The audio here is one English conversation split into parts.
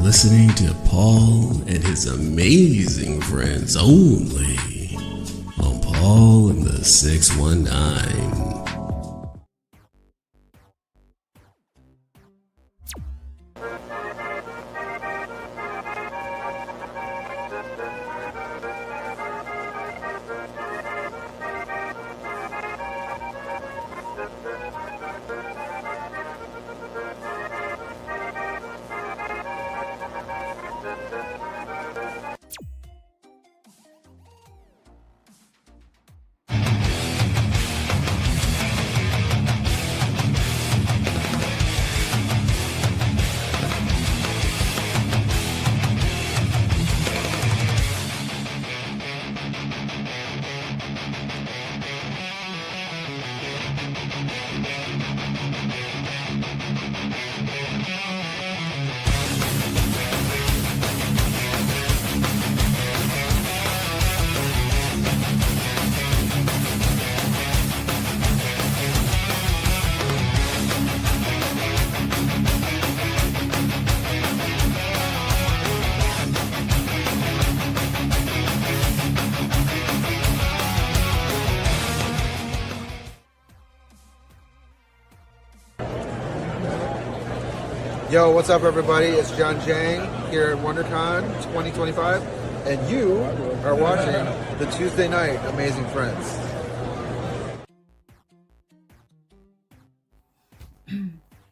Listening to Paul and his amazing friends only on Paul and the 619. Yo, what's up, everybody? It's John Jang here at WonderCon 2025, and you are watching the Tuesday Night Amazing Friends.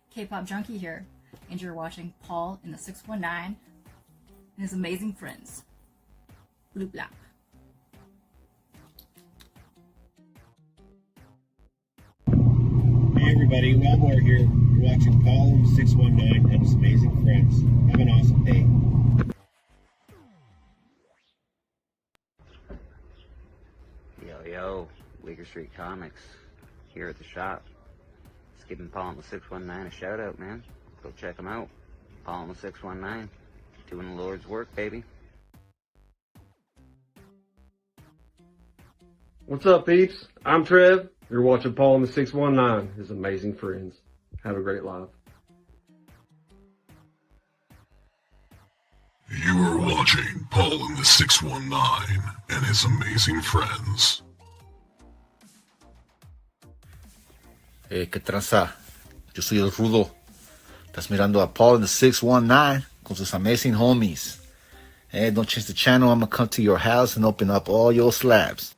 K-pop junkie here, and you're watching Paul in the 619 and his amazing friends. Bloop blap. Hey everybody, Wellmore here. You're watching Paul and 619 and his amazing friends. Have an awesome day. Yo, Leaguer Street Comics here at the shop. Just giving Paul and the 619 a shout out, man. Go check them out. Paul and the 619, doing the Lord's work, baby. What's up, peeps? I'm Trev. You're watching Paul and the 619, his amazing friends. Have a great life. You are watching Paul and the 619 and his amazing friends. ¿Qué tranza? Yo soy el Rudo. Estás mirando a Paul and the 619 con sus amazing homies. Don't change the channel. I'm gonna come to your house and open up all your slabs.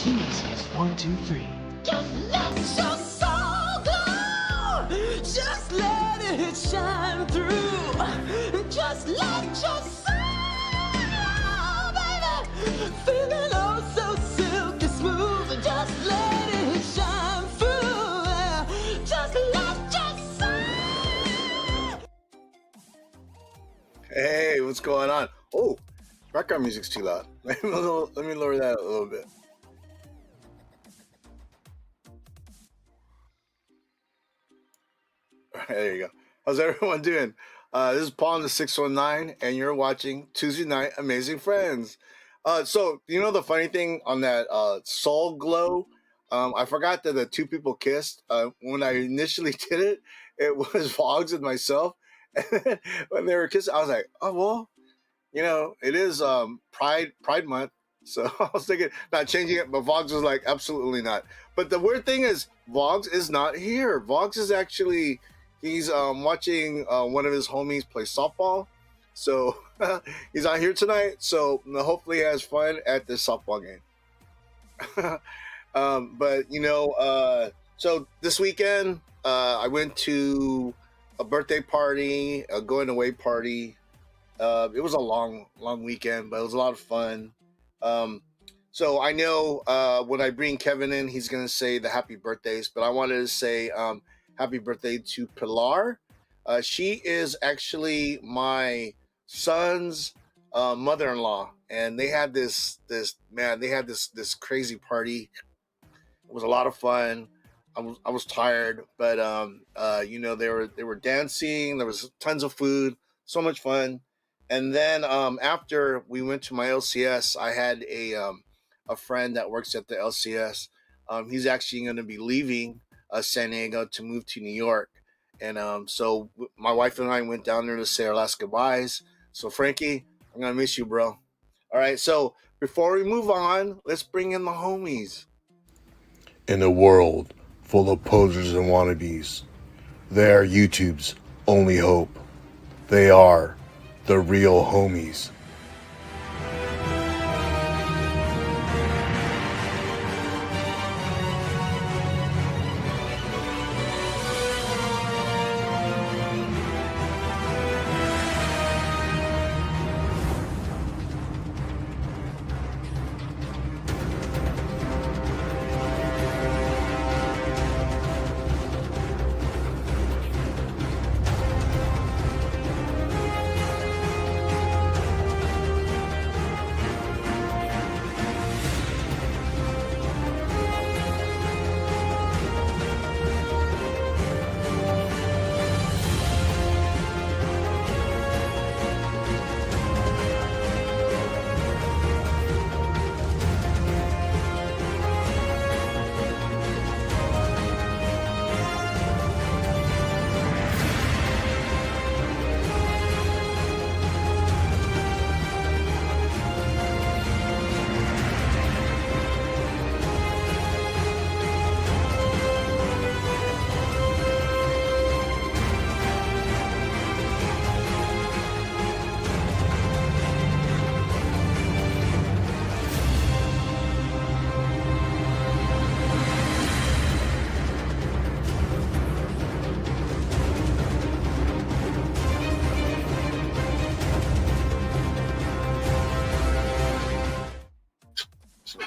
Jesus, 1, 2, 3. Just let your soul glow. Just let it shine through. Just let your soul, baby, feel it oh so silky smooth. Hey, what's going on? Oh, background music's too loud. Let me lower that a little bit. All right, there you go. How's everyone doing? This is Paul in the 619, and you're watching Tuesday Night Amazing Friends. So, you know the funny thing on that Soul Glow? I forgot that the two people kissed. When I initially did it, it was Vlogs and myself. And then when they were kissing, I was like, oh, well, you know, it is Pride Month. So I was thinking about changing it, but Vlogs was like, absolutely not. But the weird thing is, Vlogs is not here. Vlogs is actually, he's watching one of his homies play softball. So he's not here tonight. So hopefully he has fun at the softball game. But, you know, so this weekend, I went to a birthday party, a going away party. It was a long weekend, but it was a lot of fun. So I know when I bring Kevin in, he's going to say the happy birthdays, but I wanted to say happy birthday to Pilar. She is actually my son's mother-in-law, and they had this crazy party. It was a lot of fun. I was tired, but you know, they were dancing. There was tons of food, so much fun. And then after we went to my LCS, I had a friend that works at the LCS. He's actually going to be leaving San Diego to move to New York, and so my wife and I went down there to say our last goodbyes. So Frankie, I'm gonna miss you, bro. All right, so before we move on, let's bring in the homies. In a world full of posers and wannabes, they are YouTube's only hope. They are the real homies.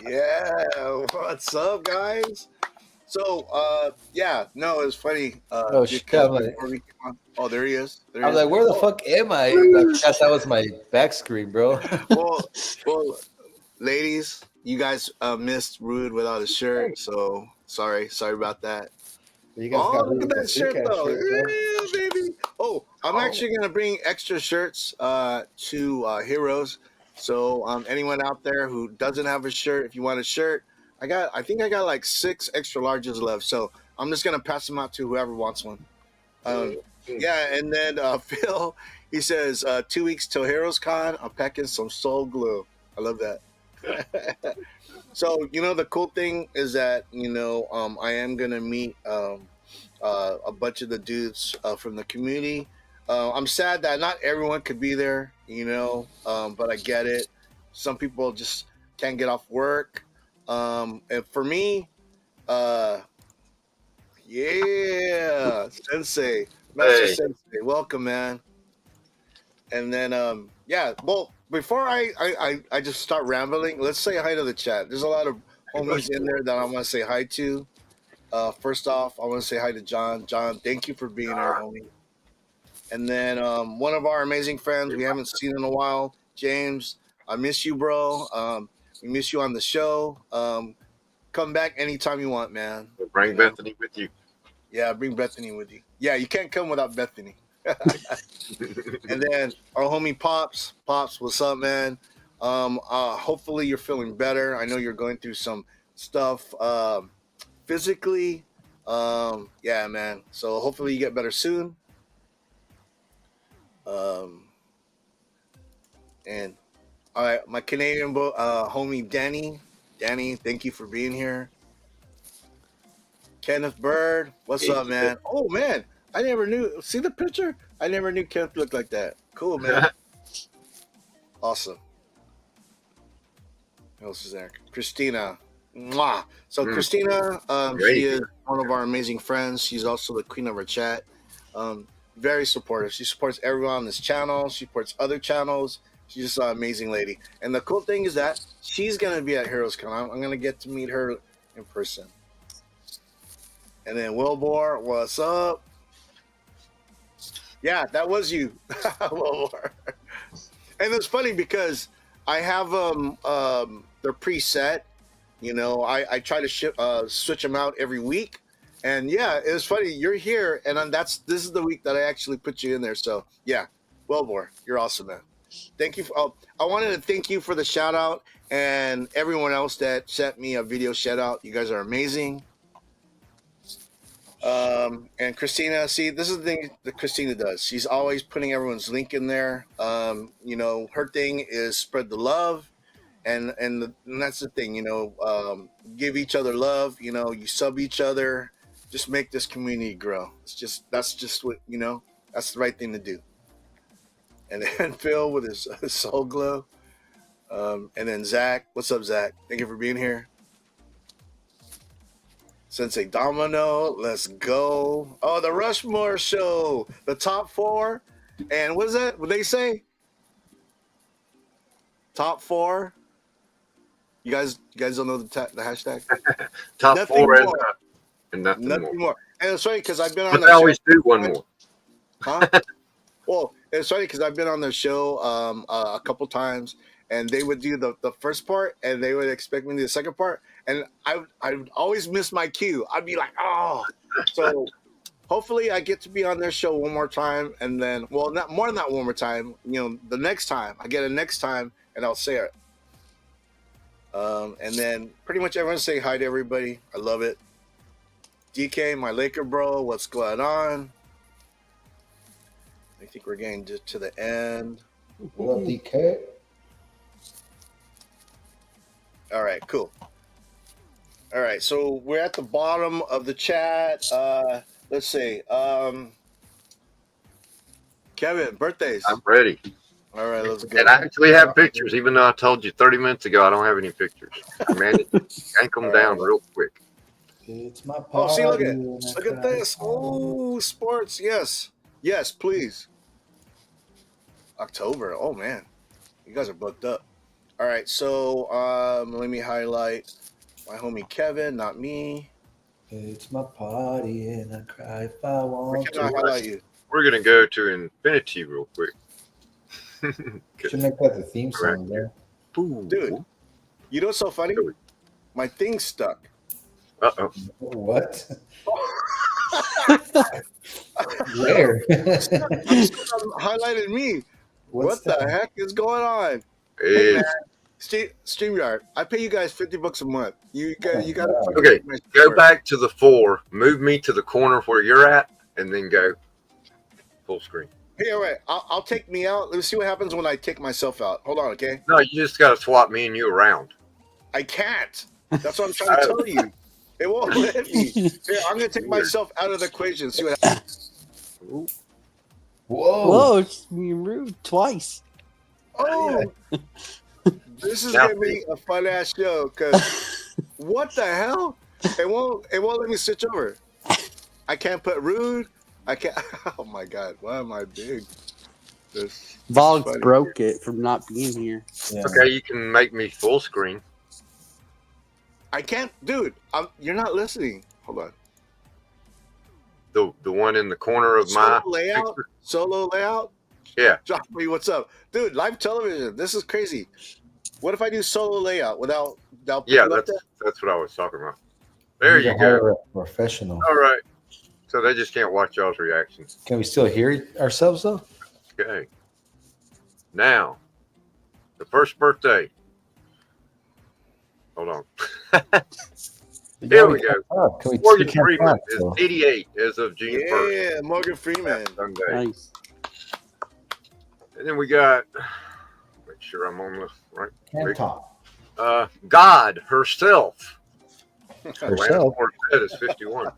Yeah, what's up, guys? So, yeah, no, it's funny. Oh shit! Because I'm like, before we came on, oh, there he is. There I he was is. like, where the Oh, fuck am I? I forgot that was my back screen, bro. well, ladies, you guys missed Rude without a shirt, so sorry about that. You guys Oh, got look me at with that the shirt Toucan though, shirt, bro. yeah, baby. Oh, I'm actually gonna bring extra shirts to Heroes. So anyone out there who doesn't have a shirt, if you want a shirt, I think I got like 6 extra larges left. So I'm just gonna pass them out to whoever wants one. Yeah, and then Phil, he says 2 weeks till Heroes Con. I'm packing some Soul Glue. I love that. So you know the cool thing is that you know I am gonna meet a bunch of the dudes from the community. I'm sad that not everyone could be there, you know, but I get it. Some people just can't get off work, and for me, yeah, Sensei, Master Sensei, welcome, man. And then yeah, well, before I just start rambling, let's say hi to the chat. There's a lot of homies in there that I want to say hi to. First off, I want to say hi to John. John, thank you for being there, homie. And then one of our amazing friends we haven't seen in a while, James. I miss you, bro. We miss you on the show. Come back anytime you want, man. Bring Bethany with you. Yeah, bring Bethany with you. Yeah, you can't come without Bethany. And then our homie Pops. Pops, what's up, man? Hopefully you're feeling better. I know you're going through some stuff physically. Yeah, man. So hopefully you get better soon. And all right, my Canadian homie Danny. Danny, thank you for being here. Kenneth Bird, what's up, man? Oh man, I never knew. See the picture? I never knew Kenneth looked like that. Cool, man. Awesome. Who else is there? Christina. Mwah. So Christina, she is one of our amazing friends. She's also the queen of our chat. Very supportive. She supports everyone on this channel. She supports other channels. She's just an amazing lady. And the cool thing is that she's going to be at HeroesCon. I'm going to get to meet her in person. And then Wilbur, what's up? Yeah, that was you, Wilbur. And it's funny because I have they're preset. You know, I try to switch them out every week. And yeah, it was funny. You're here, and this is the week that I actually put you in there. So yeah, Wilbur, you're awesome, man. Thank you. I wanted to thank you for the shout out and everyone else that sent me a video shout out. You guys are amazing. And Christina, see, this is the thing that Christina does. She's always putting everyone's link in there. You know, her thing is spread the love, and that's the thing. You know, give each other love. You know, you sub each other. Just make this community grow. That's just what, you know. That's the right thing to do. And then Phil with his soul glow. And then Zach. What's up, Zach? Thank you for being here. Sensei Domino, let's go. Oh, the Rushmore show. The top 4. And what is that? What they say? Top 4. You guys don't know the hashtag? Top nothing 4 more. and nothing more. And it's funny because I've been on But that they always show. do one more. Huh? Well, it's funny because I've been on their show a couple times, and they would do the first part, and they would expect me to do the second part, and I would always miss my cue. I'd be like, oh. So hopefully I get to be on their show one more time, and then, well, not more than that one more time. You know, the next time I get it next time, and I'll say it. And then pretty much everyone say hi to everybody. I love it. DK, my Laker bro, what's going on? I think we're getting to the end. What up, DK? All right, cool. All right, so we're at the bottom of the chat. Let's see. Kevin, birthdays. I'm ready. All right, let's go. And I actually have pictures, even though I told you 30 minutes ago I don't have any pictures. Man, yank them down real quick. It's my party. Oh, see, look at this. Oh, sports. Yes. Yes, please. October. Oh, man. You guys are booked up. All right, so let me highlight my homie Kevin, not me. It's my party, and I cry if I want to. Highlight you. We're going to go to Infinity real quick. Should make that the theme song, there. Dude, you know what's so funny? My thing stuck. Uh-oh. What? Where? Highlighted me. What's what the heck is going on? Hey, man. StreamYard, I pay you guys $50 a month. You got to. Okay, go back to the 4. Move me to the corner where you're at, and then go full screen. Hey, all right. I'll take me out. Let's see what happens when I take myself out. Hold on, okay? No, you just got to swap me and you around. I can't. That's what I'm trying to tell you. It won't let me. Here, I'm going to take myself out of the equation. See what happens. Whoa, it's being rude twice. Oh, this is going to be a fun ass show because what the hell? It won't let me switch over. I can't put rude. I can't. Oh my God, why am I big? Vogs broke it from not being here. Yeah. Okay, you can make me full screen. I can't, dude. You're not listening. Hold on. The one in the corner of my picture. Solo layout. Yeah. Joffrey, what's up, dude? Live television. This is crazy. What if I do solo layout without Yeah, that's what I was talking about. There you go. Professional. All right. So they just can't watch y'all's reactions. Can we still hear ourselves though? Okay. Now, the first birthday. Hold on. Here we go. Morgan Freeman is 88 as of June 1st. Yeah, Morgan Freeman. Sunday. Nice. And then we got, make sure I'm on the right. Can't talk. God herself. Herself. That is 51.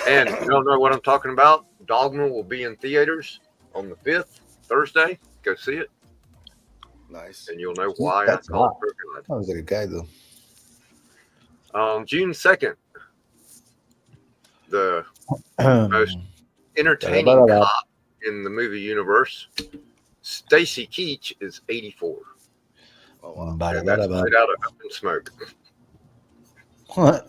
And you don't know what I'm talking about? Dogma will be in theaters on the 5th, Thursday. Go see it. Nice. And you'll know why That's I call hot. it Crooked. Sounds like a guy though. June 2nd, the most entertaining cop in the movie universe, Stacy Keach, is 84. Oh, wow. And that's right out of Up in Smoke. What?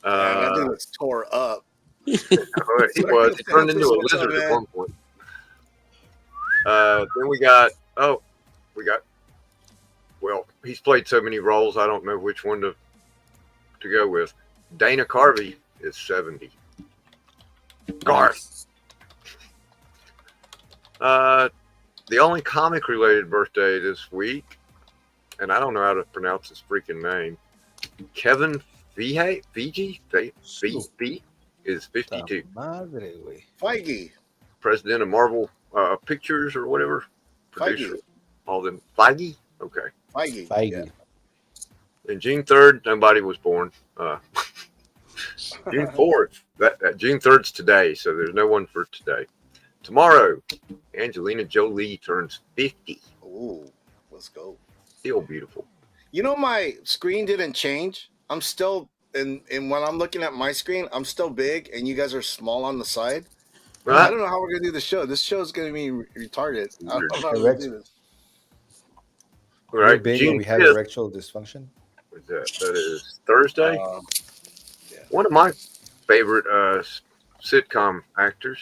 I think it's tore up. He was. He turned into a lizard at one point. Then we got, well, he's played so many roles, I don't know which one to go with. Dana Carvey is 70. Garth. The only comic-related birthday this week, and I don't know how to pronounce his freaking name, Kevin Feige is 52. Feige. President of Marvel Pictures or whatever. Producer. All them. Feige? Okay. Feige. Yeah. And June 3rd, nobody was born. June 4th. June 3rd's today, so there's no one for today. Tomorrow, Angelina Jolie turns 50. Ooh, let's go. Still beautiful. You know, my screen didn't change. I'm still in when I'm looking at my screen, I'm still big and you guys are small on the side. Right. I don't know how we're gonna do the show. This show is gonna be retarded. I don't know how we're gonna do this. All right. Big June we have 5th. erectile dysfunction. What's that? That is Thursday. Yeah. One of my favorite sitcom actors.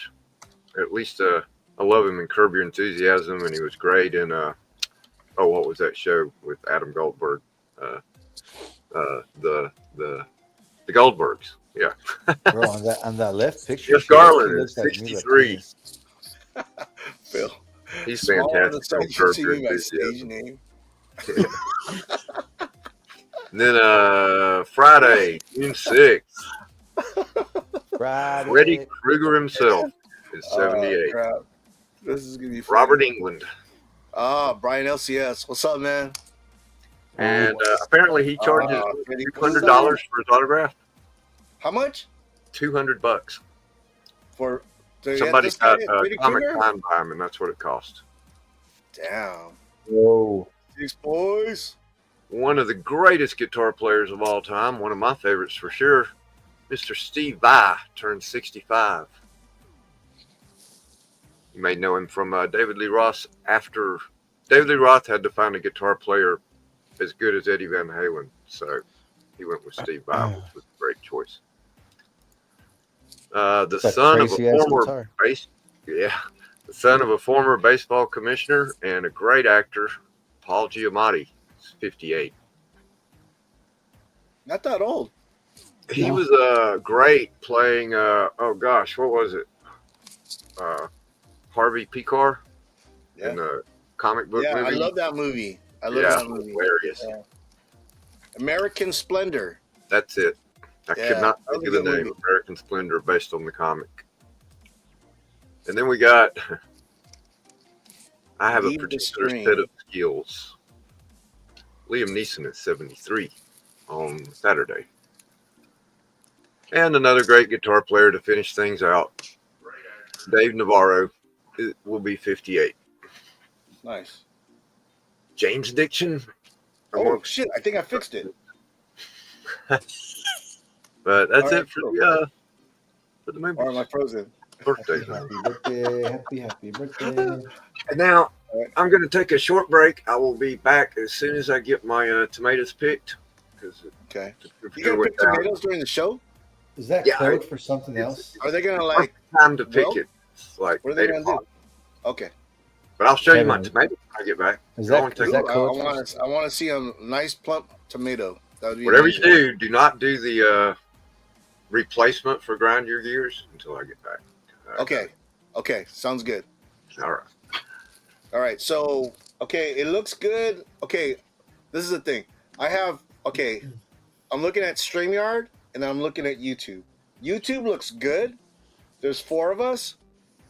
At least I love him in Curb Your Enthusiasm, and he was great in what was that show with Adam Goldberg? The Goldbergs. Yeah. Bro, on that left picture, Jeff she Garland looks is like Mila 63. Kunis. Phil. He's Small on the fantastic side, on you should Curb see Your me by stage Enthusiasm. name. And then Friday, June 6th, Friday. Freddy Krueger himself is 78. Crap. This is gonna be funny. Robert Englund. Brian LCS. What's up, man? And apparently he charges Freddy $200 for his autograph. How much? $200 For somebody got a Freddy comic Krueger? signed by him, and that's what it cost. Damn. Whoa. These boys. One of the greatest guitar players of all time, one of my favorites for sure, Mr. Steve Vai turned 65. You may know him from David Lee Roth. After David Lee Roth had to find a guitar player as good as Eddie Van Halen, so he went with Steve Vai, which was a great choice. The son of a former baseball commissioner and a great actor, Paul Giamatti, is 58. Not that old. He was great playing. What was it? Harvey Picar in the comic book movie. I love that movie. I love that movie. Hilarious. Yeah. American Splendor. That's it. I could not that was think a of the good name. movie. American Splendor, based on the comic. And then we got. I have Leave a the particular Screen. set of skills. Liam Neeson is 73 on Saturday. And another great guitar player to finish things out, Dave Navarro, will be 58. Nice. James Dixon. Oh shit! I think I fixed it. But that's All right, it for the movies. Or am I frozen? Birthdays. Happy birthday, happy birthday. And now I'm going to take a short break. I will be back as soon as I get my tomatoes picked. Okay. The You gotta pick tomatoes during the show? Is that Yeah, code for something else? Are they gonna like time to pick well, it? It's like what are they 8 gonna o'clock. do? Okay. But I'll show you my Kevin, tomatoes when I get back. Is It'll only that take- is that Ooh, code? I want to see a nice plump tomato. That would be Whatever you amazing. do not do the replacement for grind your gears until I get back. Okay. Okay. Sounds good. All right. All right. So, okay, it looks good. Okay, this is the thing. I'm looking at StreamYard and I'm looking at YouTube. YouTube looks good. There's 4 of us,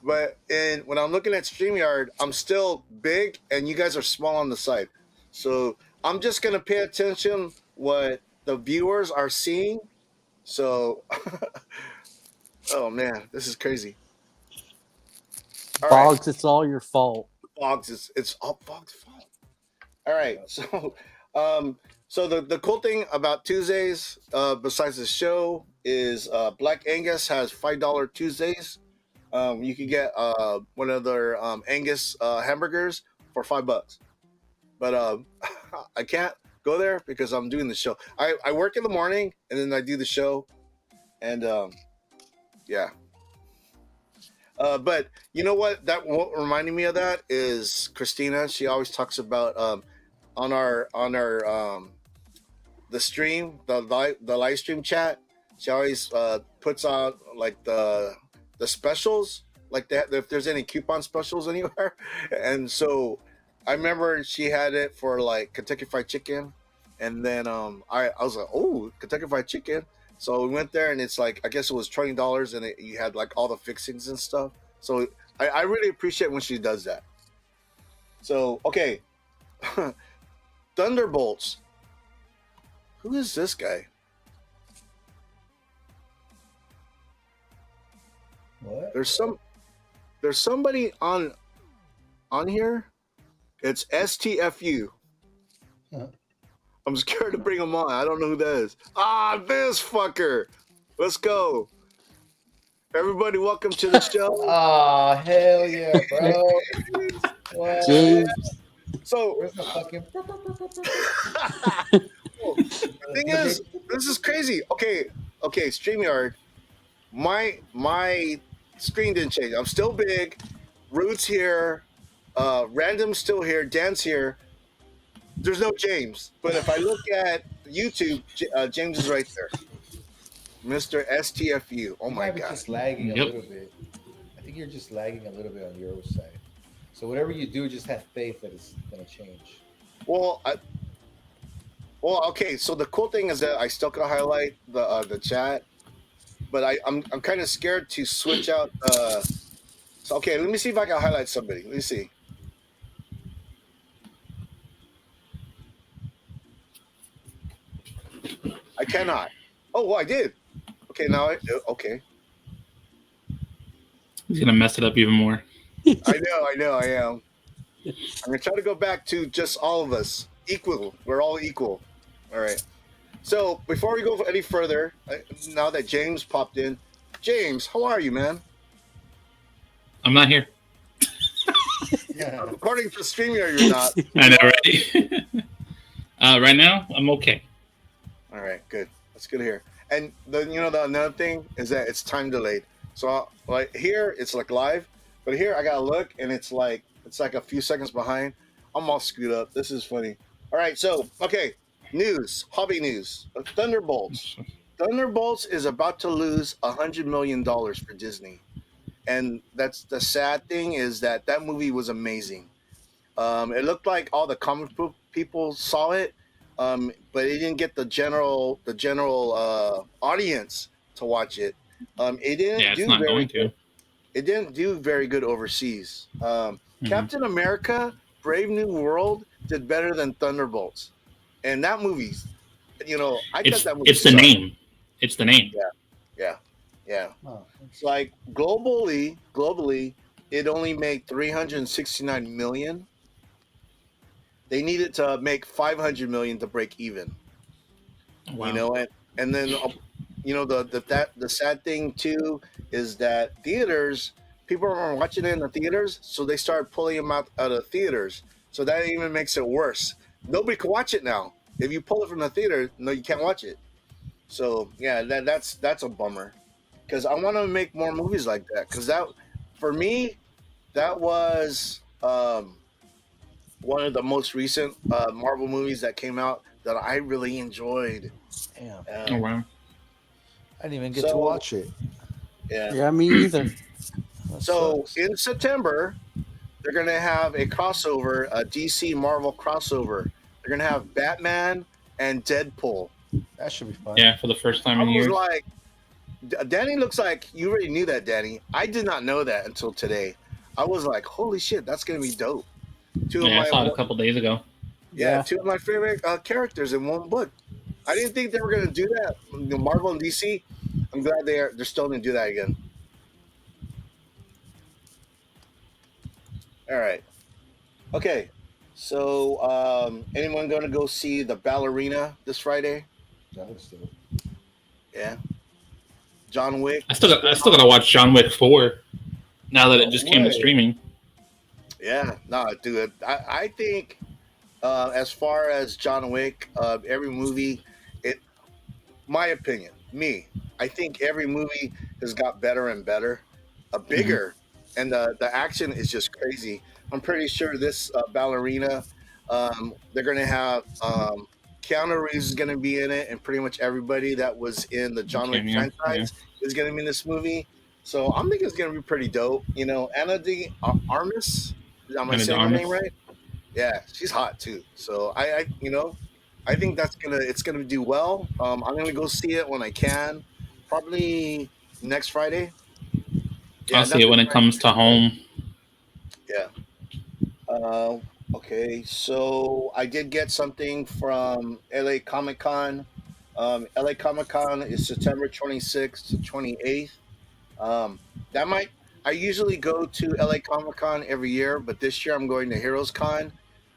but when I'm looking at StreamYard, I'm still big and you guys are small on the side. So I'm just gonna pay attention what the viewers are seeing. So, oh man, this is crazy. All right. Boggs, it's all your fault. Boggs, it's all Boggs' fault. All right, so so the cool thing about Tuesdays, besides the show, is Black Angus has $5 Tuesdays. You can get one of their Angus hamburgers for $5. But I can't go there because I'm doing the show. I work in the morning and then I do the show, and yeah. But you know what? What reminded me of that is Christina. She always talks about on our the stream, the live stream chat. She always puts on like the specials, like that. If there's any coupon specials anywhere, and so I remember she had it for like Kentucky Fried Chicken, and then I was like, oh, Kentucky Fried Chicken. So we went there, and it's like, I guess it was $20, and you had like all the fixings and stuff. So I really appreciate when she does that. So, okay. Thunderbolts. Who is this guy? What? There's somebody on here. It's STFU. Huh. I'm scared to bring him on. I don't know who that is. Ah, this fucker. Let's go. Everybody, welcome to the show. Oh, hell yeah, bro. What? James. So, Where's the fucking... the thing is, this is crazy. Okay, StreamYard. My screen didn't change. I'm still big. Root's here. Random's still here. Dan's here. There's no James. But if I look at YouTube, James is right there. Mr. STFU. Oh my You might be God. just lagging a little bit. I think you're just lagging a little bit on your side. So whatever you do, just have faith that it's going to change. Well, okay. So the cool thing is that I still can highlight the chat, but I'm kind of scared to switch out. So okay, let me see if I can highlight somebody. Let me see. I cannot. Oh, well, I did. Okay, now okay. He's gonna mess it up even more. I know, I am. I'm gonna try to go back to just all of us equal. We're all equal. All right. So before we go any further, now that James popped in, James, how are you, man? I'm not here. According to StreamYard, you're not. I know, right? Right now, I'm okay. All right, good. That's good to hear. And the another thing is that it's time delayed. So like here, it's like live, but here I gotta look, and it's like a few seconds behind. I'm all screwed up. This is funny. All right, so okay, news, hobby news. Thunderbolts. Thunderbolts is about to lose $100 million for Disney, and that's the sad thing is that movie was amazing. It looked like all the comic book people saw it, but it didn't get the general audience to watch it. It didn't do very good. It didn't do very good overseas. Captain America: Brave New World did better than Thunderbolts, and that movie's, I thought that movie. It's the name. It's the name. Yeah. It's like globally, it only made 369 million. They needed to make 500 million to break even. Wow. And then the sad thing too is that theaters, people aren't watching it in the theaters, so they started pulling them out of theaters. So that even makes it worse. Nobody can watch it now. If you pull it from the theater, no, you can't watch it. So yeah, that's a bummer because I want to make more movies like that. Because that, for me, that was one of the most recent Marvel movies that came out that I really enjoyed. Damn. Oh wow. I didn't even get to watch it. Yeah. Yeah, me either. So in September, they're gonna have a crossover, a DC Marvel crossover. They're gonna have Batman and Deadpool. That should be fun. Yeah, for the first time I in was years. like, Danny looks like you already knew that, Danny. I did not know that until today. I was like, holy shit, that's gonna be dope. Yeah, I saw it a couple days ago. Yeah, two of my favorite characters in one book. I didn't think they were gonna do that. Marvel and DC. I'm glad they're still gonna do that again. All right. Okay. So, anyone gonna go see The Ballerina this Friday? Yeah. John Wick. I still gotta watch John Wick 4 now that it just came to streaming. Yeah, no, dude. I think as far as John Wick, every movie, my opinion, I think every movie has got better and better, bigger, and the action is just crazy. I'm pretty sure this Ballerina, they're gonna have Keanu Reeves is gonna be in it, and pretty much everybody that was in the John Wick franchise is gonna be in this movie. So I'm thinking it's gonna be pretty dope. You know, Ana de Armas. Am I saying her name right? Yeah, she's hot too. So I think it's gonna do well. I'm gonna go see it when I can, probably next Friday. Yeah, I'll see it when it comes to home. Yeah. Okay, so I did get something from LA Comic Con. LA Comic Con is September 26th to 28th. I usually go to LA Comic Con every year, but this year I'm going to Heroes Con.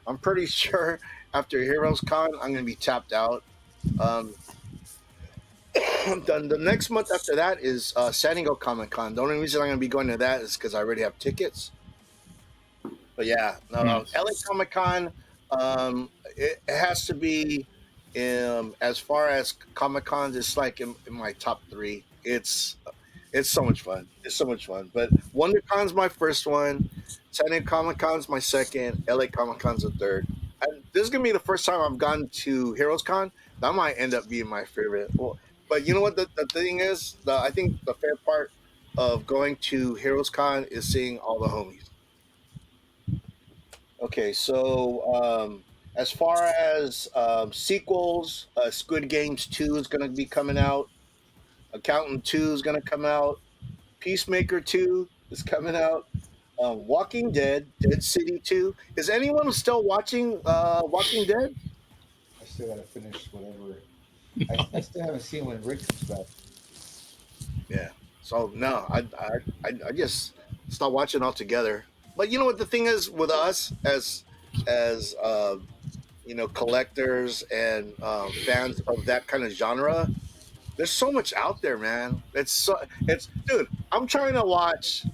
I'm pretty sure after Heroes Con, I'm going to be tapped out. The next month after that is San Diego Comic Con. The only reason I'm going to be going to that is because I already have tickets. But yeah, LA Comic Con, it has to be, as far as Comic Cons, it's like in my top 3. It's so much fun. It's so much fun. But WonderCon's my first one. San Diego Comic Con's my second. LA Comic Con's the third. And this is gonna be the first time I've gone to Heroes Con. That might end up being my favorite. Well, but you know what the thing is? I think the fair part of going to Heroes Con is seeing all the homies. Okay, so as far as sequels, Squid Games 2 is going to be coming out. Accountant 2 is going to come out. Peacemaker 2 is coming out. Walking Dead, Dead City 2. Is anyone still watching Walking Dead? I still gotta finish whatever. I still haven't seen when Rick comes back. Yeah. So no, I just stopped watching altogether. But you know what the thing is with us as collectors and fans of that kind of genre, there's so much out there, man. Dude, I'm trying to watch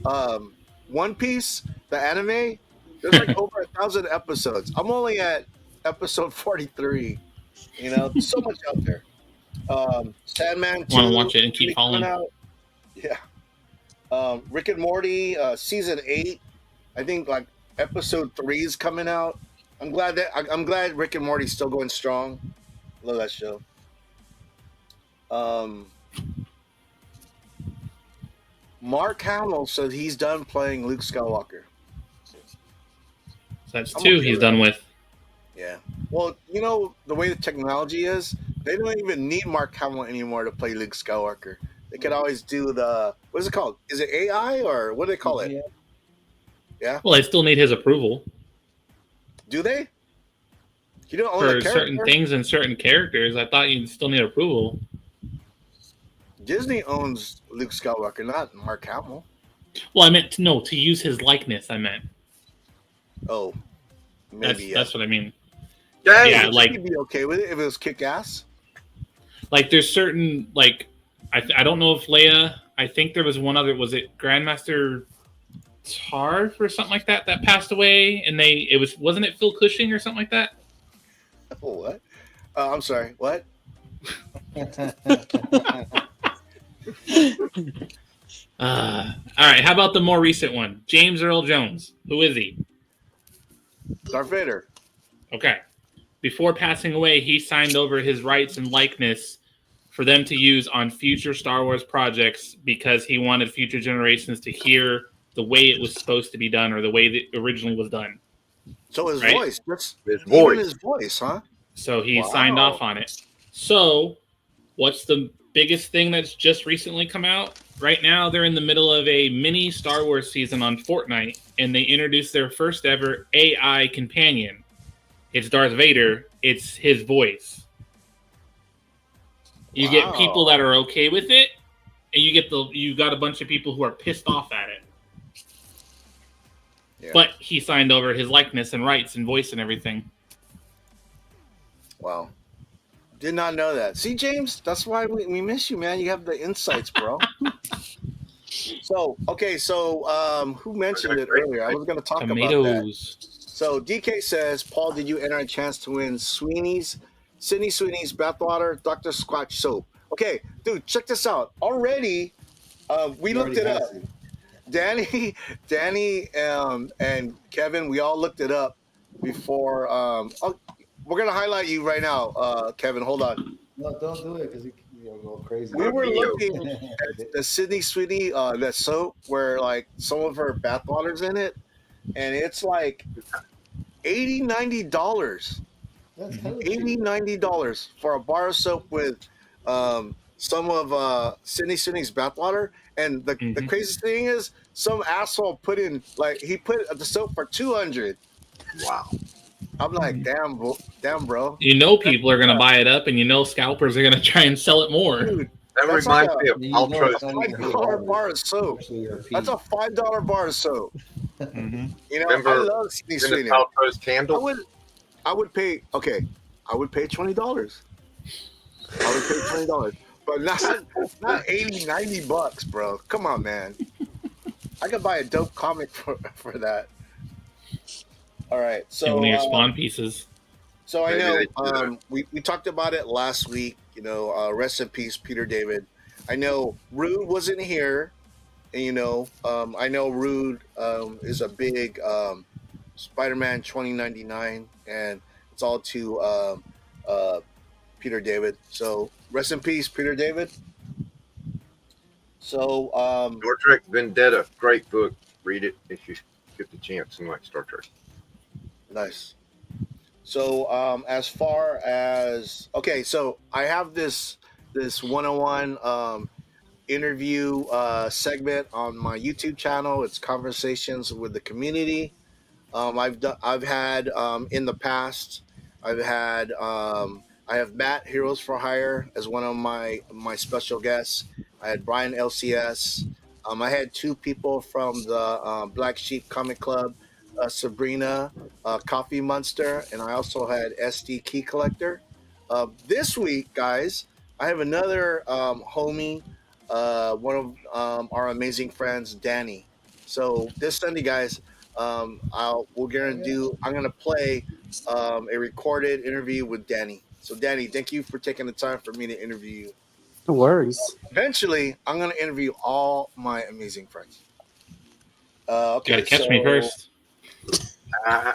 One Piece, the anime. There's like over 1,000 episodes. I'm only at episode 43. There's so much out there. Sandman 2. Want to watch it and keep following. Yeah. Rick and Morty, season 8. I think like episode 3 is coming out. I'm glad Rick and Morty's still going strong. Love that show. Mark Hamill said he's done playing Luke Skywalker. So that's 2 he's done with. Yeah. Well, the way the technology is, they don't even need Mark Hamill anymore to play Luke Skywalker. They could always do what is it called? Is it AI or what do they call it? Yeah. Well, they still need his approval. Do they? You don't own for the certain things and certain characters. I thought you still need approval. Disney owns Luke Skywalker, not Mark Hamill. Well, I meant to use his likeness. I meant. Oh, maybe that's what I mean. Yeah, like you'd be okay with it if it was kick-ass. Like there's certain I don't know if Leia. I think there was one other. Was it Grandmaster Tarf or something like that passed away? And wasn't it Phil Cushing or something like that? Oh, what? I'm sorry. What? All right, how about the more recent one? James Earl Jones. Who is he? Darth Vader. Okay. Before passing away, he signed over his rights and likeness for them to use on future Star Wars projects because he wanted future generations to hear the way it was supposed to be done or the way that originally was done. So his Right? voice. That's His even voice. his voice, huh? So he Wow. signed off on it. So what's the biggest thing that's just recently come out? Right now, they're in the middle of a mini Star Wars season on Fortnite, and they introduced their first ever AI companion. It's Darth Vader. It's his voice. You get people that are okay with it, and you got a bunch of people who are pissed off at it. Yeah. But he signed over his likeness and rights and voice and everything. Wow. Did not know that. See, James, that's why we miss you, man. You have the insights, bro. So who mentioned it earlier? I was going to talk about that. Tomatoes. So DK says, Paul, did you enter a chance to win Sydney Sweeney's bathwater Dr. Squatch soap? Okay, dude, check this out. Already, we looked it up. Danny, and Kevin, we all looked it up before. We're gonna highlight you right now, Kevin. Hold on. No, don't do it because you'll go crazy. We were looking at the Sydney Sweeney that soap where like some of her bathwater's in it, and it's like $80-$90. That's hella cheap. $80-$90 for a bar of soap with some of Sydney Sweeney's bathwater. And the craziest thing is, some asshole put in he put the soap for $200. Wow. I'm like, damn, bro. You know people are going to buy it up, and you know scalpers are going to try and sell it more. Dude, That that's reminds like me of Ultra. $5 bar of soap. That's a $5 bar of soap. You know, Remember I love Sydney Sweeney. Paltrow's candle? I would pay $20. I would pay $20, but not $80-$90, bro. Come on, man. I could buy a dope comic for that. All right, so one of your spawn pieces. So I Maybe know they do that. we talked about it last week. You know, rest in peace, Peter David. I know Rude wasn't here, and you know, I know Rude is a big Spider-Man 2099, and it's all to Peter David. So rest in peace, Peter David. So Star Trek Vendetta, great book. Read it if you get the chance and like Star Trek. Nice. So as far as so I have this 101 interview segment on my YouTube channel. It's Conversations with the Community. I've had in the past I have Matt Heroes for Hire as one of my special guests. I had Brian LCS. I had two people from the Black Sheep Comic Club, Sabrina, Coffee Monster, and I also had SD Key Collector. This week, guys, I have another homie, one of our amazing friends, Danny. So this Sunday, guys, I'm gonna play a recorded interview with Danny. So Danny, thank you for taking the time for me to interview you. No worries. Eventually, I'm gonna interview all my amazing friends. You gotta catch me first. I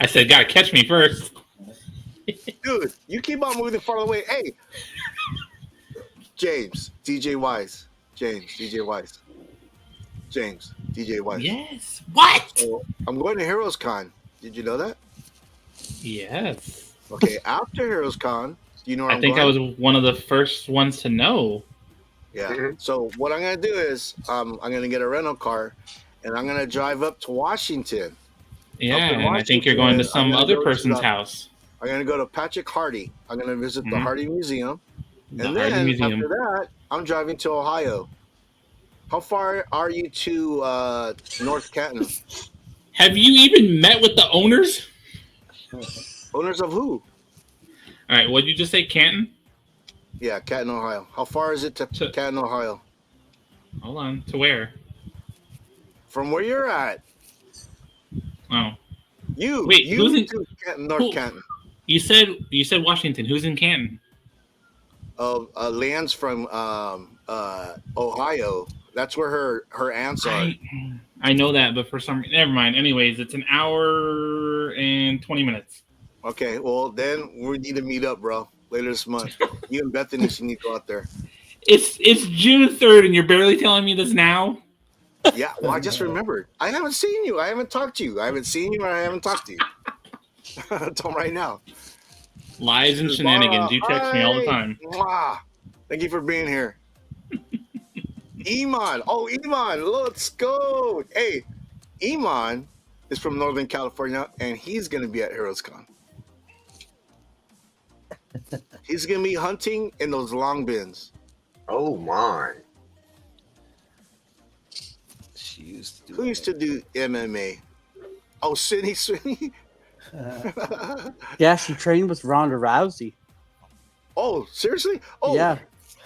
said, gotta catch me first. Dude, you keep on moving far away. Hey, James, DJ Wise. Yes. What? So I'm going to Heroes Con. Did you know that? Yes. Okay, after Heroes Con, do you know where I I'm think going? I was one of the first ones to know. Yeah. So what I'm gonna do is I'm gonna get a rental car, and I'm gonna drive up to Washington. Yeah, Up in and I think you're going to Washington, I'm some gonna other go to person's the- house. I'm gonna go to Patrick Hardy. I'm gonna visit the Mhm. Hardy Museum, The and Hardy then Museum. after that, I'm driving to Ohio. How far are you to North Canton? Have you even met with the owners? Owners of who? All right, what did you just say, Canton? Yeah, Canton, Ohio. How far is it to Canton, Ohio? Hold on, to where? From where you're at. Oh. You Wait, who's in- to Canton, North Canton. You said Washington. Who's in Canton? Leanne's from Ohio. That's where her aunts are. I know that, but for some never mind. Anyways, it's an hour and 20 minutes. Okay, well then we need to meet up, bro. Later this month. You and Bethany should need to go out there. It's June 3rd, and you're barely telling me this now. Yeah, well, I just remembered. I haven't seen you. I haven't talked to you. I haven't seen you, and I haven't talked to you. Tell them right now. Lies and shenanigans. You text me all the time. Mwah. Thank you for being here. Iman. Oh, Iman. Let's go. Hey, Iman is from Northern California, and he's going to be at HeroesCon. He's going to be hunting in those long bins. Oh, my. Who used to do MMA? Oh, Sydney Sweeney? Yeah, she trained with Ronda Rousey. Oh, seriously? Oh, yeah.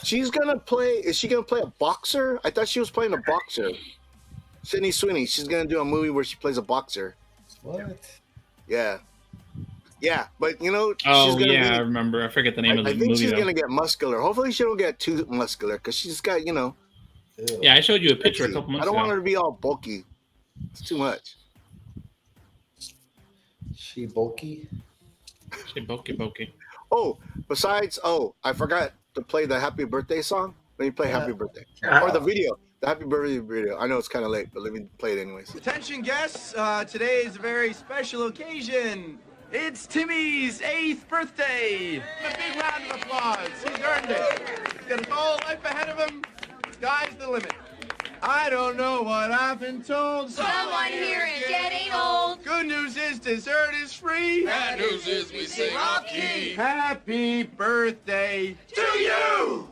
She's gonna play. Is she gonna play a boxer? I thought she was playing a boxer. Sydney Sweeney. She's gonna do a movie where she plays a boxer. What? Yeah. Yeah, but you know. Oh she's gonna yeah, be, I remember. I forget the name of the I think movie. she's though. gonna get muscular. Hopefully, she don't get too muscular because she's got Yeah, I showed you a picture a couple months I don't ago. want her to be all bulky. It's too much. She bulky. She bulky. Oh, besides, I forgot to play the happy birthday song. Let me play happy birthday. Yeah. Or the video. The happy birthday video. I know it's kind of late, but let me play it anyways. Attention guests, today is a very special occasion. It's Timmy's 8th birthday. A big round of applause. He's earned it. He's got his whole life ahead of him. Sky's the limit. I don't know what I've been told. Someone here is getting old. Good news is dessert is free. Bad news is we sing off key. Happy birthday to you.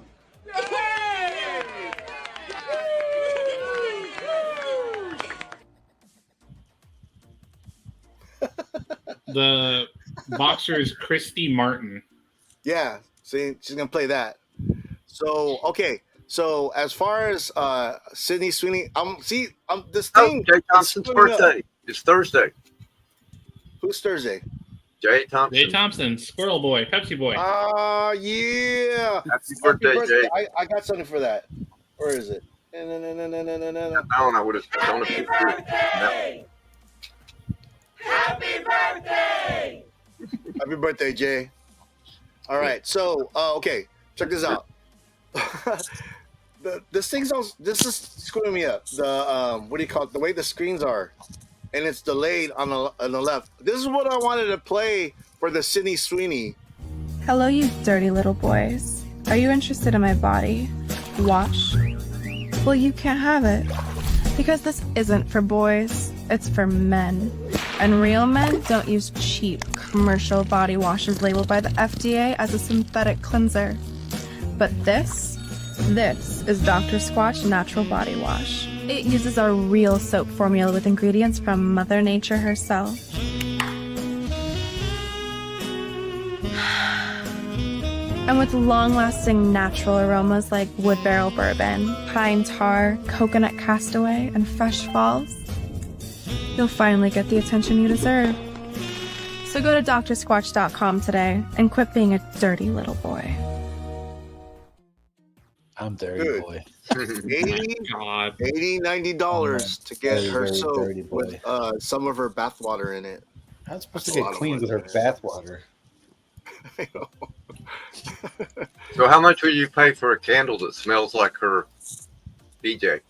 The boxer is Christy Martin. Yeah, see, she's gonna play that. So okay, so as far as Sydney Sweeney, this thing. Jay Thompson's birthday. It's Thursday. Who's Thursday? Jay Thompson. Jay Thompson, Squirrel Boy, Pepsi Boy. Yeah. Happy birthday, Jay. I got something for that. Where is it? I would have done it. Happy birthday! Happy birthday, Jay. All right, so okay, check this out. This is screwing me up. The what do you call it? The way the screens are, and it's delayed on the left. This is what I wanted to play for the Sydney Sweeney. Hello, you dirty little boys. Are you interested in my body? Wash? Well, you can't have it. Because this isn't for boys, it's for men. And real men don't use cheap commercial body washes labeled by the FDA as a synthetic cleanser. But this is Dr. Squatch Natural Body Wash. It uses our real soap formula with ingredients from Mother Nature herself. And with long-lasting natural aromas like wood barrel bourbon, pine tar, coconut castaway, and fresh falls, you'll finally get the attention you deserve. So go to drsquatch.com today and quit being a dirty little boy. I'm dirty boy. $80, $90 to get Very, her very soap dirty boy. with some of her bathwater in it. I'm supposed That's to a get lot of clean money. with her bathwater. So how much would you pay for a candle that smells like her BJ?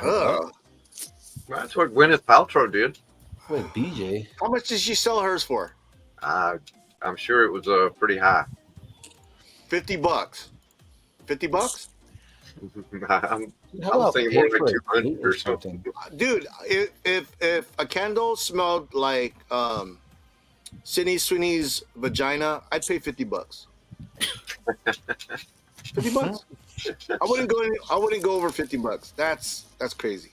Ugh. That's what Gwyneth Paltrow did. Wait, BJ? How much did she sell hers for? I'm sure it was pretty high. $50. $50? I'm about thinking pay more for like a 200 date or or something. Dude, if a candle smelled like Sydney Sweeney's vagina, I'd pay $50. $50? I wouldn't go over $50. That's crazy.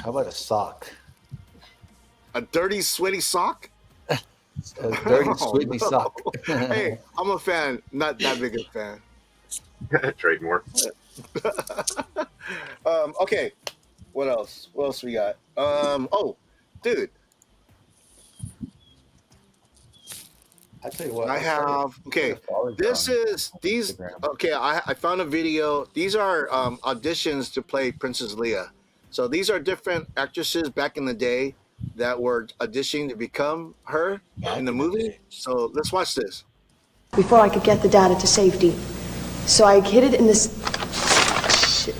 How about a sock? A dirty, sweaty sock? A dirty, Oh, sweaty no. sock. Hey, I'm a fan, not that big a fan. Trademark. Okay. What else? What else we got? Oh, dude. I tell you what. I have okay. I found a video. These are auditions to play Princess Leia. So these are different actresses back in the day that were auditioning to become her in the movie. So let's watch this. Before I could get the data to safety, so I hid it in this. Shit.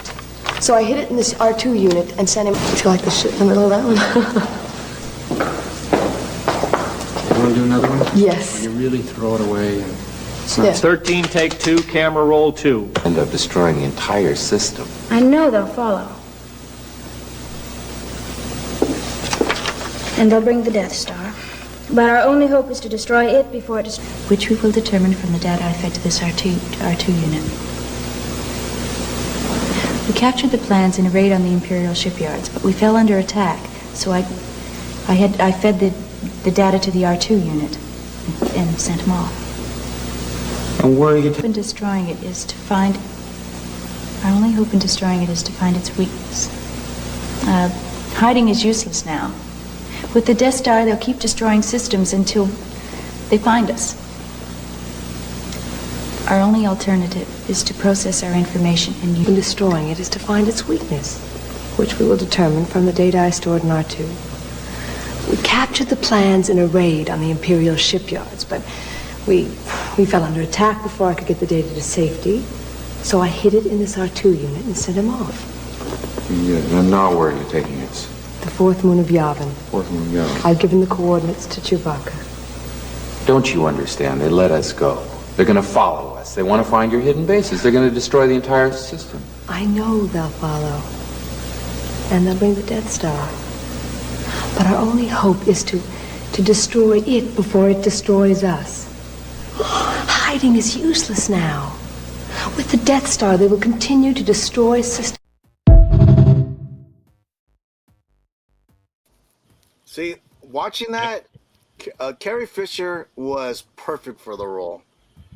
So I hid it in this R2 unit and sent him. I feel like the shit in the middle of that one. You want to do another one? Yes. You really throw it away. And Yes. 13, take 2, camera roll 2. End up destroying the entire system. I know they'll follow. And they'll bring the Death Star. But our only hope is to destroy it before it destroys... Which we will determine from the data I fed to this R2 unit. We captured the plans in a raid on the Imperial shipyards, but we fell under attack, so I fed the data to the R2 unit and sent them off. And where are you Our only hope in destroying it is to find its weakness. Hiding is useless now. With the Death Star, they'll keep destroying systems until they find us. Our only alternative is to process our information and use... In destroying it is to find its weakness, which we will determine from the data I stored in R2. We captured the plans in a raid on the Imperial shipyards, but we fell under attack before I could get the data to safety, so I hid it in this R2 unit and sent him off. Yeah, and now where are you taking it? The fourth moon of Yavin. Fourth moon, yeah. I've given the coordinates to Chewbacca. Don't you understand? They let us go. They're going to follow us. They want to find your hidden bases. They're going to destroy the entire system. I know they'll follow. And they'll bring the Death Star. But our only hope is to destroy it before it destroys us. Hiding is useless now. With the Death Star, they will continue to destroy systems. See, watching that, Carrie Fisher was perfect for the role.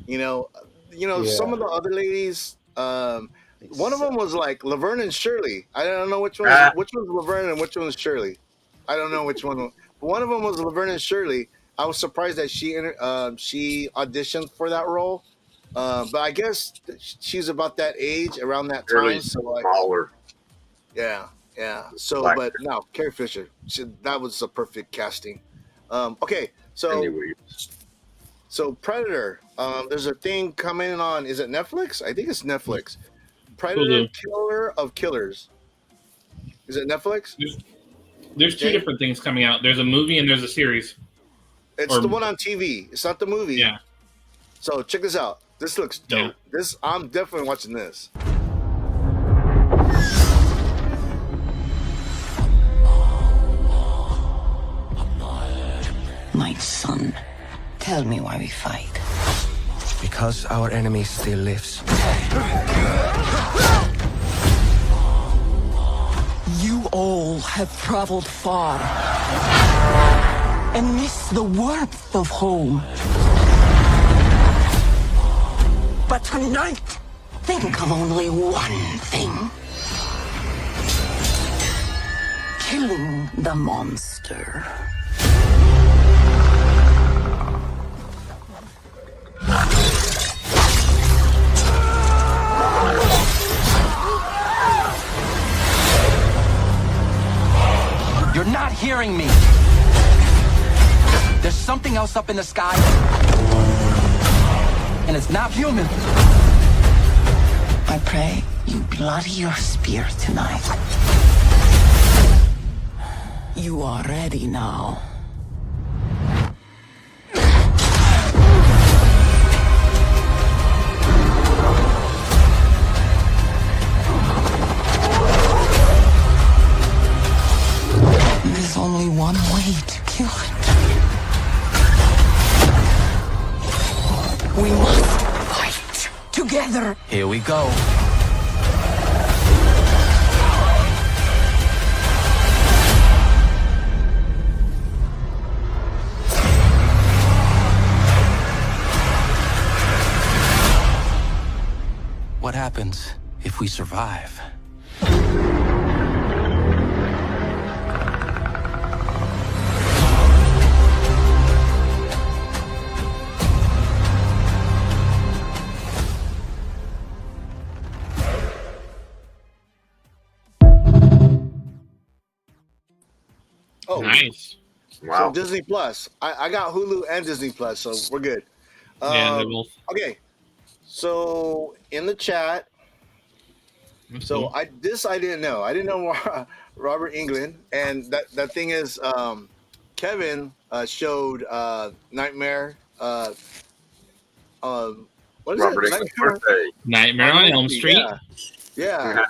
Some of the other ladies, one of them was like Laverne and Shirley. I don't know which one's Laverne and which one's Shirley. I don't know which one. But one of them was Laverne and Shirley. I was surprised that she auditioned for that role. But I guess she's about that age, around that time. Really smaller. Yeah. So, but no, Carrie Fisher, that was a perfect casting. Okay, so Predator. There's a thing coming on. Is it Netflix? I think it's Netflix. Predator, Killer of Killers. Is it Netflix? There's two different things coming out. There's a movie and there's a series. It's the one on TV. It's not the movie. Yeah. So check this out. This looks dope. Yeah. I'm definitely watching this. My son, tell me why we fight. Because our enemy still lives. You all have traveled far and missed the warmth of home. But tonight, think of only one thing. Killing the monster. You're not hearing me. There's something else up in the sky. And it's not human. I pray you bloody your spear tonight. You are ready now. There's only one way to kill it. We must fight together. Here we go. What happens if we survive? Oh, Nice. Wow. So Disney Plus. I got Hulu and Disney Plus, so we're good. Yeah, they're both. Okay. So in the chat, so I didn't know. I didn't know Robert Englund, and that thing is Kevin showed Nightmare. What is Robert it? Englund's birthday. Nightmare on Elm Street. Yeah.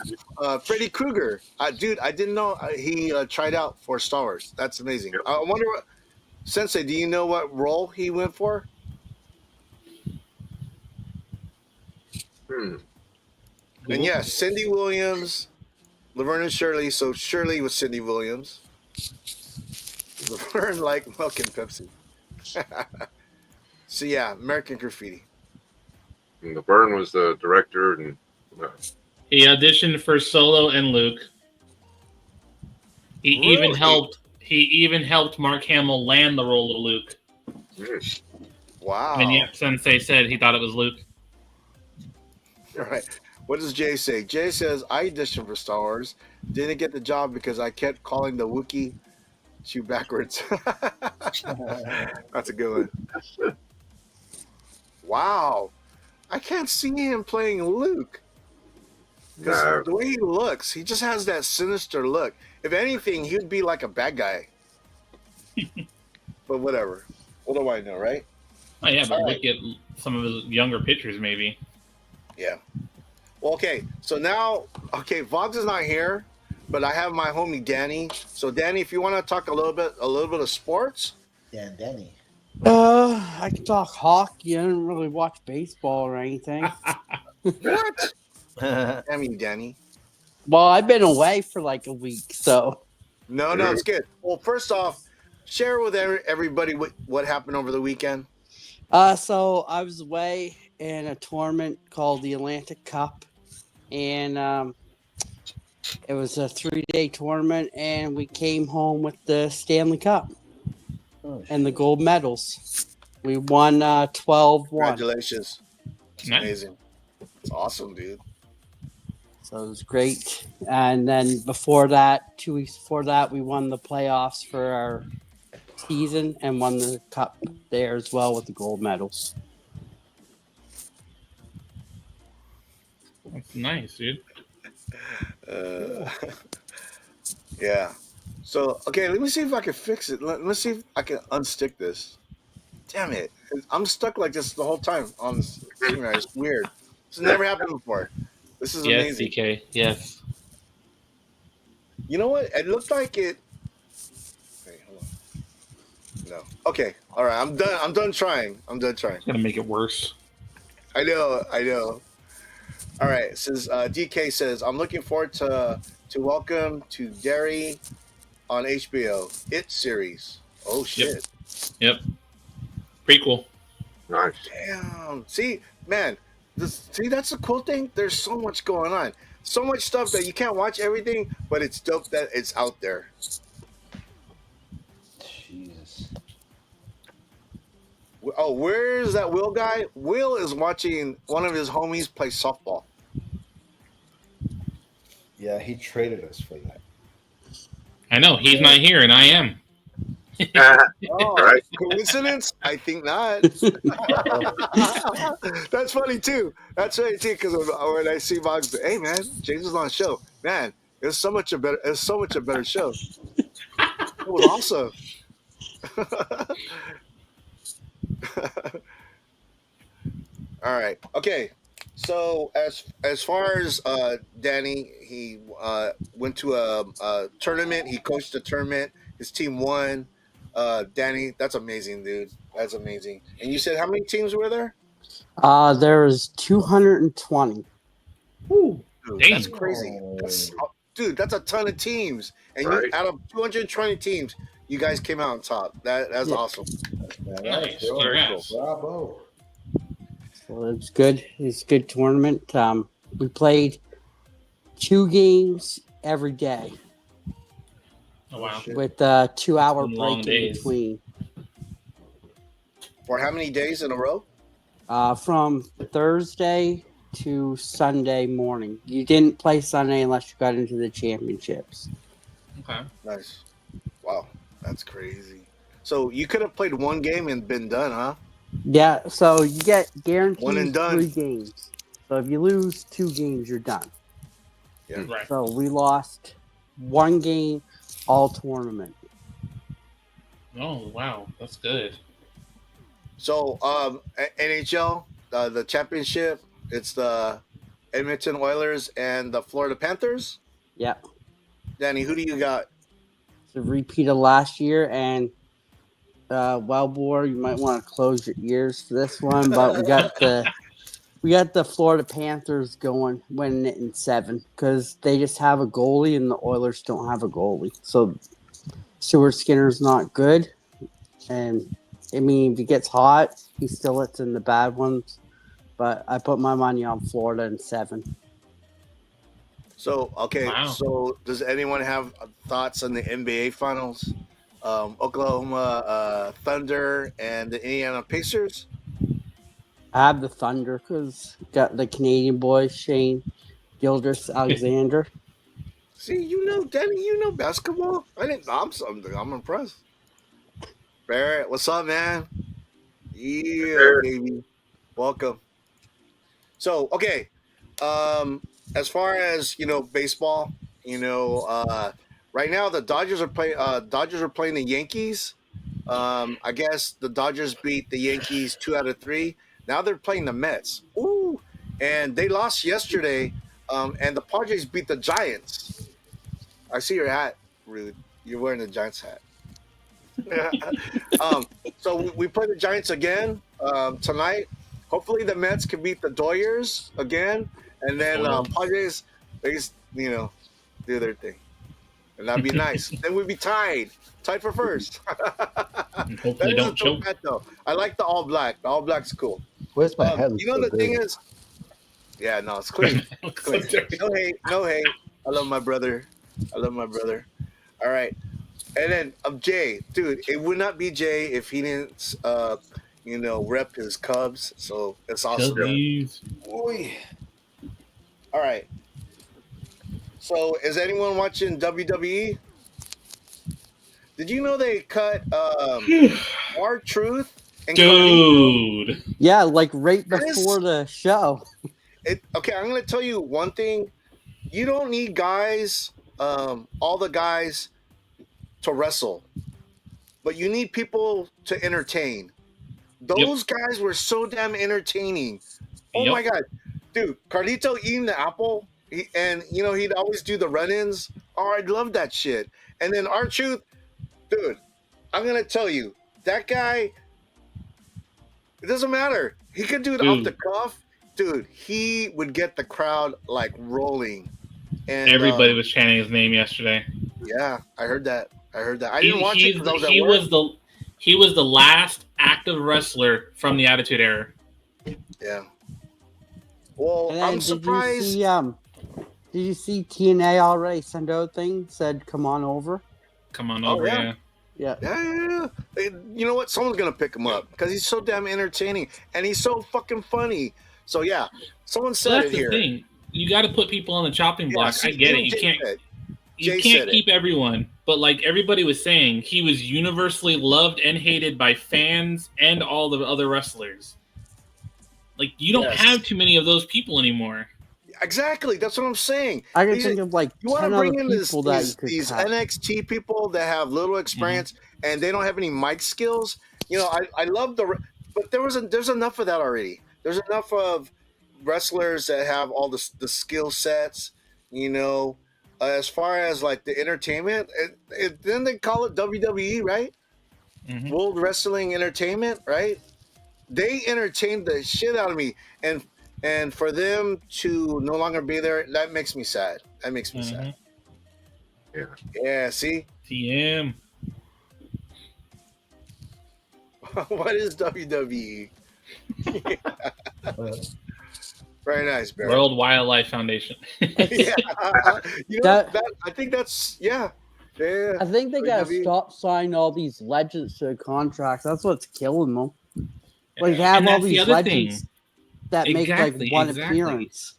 Freddy Krueger. Dude, I didn't know he tried out for Star Wars. That's amazing. I wonder what Sensei. Do you know what role he went for? And yes, Cindy Williams, Laverne and Shirley. So Shirley was Cindy Williams. Laverne like milk and Pepsi. So yeah, American Graffiti. And Laverne was the director, and He auditioned for Solo and Luke. He even helped Mark Hamill land the role of Luke. Wow. And yet Sensei said he thought it was Luke. All right. What does Jay say? Jay says, I auditioned for Star Wars. Didn't get the job because I kept calling the Wookiee shoot backwards. That's a good one. Wow. I can't see him playing Luke. No. The way he looks, he just has that sinister look. If anything, he'd be like a bad guy. But whatever. What do I know, right? Oh yeah, but All look at some of his younger pictures, maybe. Yeah. Well, okay. So now, Vox is not here, but I have my homie Danny. So Danny, if you want to talk a little bit of sports. Yeah, Danny. I can talk hockey. I didn't really watch baseball or anything. What? I mean, Danny. Well, I've been away for like a week, so. No, it's good. Well, first off, share with everybody what happened over the weekend. So I was away in a tournament called the Atlantic Cup, and it was a 3-day tournament, and we came home with the Stanley Cup and the gold medals. We won 12-1. Congratulations. It's amazing. It's awesome, dude. So it was great. And then before that, 2 weeks before that, we won the playoffs for our season and won the cup there as well with the gold medals. That's nice, dude. Yeah. So, okay, let me see if I can fix it. Let me see if I can unstick this. Damn it. I'm stuck like this the whole time on this screen. It's weird. This has never happened before. This is Yes, amazing. DK. Yes. You know what? It looked like it. Wait, hold on. No. Okay. All right. I'm done. I'm done trying. Gonna make it worse. I know. All right. Says DK says I'm looking forward to welcome to Derry on HBO It series. Oh shit. Yep. Prequel. Nice. Damn. See, man. That's the cool thing. There's so much going on. So much stuff that you can't watch everything, but it's dope that it's out there. Jesus. Oh, where's that Will guy? Will is watching one of his homies play softball. Yeah, he traded us for that. I know he's not here, and I am. Oh, coincidence? I think not. That's funny too. Because when I see Vox, hey man, James is on the show. Man, it's so much a better show. It was awesome. All right. Okay. So as far as Danny, he went to a tournament. He coached a tournament. His team won. Danny, that's amazing, dude. That's amazing. And you said how many teams were there? There was 220. Dude, that's crazy. That's a ton of teams. And you, out of 220 teams, you guys came out on top. That's awesome. Nice. Bravo. So it's good. It's a good tournament. We played 2 games every day. Oh, wow. With a 2-hour Long break days. in between. For how many days in a row? From Thursday to Sunday morning. You didn't play Sunday unless you got into the championships. Okay. Nice. Wow. That's crazy. So you could have played one game and been done, huh? Yeah, so you get guaranteed One and done. 3 games. So if you lose 2 games, you're done. Yeah. Right. So we lost 1 game all tournament. Oh wow, that's good. So NHL, the championship, it's the Edmonton Oilers and the Florida Panthers. Yeah. Danny, who do you got? It's a repeat of last year, and Wellbore, you might want to close your ears for this one, but we got the Florida Panthers going, winning it in 7 because they just have a goalie and the Oilers don't have a goalie. So Stuart Skinner's not good, and I mean if he gets hot, he still lets in the bad ones. But I put my money on Florida in 7. So okay, Wow. so does anyone have thoughts on the NBA Finals? Oklahoma Thunder and the Indiana Pacers. I have the Thunder because got the Canadian boy Shane Gilgeous-Alexander. See, you know, Danny, you know basketball. I didn't. I'm impressed. Barrett, what's up, man? Yeah, baby. Welcome. So, okay. As far as baseball, right now the Dodgers are playing the Yankees. I guess the Dodgers beat the Yankees 2 out of 3. Now they're playing the Mets. Ooh, and they lost yesterday. And the Padres beat the Giants. I see your hat, Rude. You're wearing the Giants hat. So we play the Giants again tonight. Hopefully the Mets can beat the Dodgers again, and then Padres, they just do their thing, and that'd be nice. Then we'd be tied for first. Hopefully don't choke. Bet, though. I like the all black. The all black's cool. Where's my head? The thing is, yeah, no, it's clean. Clean. No hate. I love my brother. All right. And then Jay, dude, it would not be Jay if he didn't, rep his Cubs. So it's awesome. Oy. All right. So is anyone watching WWE? Did you know they cut R-Truth? Dude. Yeah, like right before the show. Okay, I'm going to tell you one thing. You don't need guys, all the guys, to wrestle, but you need people to entertain. Those guys were so damn entertaining. Oh my god, dude! Carlito eating the apple, he'd always do the run-ins. Oh, I'd love that shit. And then R-Truth, dude, I'm gonna tell you, that guy. It doesn't matter. He could do it off the cuff, dude. He would get the crowd like rolling. And everybody was chanting his name yesterday. Yeah, I heard that. I didn't watch it because I was at work. He was the last active wrestler from the Attitude Era. Yeah. Well, I'm surprised. Did you see TNA already send out a thing said come on over? Come on over, Yeah. You know what? Someone's gonna pick him up because he's so damn entertaining and he's so fucking funny. So yeah, someone said That's it here. the thing. You got to put people on the chopping block. I get it. You can't keep everyone, but like everybody was saying, he was universally loved and hated by fans and all the other wrestlers. Like you don't have too many of those people anymore. Exactly, that's what I'm saying. I can think of like you want 10 to bring other in people that you could these cut. NXT people that have little experience and they don't have any mic skills. I love but there's enough of that already. There's enough of wrestlers that have all the skill sets. As far as like the entertainment, then they call it WWE, right? World Wrestling Entertainment, right? They entertained the shit out of me, and for them to no longer be there, that makes me sad. Sad. Yeah. See. TM. What is WWE? Very nice, Barry. World Wildlife Foundation. I think that's I think they gotta stop signing all these legends to contracts. That's what's killing them. Like have And all that's the these other legends thing. that make like Exactly, one exactly. appearance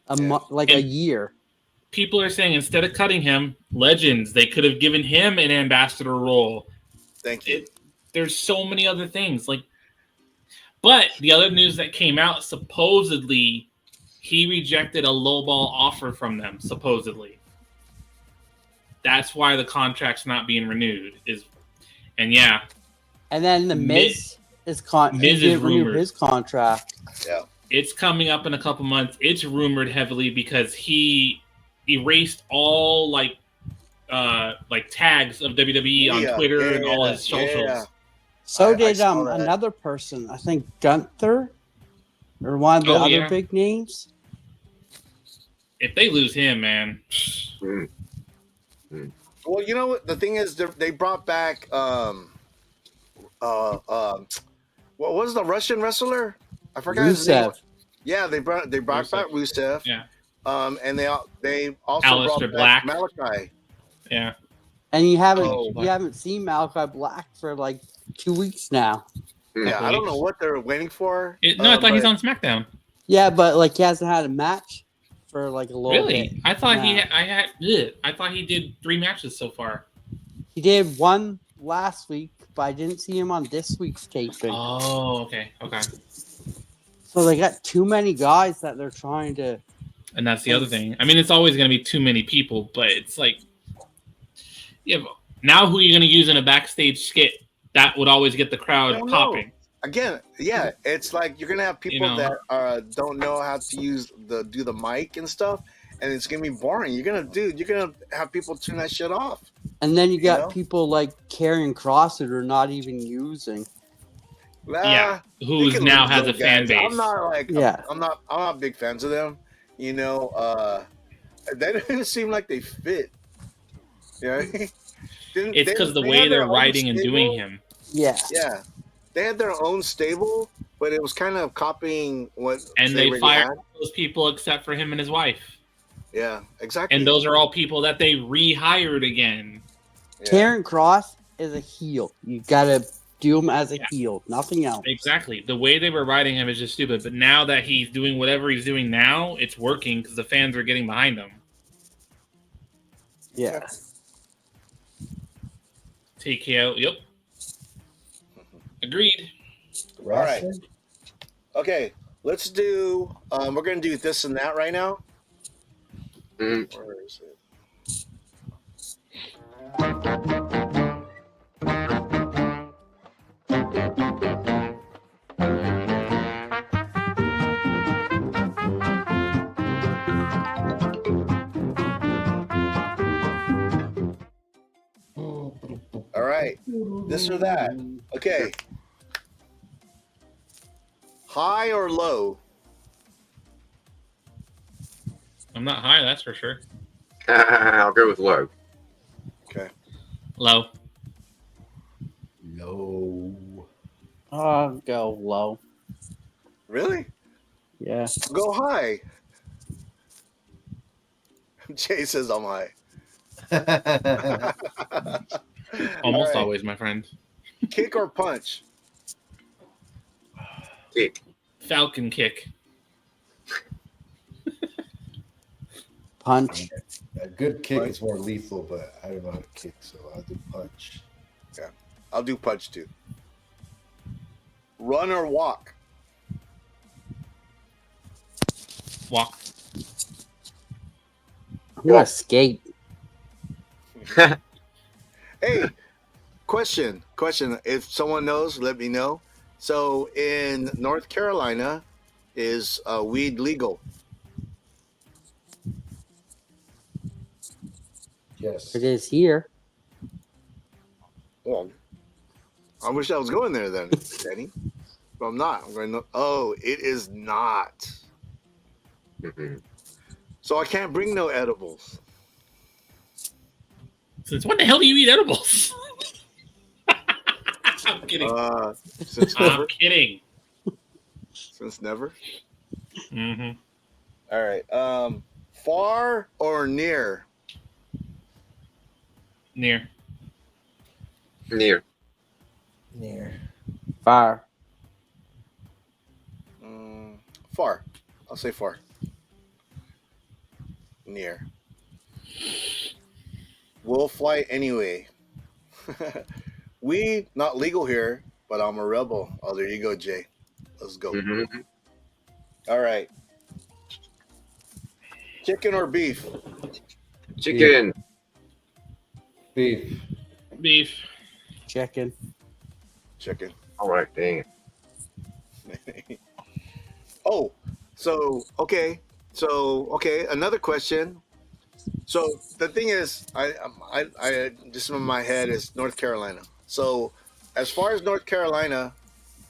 a year. people are saying instead of cutting him, Legends, they could have given him an ambassador role. Thank you. There's so many other things. But the other news that came out, supposedly, he rejected a lowball offer from them, supposedly. That's why the contract's not being renewed. And then the Miz is rumored. his contract. Yeah. It's coming up in a couple months. It's rumored heavily because he erased all tags of WWE on Twitter and all his socials. Yeah. So did another person, I think Gunther, or one of the other big names. If they lose him, man. Well, you know what? The thing is, they brought back what was the Russian wrestler? I forgot his name. Yeah, they brought back Rusev. Yeah. And they also Aleister brought Black. back Malachi. Yeah. And you haven't seen Malachi Black for like 2 weeks now. Yeah, I don't know what they're waiting for. I thought he's on SmackDown. Yeah, but he hasn't had a match for like a little bit. Really? I thought I thought he did 3 matches so far. He did one last week, but I didn't see him on this week's taping. Oh, okay. So they got too many guys that they're trying to. And that's the other thing. I mean, it's always going to be too many people, but it's now who are you going to use in a backstage skit? That would always get the crowd popping. Again, yeah, it's like you're gonna have people that don't know how to do the mic and stuff, and it's gonna be boring. You're gonna have people turn that shit off. And then you got people like Karrion Kross that are not even using. Who now has a fan base. I'm not big fans of them. They didn't seem like they fit. Yeah. It's because the way they're writing and doing him. Yeah. Yeah. They had their own stable, but it was kind of copying what they fired those people except for him and his wife. Yeah, exactly. And those are all people that they rehired again. Yeah. Karrion Kross is a heel. You gotta do him as a heel, nothing else. Exactly. The way they were writing him is just stupid. But now that he's doing whatever he's doing now, it's working because the fans are getting behind him. Yeah. TKO. Yep. Agreed. All right. Okay, let's do. We're gonna do this and that right now. Where is it? All right, this or that. Okay. High or low? I'm not high, that's for sure. I'll go with low. Okay. Low. Low. I'll go low. Really? Yeah. Go high. Jay says I'm high. Almost All right. always, my friend. Kick or punch? Kick. Falcon kick. Punch. A good kick is more lethal, but I don't know how to kick, so I'll do punch. Yeah, I'll do punch too. Run or walk? Walk. I'm gonna skate. Hey, question. If someone knows, let me know. So in North Carolina, is weed legal? Yes. It is here. Well, I wish I was going there then, Danny. But I'm not. I'm going. Oh, it is not. So I can't bring no edibles. Since when the hell do you eat edibles? I'm kidding. Since never. I'm kidding. Since never. Mm-hmm. All right. Far or near? Near. Near. Far. Far. I'll say far. Near. We'll fly anyway. We not legal here, but I'm a rebel. Oh, there you go, Jay. Let's go. Mm-hmm. All right. Chicken or beef? Chicken. Beef. Beef. Chicken. Chicken. All right, dang it. Oh, so okay. Another question. So the thing is, I just in my head is North Carolina. So as far as North Carolina,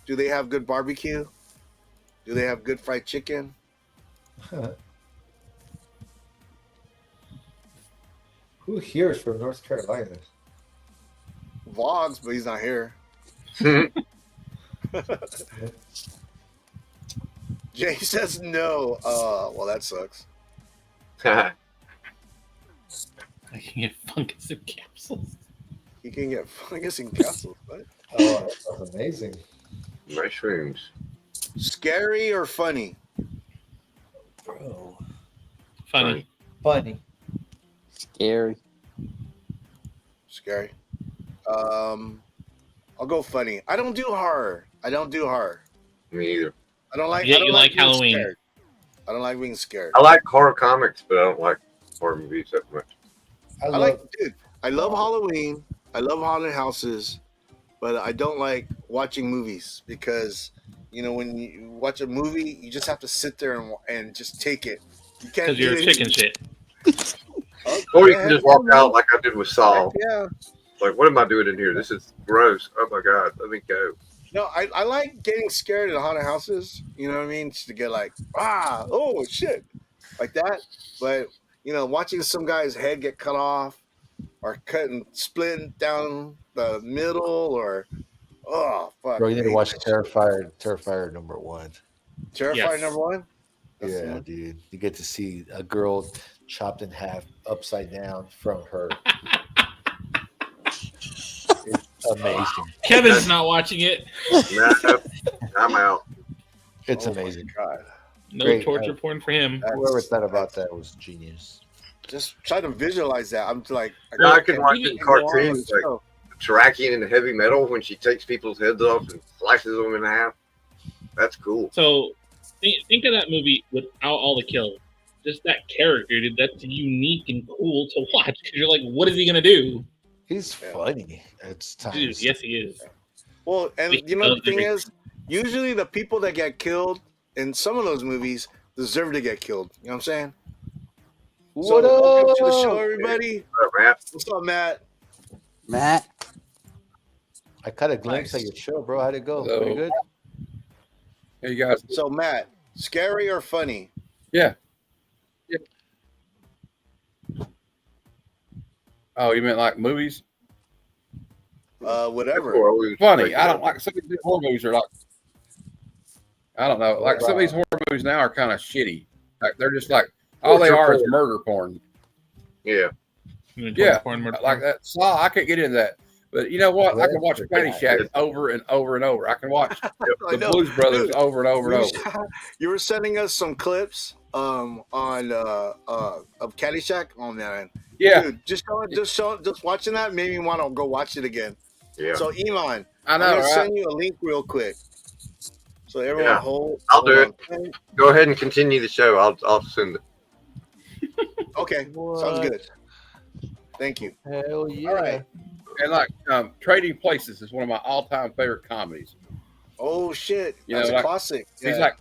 do they have good barbecue? Do they have good fried chicken? Who here is from North Carolina? Vlogs, but he's not here. Jay says no. Well, that sucks. I can get fungus in capsules. You can get fungus in capsules. What? Oh, that sounds amazing. Mushrooms. Scary or funny? Bro. Funny. Funny. Scary. Scary. I'll go funny. I don't do horror. Me either. I don't like. Yeah, I don't you like being Halloween. scared. I don't like being scared. I like horror comics, but I don't like horror movies that much. I love Halloween. I love haunted houses, but I don't like watching movies because when you watch a movie, you just have to sit there and just take it. You can't. Because you're a chicken shit. Or you can just walk out like I did with Saul. Yeah. Like, what am I doing in here? This is gross. Oh my god, let me go. No, I like getting scared at haunted houses. You know what I mean? Just to get like, oh shit, like that. But watching some guy's head get cut off, or cut and split down the middle, or fuck. Bro, you need to watch Terrifier #1. Terrifier #1. Yeah, dude. You get to see a girl chopped in half upside down from her. It's amazing. Kevin's not watching it. Nah, I'm out. It's amazing. God. No Great. torture porn for him. Whoever thought about that was genius. Just try to visualize that. I'm like, I can watch it in go cartoons on, like Terrakian and Heavy Metal when she takes people's heads off and slices them in half. That's cool. So think of that movie without all the kills. Just that character, dude. That's unique and cool to watch because you're like, what is he gonna do? He's funny at times. Dude, yes, he is. Well, and the thing is, usually the people that get killed in some of those movies deserve to get killed. You know what I'm saying? What welcome up? to the show, everybody. What's up, Matt? What's up, Matt? Matt. I caught a glimpse of your show, bro. How'd it go? Hello. Pretty good. Hey, you guys. So, Matt, scary or funny? Yeah. Oh, you meant like movies? Whatever. Funny. I don't like some of these horror movies are like. I don't know. Like some of these horror movies now are kind of shitty. Like they're just like all they are is murder porn. Yeah. Yeah. Like that Saw. I can't get into that. But you know what? I can watch Caddyshack over and over and over. I can watch the Blues Brothers over and over and over. You were sending us some clips of Caddyshack. Oh man, Yeah. dude, just watching that made me want to go watch it again. Yeah. So Iman, I know, I'm gonna right? send you a link real quick. So everyone, Yeah. I'll do it. Go ahead and continue the show. I'll send it. Okay, sounds good. Thank you. Hell yeah. All right. And like Trading Places is one of my all-time favorite comedies. Oh shit, You that's know, a like, classic. He's Yeah.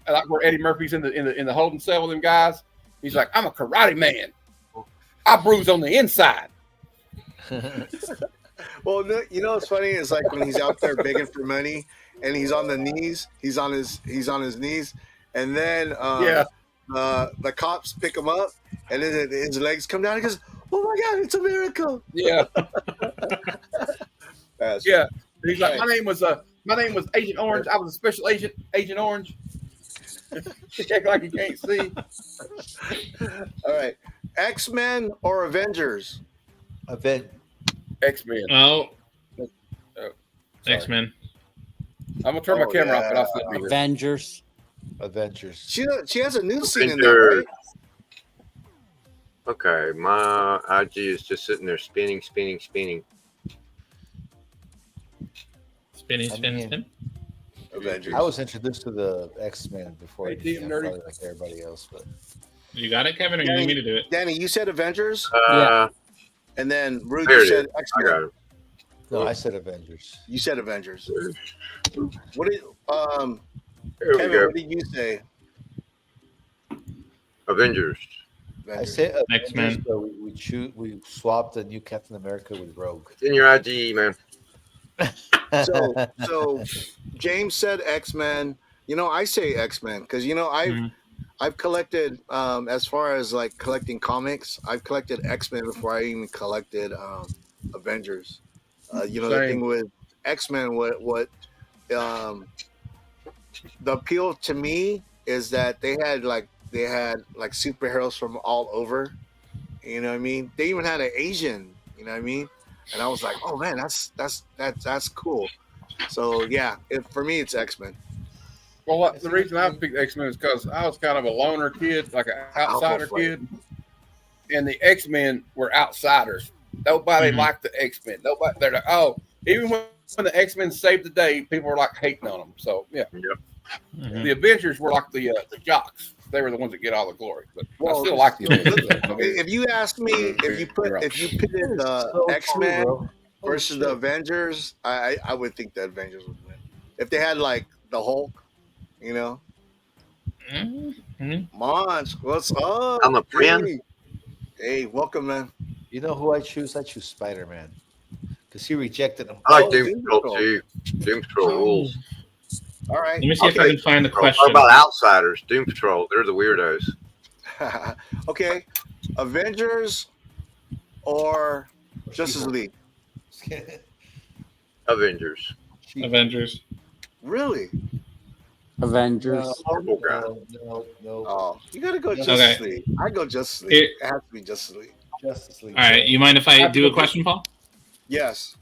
like where Eddie Murphy's in the holding cell with them guys. He's like, I'm a karate man. I bruise on the inside. Well, no, you know what's funny is like when he's out there begging for money and he's on the knees, he's on his knees, and then the cops pick him up and then his legs come down. He goes, "Oh my god, it's a miracle!" Yeah, yeah. He's like, my name was Agent Orange. I was a special agent, Agent Orange. Act like you can't see. All right, X-Men or Avengers? X-Men. Oh, X-Men. I'm gonna turn my camera off, but I'll still be here. Avengers. Avengers. She has a new scene in there, right? Okay, my IG is just sitting there spinning. Spinning. Avengers. I was introduced to the X-Men before probably like everybody else, but You got it, Kevin, or you need me to do it? Danny, you said Avengers? Yeah. And then Rude, there you it said is. X-Men. I got it. no, I said Avengers. You said Avengers. What did Here we Kevin, go. what did you say? Avengers. I said Avengers, X-Men. but we swapped the new Captain America with Rogue. It's in your IG, man. So James said X-Men. You know, I say X-Men because I've collected as far as like collecting comics, I've collected X-Men before I even collected Avengers. The thing with X-Men, what the appeal to me is that they had like superheroes from all over. You know what I mean? They even had an Asian. You know what I mean? And I was like, oh man, that's cool. So yeah, for me, it's X-Men. Well, the reason I picked X-Men is because I was kind of a loner kid, like an outsider kid, and the X-Men were outsiders. Nobody liked the X-Men. Nobody. They're like, oh, even when the X-Men saved the day, people were like hating on them. So yeah, the Avengers were like the jocks. They were the ones that get all the glory. But I still like the Avengers. If you ask me, if you pitted the X-Men versus the Avengers, I would think the Avengers would win. If they had like the Hulk, you know. Monch, what's up? I'm a friend. Hey, welcome, man. You know who I choose? I choose Spider-Man because he rejected him. I like Doom Patrol too. Doom Patrol rules. All right. Let me see if I can find the question. What about Outsiders? Doom Patrol. They're the weirdos. Okay. Avengers or Justice League? Avengers. Avengers. Really? Avengers. No. Oh, you gotta go Okay. Justice League. I go Justice League. It has to be Justice League. Justice League. All right. You mind if I do a question, Paul? Yes.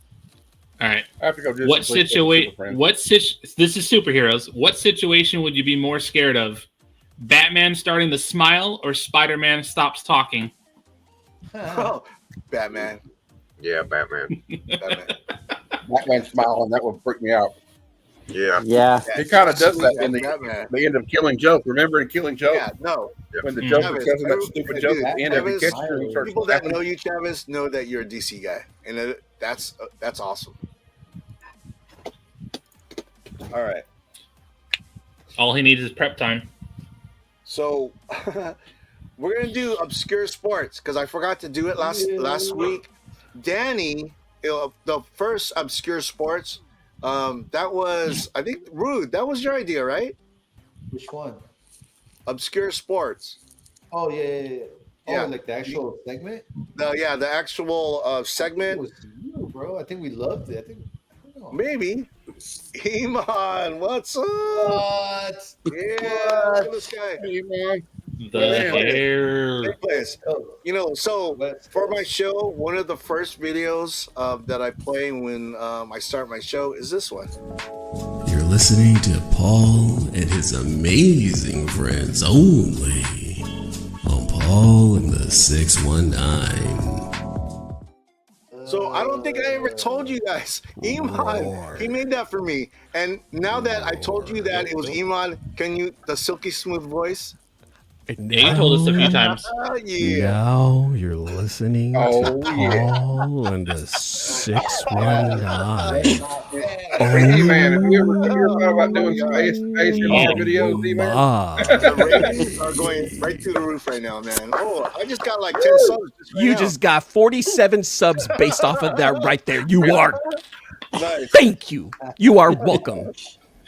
All right. I have to go. What situation? This is superheroes. What situation would you be more scared of? Batman starting to smile or Spider-Man stops talking? Oh, Batman. Yeah, Batman. Batman smiling, that would freak me out. Yeah. Yeah. He kind of does that in Batman. the end of Killing Joke. Remember in Killing Joke? Yeah, no. When the Joker says that stupid joke at the end, every Travis, catcher, he starts people that laughing. know you, Travis, know that you're a DC guy, and that's awesome. All right. All he needs is prep time. So we're gonna do obscure sports because I forgot to do it last week. Danny, the first obscure sports, that was I think Rude. That was your idea, right? Which one? Obscure sports. Oh yeah. Yeah. Oh, like the actual segment. The actual segment. It was you, bro. I think we loved it. Maybe. Iman, what's up? What? Yeah, look at this guy. Iman. The hair. Great place. You know, so for my show, one of the first videos that I play when I start my show is this one. You're listening to Paul and his amazing friends only on Paul and the 619. So I don't think I ever told you guys. Iman, he made that for me. And now that I told you that it was Iman, can you, the silky smooth voice? He told us a few times. Yeah. Now you're listening to yeah. Paul and the 619. Hey, man, have you ever thought about doing some ASMR videos, D-Man? The ratings are going right through the roof right now, man. Oh, I just got like 10 subs. You just got 47 subs based off of that right there. You are. Nice. Thank you. You are welcome.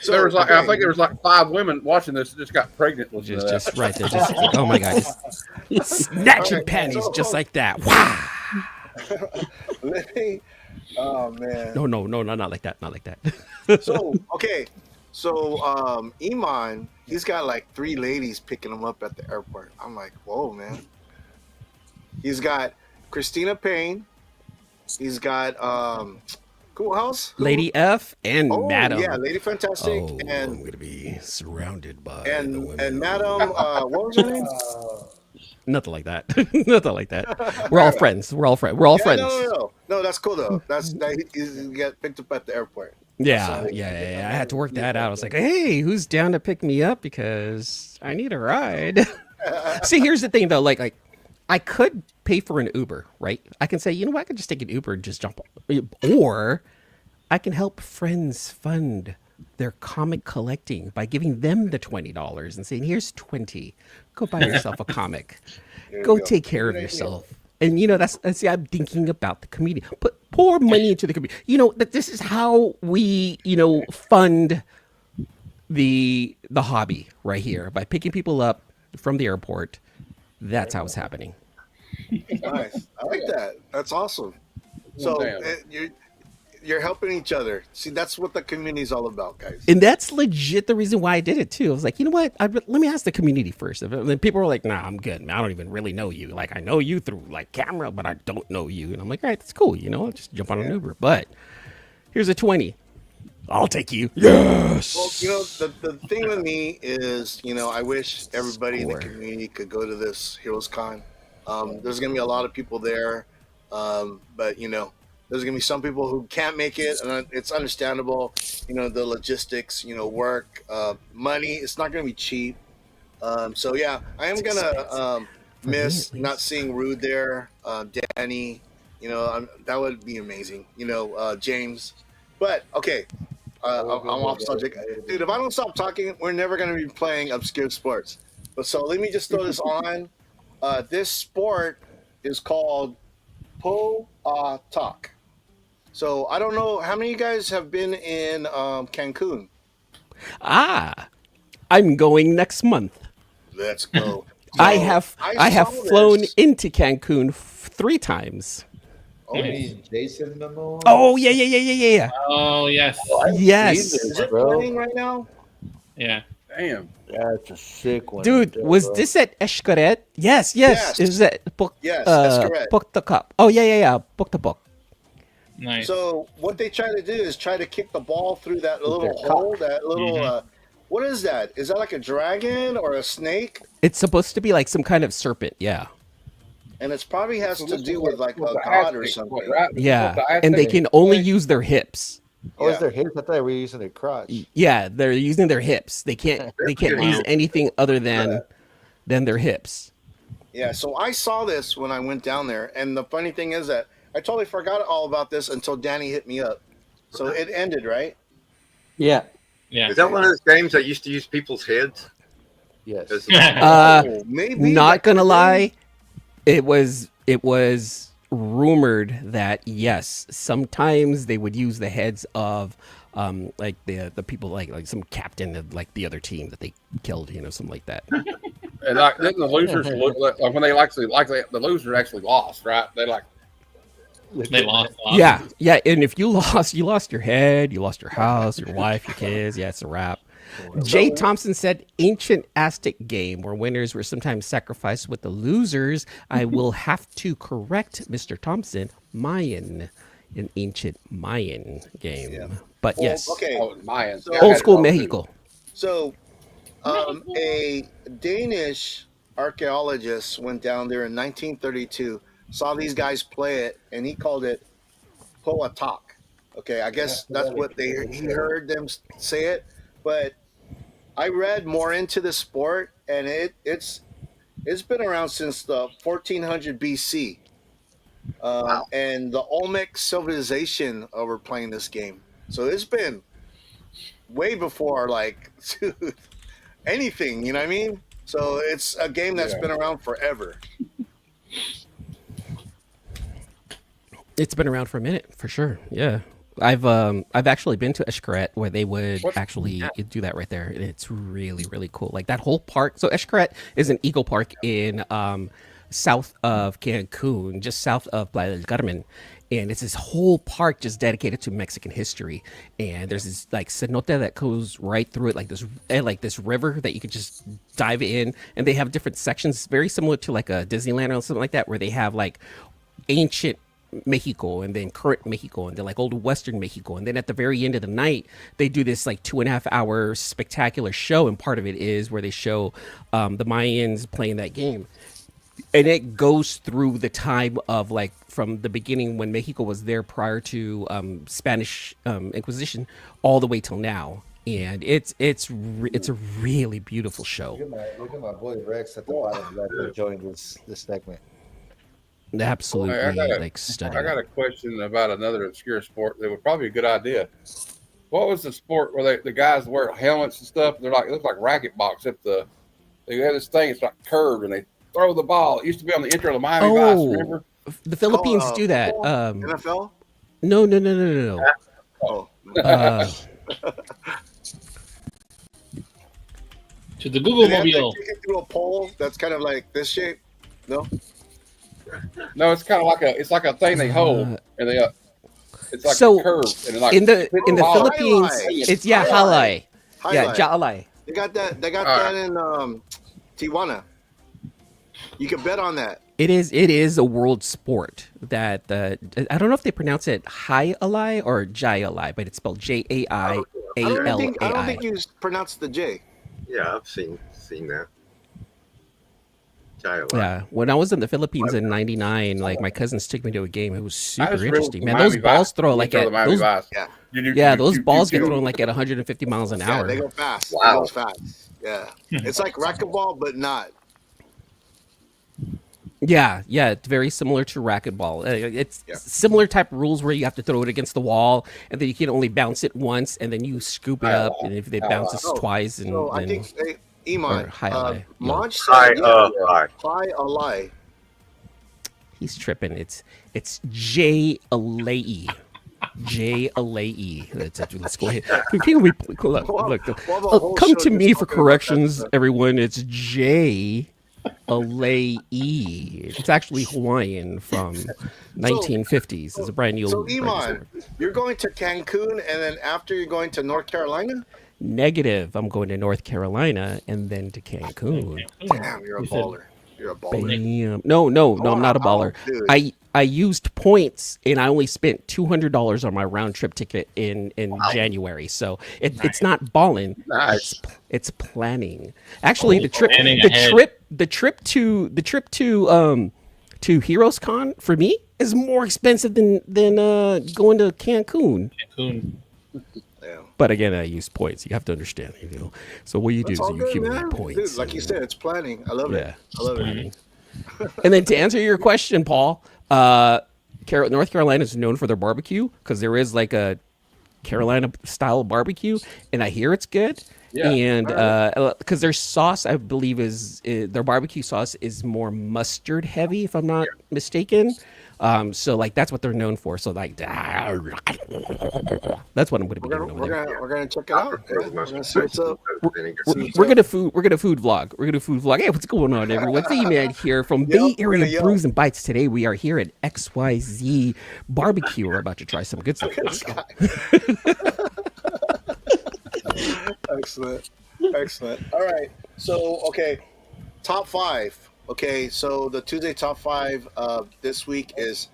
So there was like, I think there was like 5 women watching this that just got pregnant. Just right there. Just like, oh my God. Snatching panties just like that. Wow. Oh, man. No, not like that. Not like that. So, okay. So, Iman, he's got like 3 ladies picking him up at the airport. I'm like, whoa, man. He's got Christina Payne. He's got, who else? Lady F and Madam. Yeah, Lady Fantastic. Oh, and I'm going to be surrounded by and Madam, what was her name? Nothing like that. Nothing like that. We're all friends. We're all friends. We're all Yeah, friends. No, that's cool though. He got picked up at the airport. Yeah, yeah. I had to work that out. I was like, hey, who's down to pick me up because I need a ride? See, here's the thing though. Like I could pay for an Uber, right? I can say, you know what? I could just take an Uber and just jump on. Or I can help friends fund their comic collecting by giving them the $20 and saying, here's 20. Go buy yourself a comic. Go take care of yourself. And that's see, I'm thinking about the community. Pour money into the community. That this is how we, fund the hobby right here by picking people up from the airport. That's how it's happening. Nice. I like that. That's awesome. So you're helping each other. See, that's what the community is all about, guys. And that's legit the reason why I did it too. I was like, you know what? Let me ask the community first. And then people were like, nah, I'm good. I don't even really know you. Like, I know you through like camera, but I don't know you. And I'm like, all right, that's cool. I'll just jump on an Uber. But here's a 20. I'll take you. Yes. Well, the thing with me is, I wish everybody in the community could go to this Heroes Con. There's going to be a lot of people there. But, there's going to be some people who can't make it, and it's understandable. The logistics, work, money. It's not going to be cheap. So, yeah, I am going to miss not seeing Rude there, Danny. That would be amazing. James. But, okay, I'm off subject. Dude, if I don't stop talking, we're never going to be playing Obscure Sports. But so let me just throw this on. This sport is called Po'atak. So I don't know how many of you guys have been in Cancun. I'm going next month. Let's go. I have flown into Cancun 3 times. Oh, Jason Momoa. Oh yeah. Oh yes. Yes. Is it running right now? Yeah. Damn. That's a sick one. Dude, was this at Xcaret? Yes. Is it Xcaret. Book the cup. Oh yeah. Book the book. Nice. So what they try to do is try to kick the ball through that little hole, that little. What is that? Is that like a dragon or a snake? It's supposed to be like some kind of serpent. Yeah. And it probably has to do with like a god or something. Yeah, and they can only use their hips. Oh, is their hips? I thought they were using their crotch. Yeah, they're using their hips. They can't use anything other than their hips. Yeah, so I saw this when I went down there, and the funny thing is that I totally forgot all about this until Danny hit me up. So it ended, right? Yeah. Is that one of those games that used to use people's heads? Yes. Maybe. Not gonna lie, it was rumored that yes, sometimes they would use the heads of like the people like some captain of like the other team that they killed, something like that. And like then the losers look like when they the loser actually lost, right? They lost. Yeah, and if you lost your head, you lost your house, your wife, your kids. Yeah, it's a wrap. Jay Thompson said, ancient Aztec game where winners were sometimes sacrificed with the losers. I will have to correct Mr. Thompson. Mayan, an ancient Mayan game. Yeah. But yes. Okay. Mayan. So, old school Mexico. So a Danish archaeologist went down there in 1932, saw these guys play it, and he called it Po'atak. Okay, I guess that's what he heard them say it. But I read more into the sport, and it's been around since the 1400 BC. Wow. And the Olmec civilization were playing this game. So it's been way before, like, dude, anything, you know what I mean? So it's a game that's been around forever. It's been around for a minute, for sure. Yeah. I've actually been to Xcaret where they would actually do that right there, and it's really, really cool. Like that whole park. So Xcaret is an eagle park in south of Cancun, just south of Playa del Carmen, and it's this whole park just dedicated to Mexican history. And there's this like cenote that goes right through it, like this river that you could just dive in. And they have different sections, very similar to like a Disneyland or something like that, where they have like ancient Mexico and then current Mexico and then like old Western Mexico, and then at the very end of the night they do this like 2.5 hour spectacular show, and part of it is where they show the Mayans playing that game. and it goes through the time of like from the beginning when Mexico was there prior to Spanish Inquisition all the way till now, and it's a really beautiful show. Look at my boy Rex at the bottom left enjoying this segment. Absolutely, Hey, like stunning. I got a question about another obscure sport that would probably be a good idea. What was the sport where the guys wear helmets and stuff? They're like, it looks like racquetball, except they have this thing. It's like curved, and they throw the ball. It used to be on the intro of the Miami Vice. Remember? The Philippines do that. NFL? No. Oh. To the Google They have to Mobile. kick it through a pole that's kind of like this shape. No. No, it's kind of like a thing they hold, and it's like So, a curve. And like in the ball. Philippines, it's halay. Yeah, Highlight. jalay. They got that. They got All that in Tijuana. You can bet on that. It is a world sport that I don't know if they pronounce it Jai-alai or Jai-alai, but it's spelled Jailai. I don't think you pronounce the J. Yeah, I've seen that. Child. Yeah, when I was in the Philippines in '99, like my cousins took me to a game. It was super just interesting, drove man. Those Miami balls Vice. throw You like throw at the Miami those, Vice. Yeah. those balls get thrown like at 150 miles an Yeah, hour. they go fast. Wow. It goes fast. Yeah. It's like racquetball, but not. Yeah, it's very similar to racquetball. It's similar type of rules where you have to throw it against the wall, and then you can only bounce it once, and then you scoop it up, and if it bounces twice, and So I then think Iman, Jai-alai. Monch Hi, said hi. He's tripping. It's J-alai. J-alai. Let's go ahead. Can we look? Come to me for corrections, everyone. It's J-alai. It's actually Hawaiian from 1950s. It's a brand new. So Iman, you're going to Cancun, and then after you're going to North Carolina. Negative. I'm going to North Carolina and then to Cancun. Damn, you're a baller. You're a baller. Bam. No, I'm not a baller. Dude. I used points and I only spent $200 on my round trip ticket in January. So it's not balling. Nice. It's planning. Actually, the trip to Heroes Con for me is more expensive than going to Cancun. But again, I use points. You have to understand, So what you do is you accumulate points. Dude, like you said, it's planning. I love it. I love it. And then to answer your question, Paul, North Carolina is known for their barbecue because there is like a Carolina style barbecue, and I hear it's good. Yeah. And because their sauce, I believe, their barbecue sauce is more mustard heavy, if I'm not mistaken. So like that's what they're known for. So like that's what I'm going to be doing over there. We're gonna check it out. We're gonna see what's up. We're gonna food vlog. Hey, what's going on, everyone? It's E-Man here from Bay Area Brews and Bites. Today we are here at XYZ Barbecue. We're about to try some good stuff. Let's go. Excellent. All right. So top 5. Okay, so the Tuesday top 5 this week is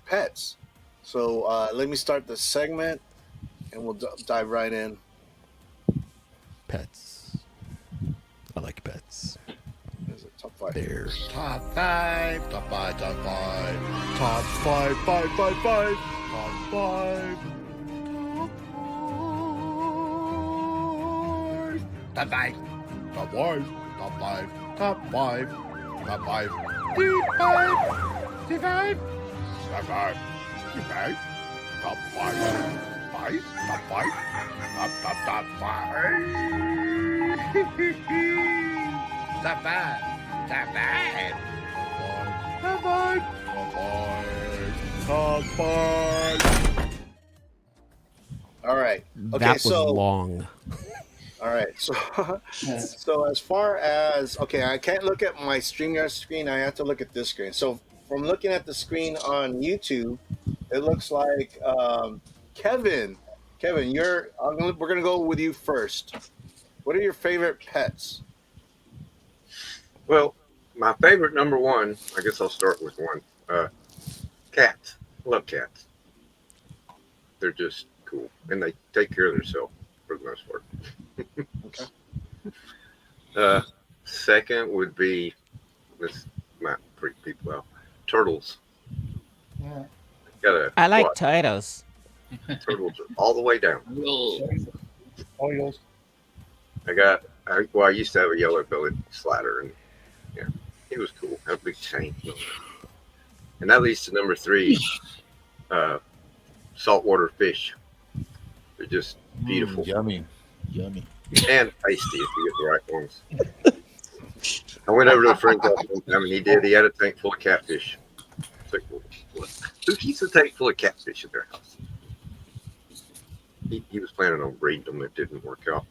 pets. So let me start the segment, and we'll dive right in. Pets. I like pets. There's a top 5. There. Top 5. Top 5. Top 5. Top 5. 5. 5. 5. Top 5. Top 5. Top 5. Top 5. Top 5. Top 5. Top 5. Top 5. Top 5. Top 5. Top 5. Top 5. Top 5. Top 5. Top 5. Top 5. All right. Okay, That was so long. all right. So as far as I can't look at my StreamYard screen. I have to look at this screen. So from looking at the screen on YouTube, it looks like Kevin, we're gonna go with you first. What are your favorite pets? Well, my favorite number one, I guess I'll start with one. Cats. Love cats. They're just cool, and they take care of themselves for the most part. Okay. Second would be might freak people out. Turtles. Yeah. Got a. I like what? turtles. Turtles are all the way down. Oils. I used to have a yellow-bellied slider, and yeah, he was cool. Had a big chain. And that leads to number 3, saltwater fish. They're just beautiful. Yummy. And tasty if you get the right ones. I went over to a friend's house one time, and he had a tank full of catfish. It's like, what? Who keeps a tank full of catfish in their house? He was planning on breeding them. It didn't work out.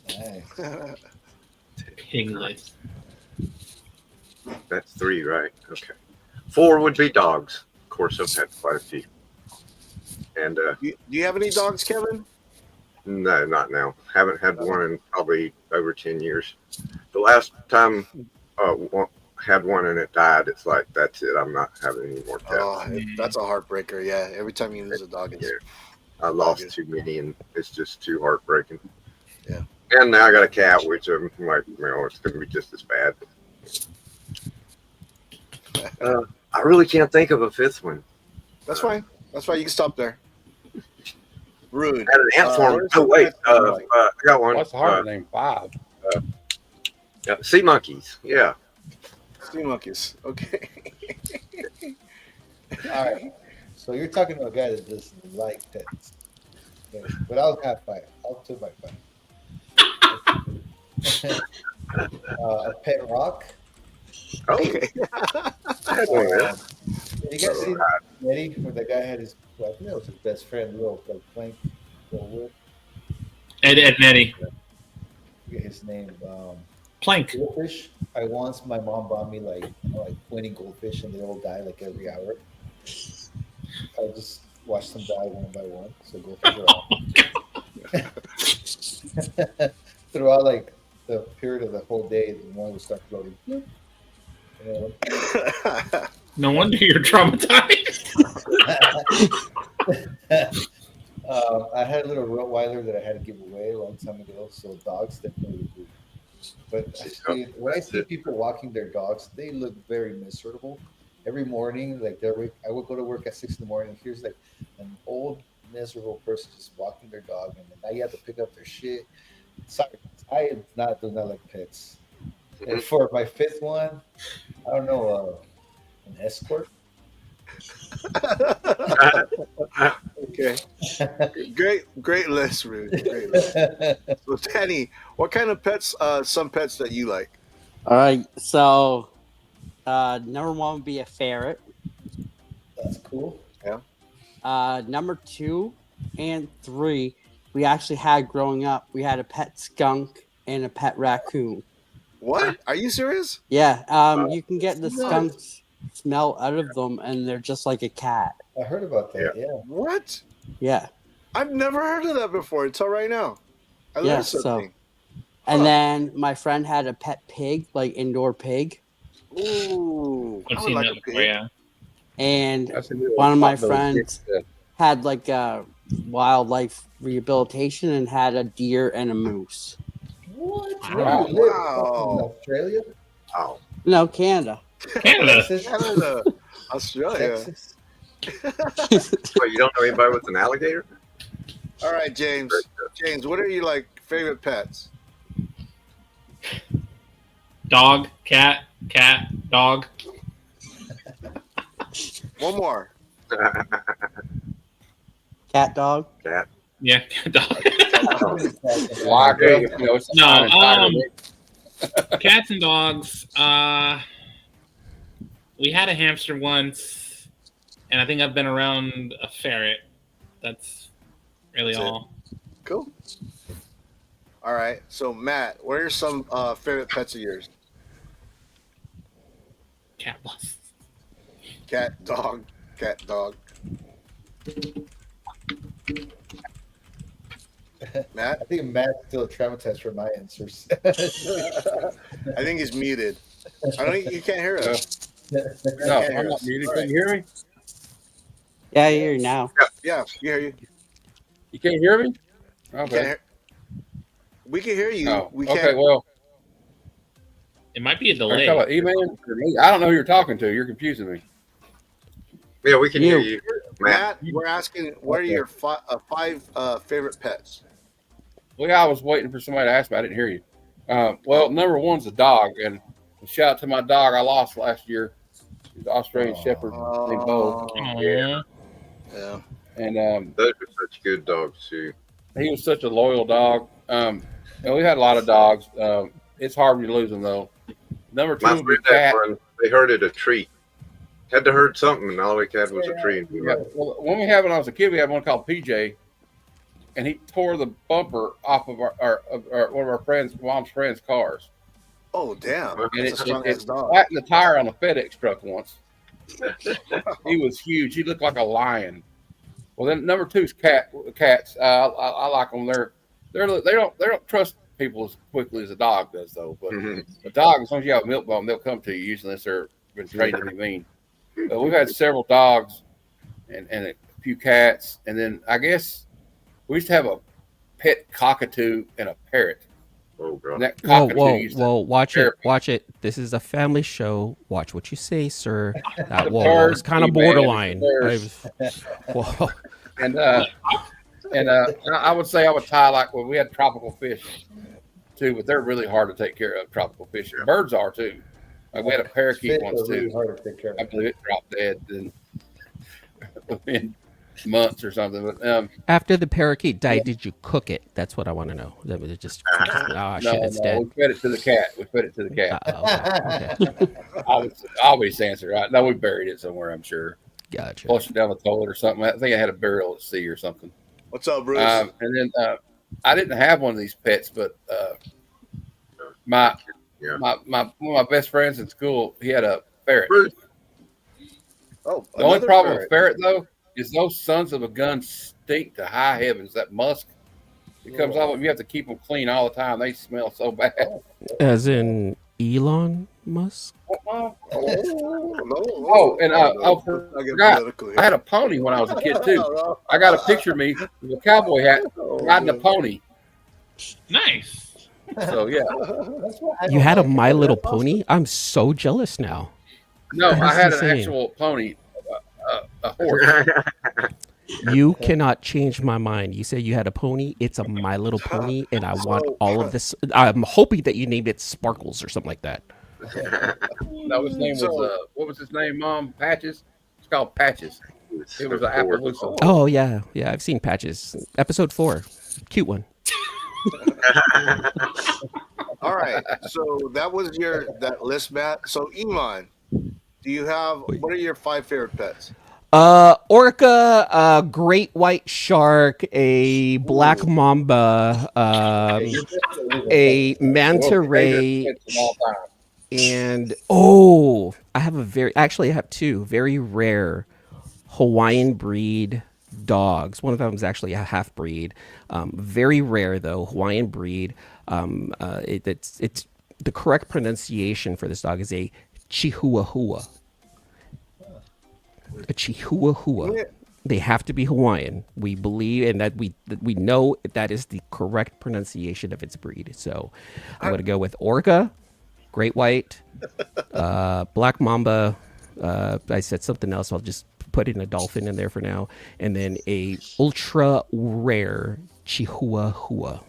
Nice. Piglet. That's 3, right? Okay. 4 would be dogs. Of course, I've had quite a few. And Do you have any dogs, Kevin? no, not now. Haven't had one in probably over 10 years. The last time had one and it died, it's like, that's it. I'm not having any more pets. Oh, that's a heartbreaker. Yeah, every time you lose a dog, it's I lost too many, and it's just too heartbreaking. Yeah. And now I got a cat, which I'm like, well, it's going to be just as bad. I really can't think of a 5th one. That's fine. That's fine. You can stop there. Rude. I had an ant farm. Oh, wait. I got one. What's the hard name? 5. Yeah, sea monkeys. Yeah. Sea monkeys. Okay. All right. So you're talking to a guy that doesn't like pets. Okay. But I'll have 5. I'll take my 5. A pet rock. Okay. You guys see Eddie, where the guy had his, I think that was his best friend, little plank, little wood. Ed and Eddie. I forget his name. Plank. Goldfish. My mom bought me like 20 goldfish, and they all die like every hour. I just watch them die one by one. So goldfish are out. Throughout like the period of the whole day, the one would start floating. You know? No wonder you're traumatized. I had a little Rottweiler that I had to give away a long time ago. So dogs definitely do. But when I see people walking their dogs, they look very miserable. Every morning, I would go to work at 6 in the morning. Here's like an old miserable person just walking their dog, and now you have to pick up their shit. Sorry, I do not like pets. And for my 5th one, I don't know, an escort. Okay. Great list, Rude. Great list. So, Danny, what kind of pets? Some pets that you like? All right. So, number 1 would be a ferret. That's cool. Yeah. Number 2 and 3, we actually had growing up. We had a pet skunk and a pet raccoon. What? Are you serious? Yeah. You can get the skunks smell out of them, and they're just like a cat. I heard about that. Yeah. What? Yeah. I've never heard of that before until right now. I learned something. And then my friend had a pet pig, like indoor pig. Ooh. I've seen that before, yeah. And That's a good one of my those friends kids, had like a wildlife rehabilitation and had a deer and a moose. What? Wow. Where do you live? In Australia? Oh. No, Canada. Canada. Australia. Texas. So you don't know anybody with an alligator? All right, James. James, what are your favorite pets? Dog, cat, dog. One more. Cat, dog. Cat. Yeah, cat, dog. Cats and dogs. We had a hamster once, and I think I've been around a ferret. That's really all. Cool. All right. So, Matt, what are some favorite pets of yours? Cat plus. Cat, dog. Cat, dog. Matt? I think Matt's still traumatized from my answers. I think he's muted. I don't think you can't hear us. No, I'm not muted. Can you hear me? Yeah, I hear you now. Yeah, we hear you. You can't hear me? We can hear you. Oh, We okay, can't. well, It might be a Are you delay. talking about E-Man or me? I don't know who you're talking to. You're confusing me. Yeah, we can hear you, Matt, we're asking, what are your five favorite pets? Well, I was waiting for somebody to ask me. I didn't hear you. Well, number one's a dog, and shout out to my dog I lost last year. He's an Australian Shepherd named Bo. Yeah. Yeah. And those are such good dogs too. he was such a loyal dog. And we had a lot of dogs. It's hard when you lose them though. Number two My would be friend had cat. one. They herded a tree. Had to herd something, and all we had was a tree. Yeah, well, when I was a kid, we had one called PJ, and he tore the bumper off of our one of our mom's friends' cars. Oh, damn. And That's a strong-ass it dog. flattened the tire on a FedEx truck once. He was huge. He looked like a lion. Well, then number two is cats. I like them. They don't trust people as quickly as a dog does, though. But a dog, as long as you have a milk bone, they'll come to you usually unless they're been trained to be mean. But we've had several dogs and a few cats, and then I guess we used to have a pet cockatoo and a parrot. Oh god! And that Whoa, cockatoo whoa, used to whoa! Watch it, scare watch it. This is a family show. Watch what you say, sir. That The whoa, bird, was kind of man, borderline. the Whoa. And I would say I would tie like we had tropical fish too, but they're really hard to take care of. Tropical fish, birds are too. Like we had a parakeet Fish once are really too. hard to take care of. I believe it dropped dead within months or something. But After the parakeet died, did you cook it? That's what I want to know. That was just shit, it's dead. we fed it to the cat. We fed it to the cat. Okay. Obvious answer, right? No, we buried it somewhere. I'm sure. Gotcha. Flushed it down the toilet or something. I think I had a burial at sea or something. What's up, Bruce? And then I didn't have one of these pets, but one of my best friends in school, he had a ferret. Oh, the only another problem ferret. with ferret though is those sons of a gun stink to high heavens. That musk, it comes off. You have to keep them clean all the time. They smell so bad. As in Elon Musk. Oh, and I forgot. I had a pony when I was a kid too. I got a picture of me with a cowboy hat riding a pony. Nice. So yeah. You had a My Little Pony? I'm so jealous now. No, I That's had insane. an actual pony, a horse. You cannot change my mind. You say you had a pony. It's a My Little Pony, and I want all of this. I'm hoping that you named it Sparkles or something like that. No, his name was what was his name, Mom? Patches. It's called Patches. It was an Appaloosa. Oh yeah, yeah. I've seen Patches. Episode 4, cute one. All right. So that was that list, Matt. So Iman, do you have what are your 5 favorite pets? Orca, a great white shark, a black mamba, a manta ray, and I have 2 very rare Hawaiian breed dogs. One of them is actually a half breed. Very rare though, Hawaiian breed. It's the correct pronunciation for this dog is a Chihuahua. A Chihuahua. They have to be Hawaiian. We believe and that we know that is the correct pronunciation of its breed. So I'm going to go with Orca, Great White, Black Mamba. I said something else. I'll just put in a dolphin in there for now, and then a ultra rare Chihuahua.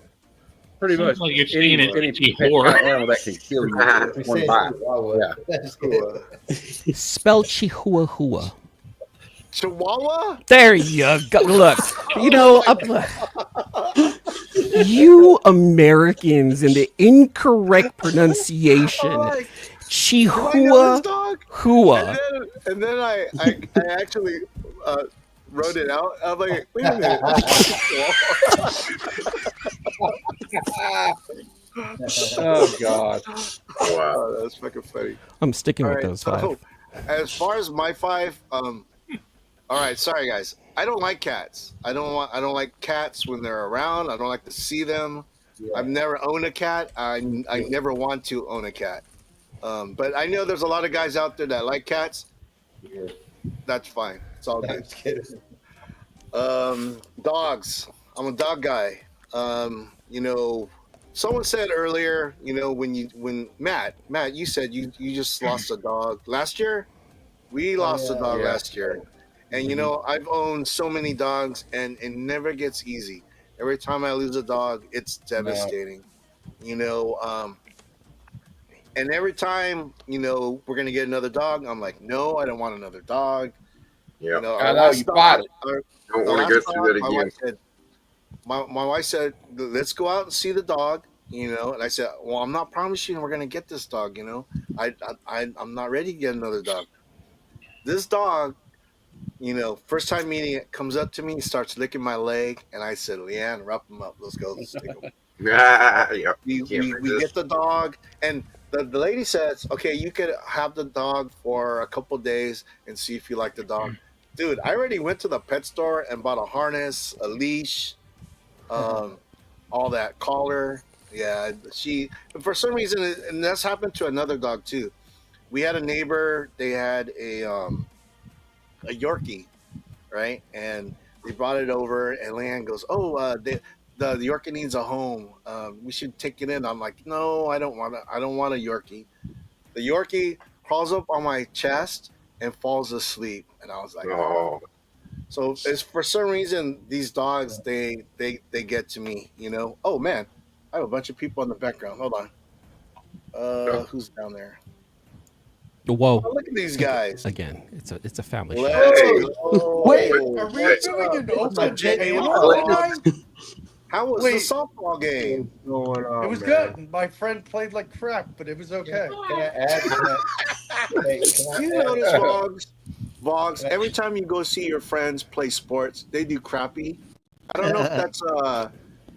Pretty much. Sounds like you're saying it any Chihuahua. pet animal that can kill you with one bite. Yeah. Spell Chihuahua. Chihuahua? There you go. Look, you know, you Americans and the incorrect pronunciation. Chihuahua. And then I actually wrote it out. I'm like, wait a minute. Oh God! Wow, that's fucking funny. I'm sticking with All right, those 5. so, as far as my 5, all right, sorry guys. I don't like cats. I don't like cats when they're around. I don't like to see them. I've never owned a cat. I never want to own a cat. But I know there's a lot of guys out there that like cats. That's fine. It's all good. Dogs. I'm a dog guy. You know, someone said earlier, when Matt, you said you just lost a dog last year. We lost a dog last year, and I've owned so many dogs, and it never gets easy. Every time I lose a dog, it's devastating. And every time we're gonna get another dog, I'm like, no, I don't want another dog. Yeah, I know you fight it. Don't want to go through that again. My wife said, let's go out and see the dog, and I said, well, I'm not promising we're going to get this dog, I'm not ready to get another dog. This dog, first time meeting it, comes up to me, starts licking my leg, and I said, Leanne, wrap him up. Let's go. Let's take him. We get the dog, and the lady says, okay, you could have the dog for a couple of days and see if you like the dog. Dude, I already went to the pet store and bought a harness, a leash, all that, collar. Yeah, for some reason, and that's happened to another dog too. We had a neighbor, they had a Yorkie, right? And they brought it over, and Leanne goes, oh, the Yorkie needs a home. We should take it in. I'm like, no, I don't want a Yorkie. The Yorkie crawls up on my chest and falls asleep, and I was like, oh. So it's for some reason these dogs they get to me, Oh man, I have a bunch of people in the background. Hold on, who's down there? Whoa! Oh, look at these guys again. It's a family show. Wait, are we doing an open game? How was the softball game? It was good. My friend played like crap, but it was okay. Can I add that? You notice, Vogs, every time you go see your friends play sports, they do crappy. I don't know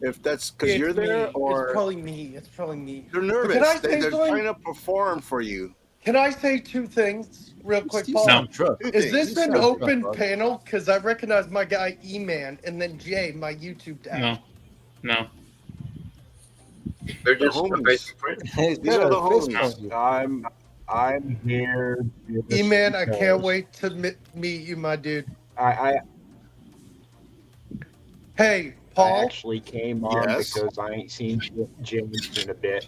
if that's because you're there or it's probably me. It's probably me. They're nervous. They're trying to perform for you. Can I say two things real quick, Paul? No. Is this an open panel? Because I recognize my guy E-Man and then Jay, my YouTube dad. No. They're just the basic friends. These are the homies. I'm here. E-Man, I can't wait to meet you, my dude. Hey, Paul. I actually came on because I ain't seen James in a bit.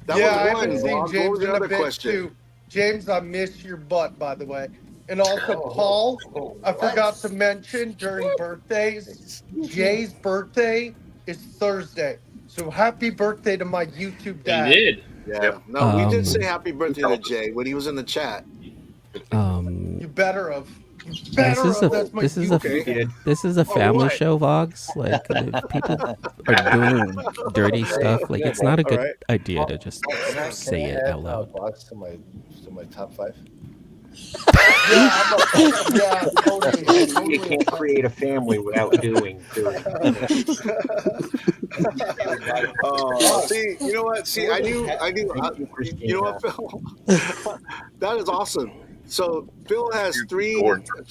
That I was haven't one. seen What James was the in a other bit question? too. James, I miss your butt, by the way. And also, Paul, I forgot to mention during birthdays, Jay's birthday is Thursday. So happy birthday to my YouTube dad. He did. Yeah. No, we did say happy birthday to Jay when he was in the chat. You better have. This is a family show, Vogs. Like if people are doing dirty stuff. Like it's not a good idea to just say it out loud. Vogs to my top 5. Totally. You can't create a family without doing. See, you know what? See, I knew. You know what, Phil? That is awesome. So Phil has 3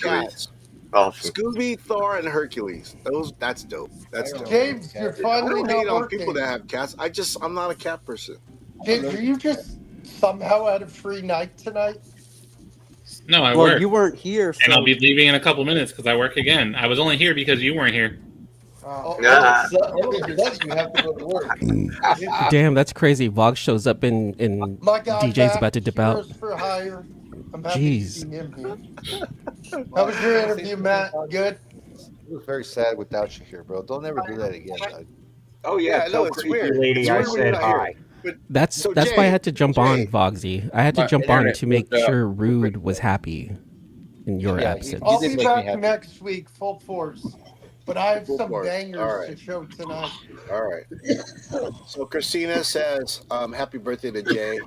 cats: Scooby, Thor, and Hercules. That's dope. That's dope. James, you're I finally don't hate not on working. people that have cats. I'm not a cat person. James, are you just somehow had a free night tonight? No, I Well, work. you weren't here. And I'll be leaving in a couple minutes because I work again. I was only here because you weren't here. You have to go to work. Damn, that's crazy. Vog shows up in My guy DJ's back, about to dip out. Heroes for hire. I'm happy to Jeez. see him here. How was your interview, Matt? Good? It was very sad without you here, bro. Don't ever do that again. Oh yeah, no, it's weird. Lady, It's I weird when said you're not hi. here. But That's So, why I Jay, had to jump on Vogsy. I had to My jump on internet to make was, sure Rude was happy in your Yeah, absence. I'll did be make me back happy. next week, full force. But I have Full some force. bangers All right. to show tonight. all right. So Christina says, "Happy birthday to Jay."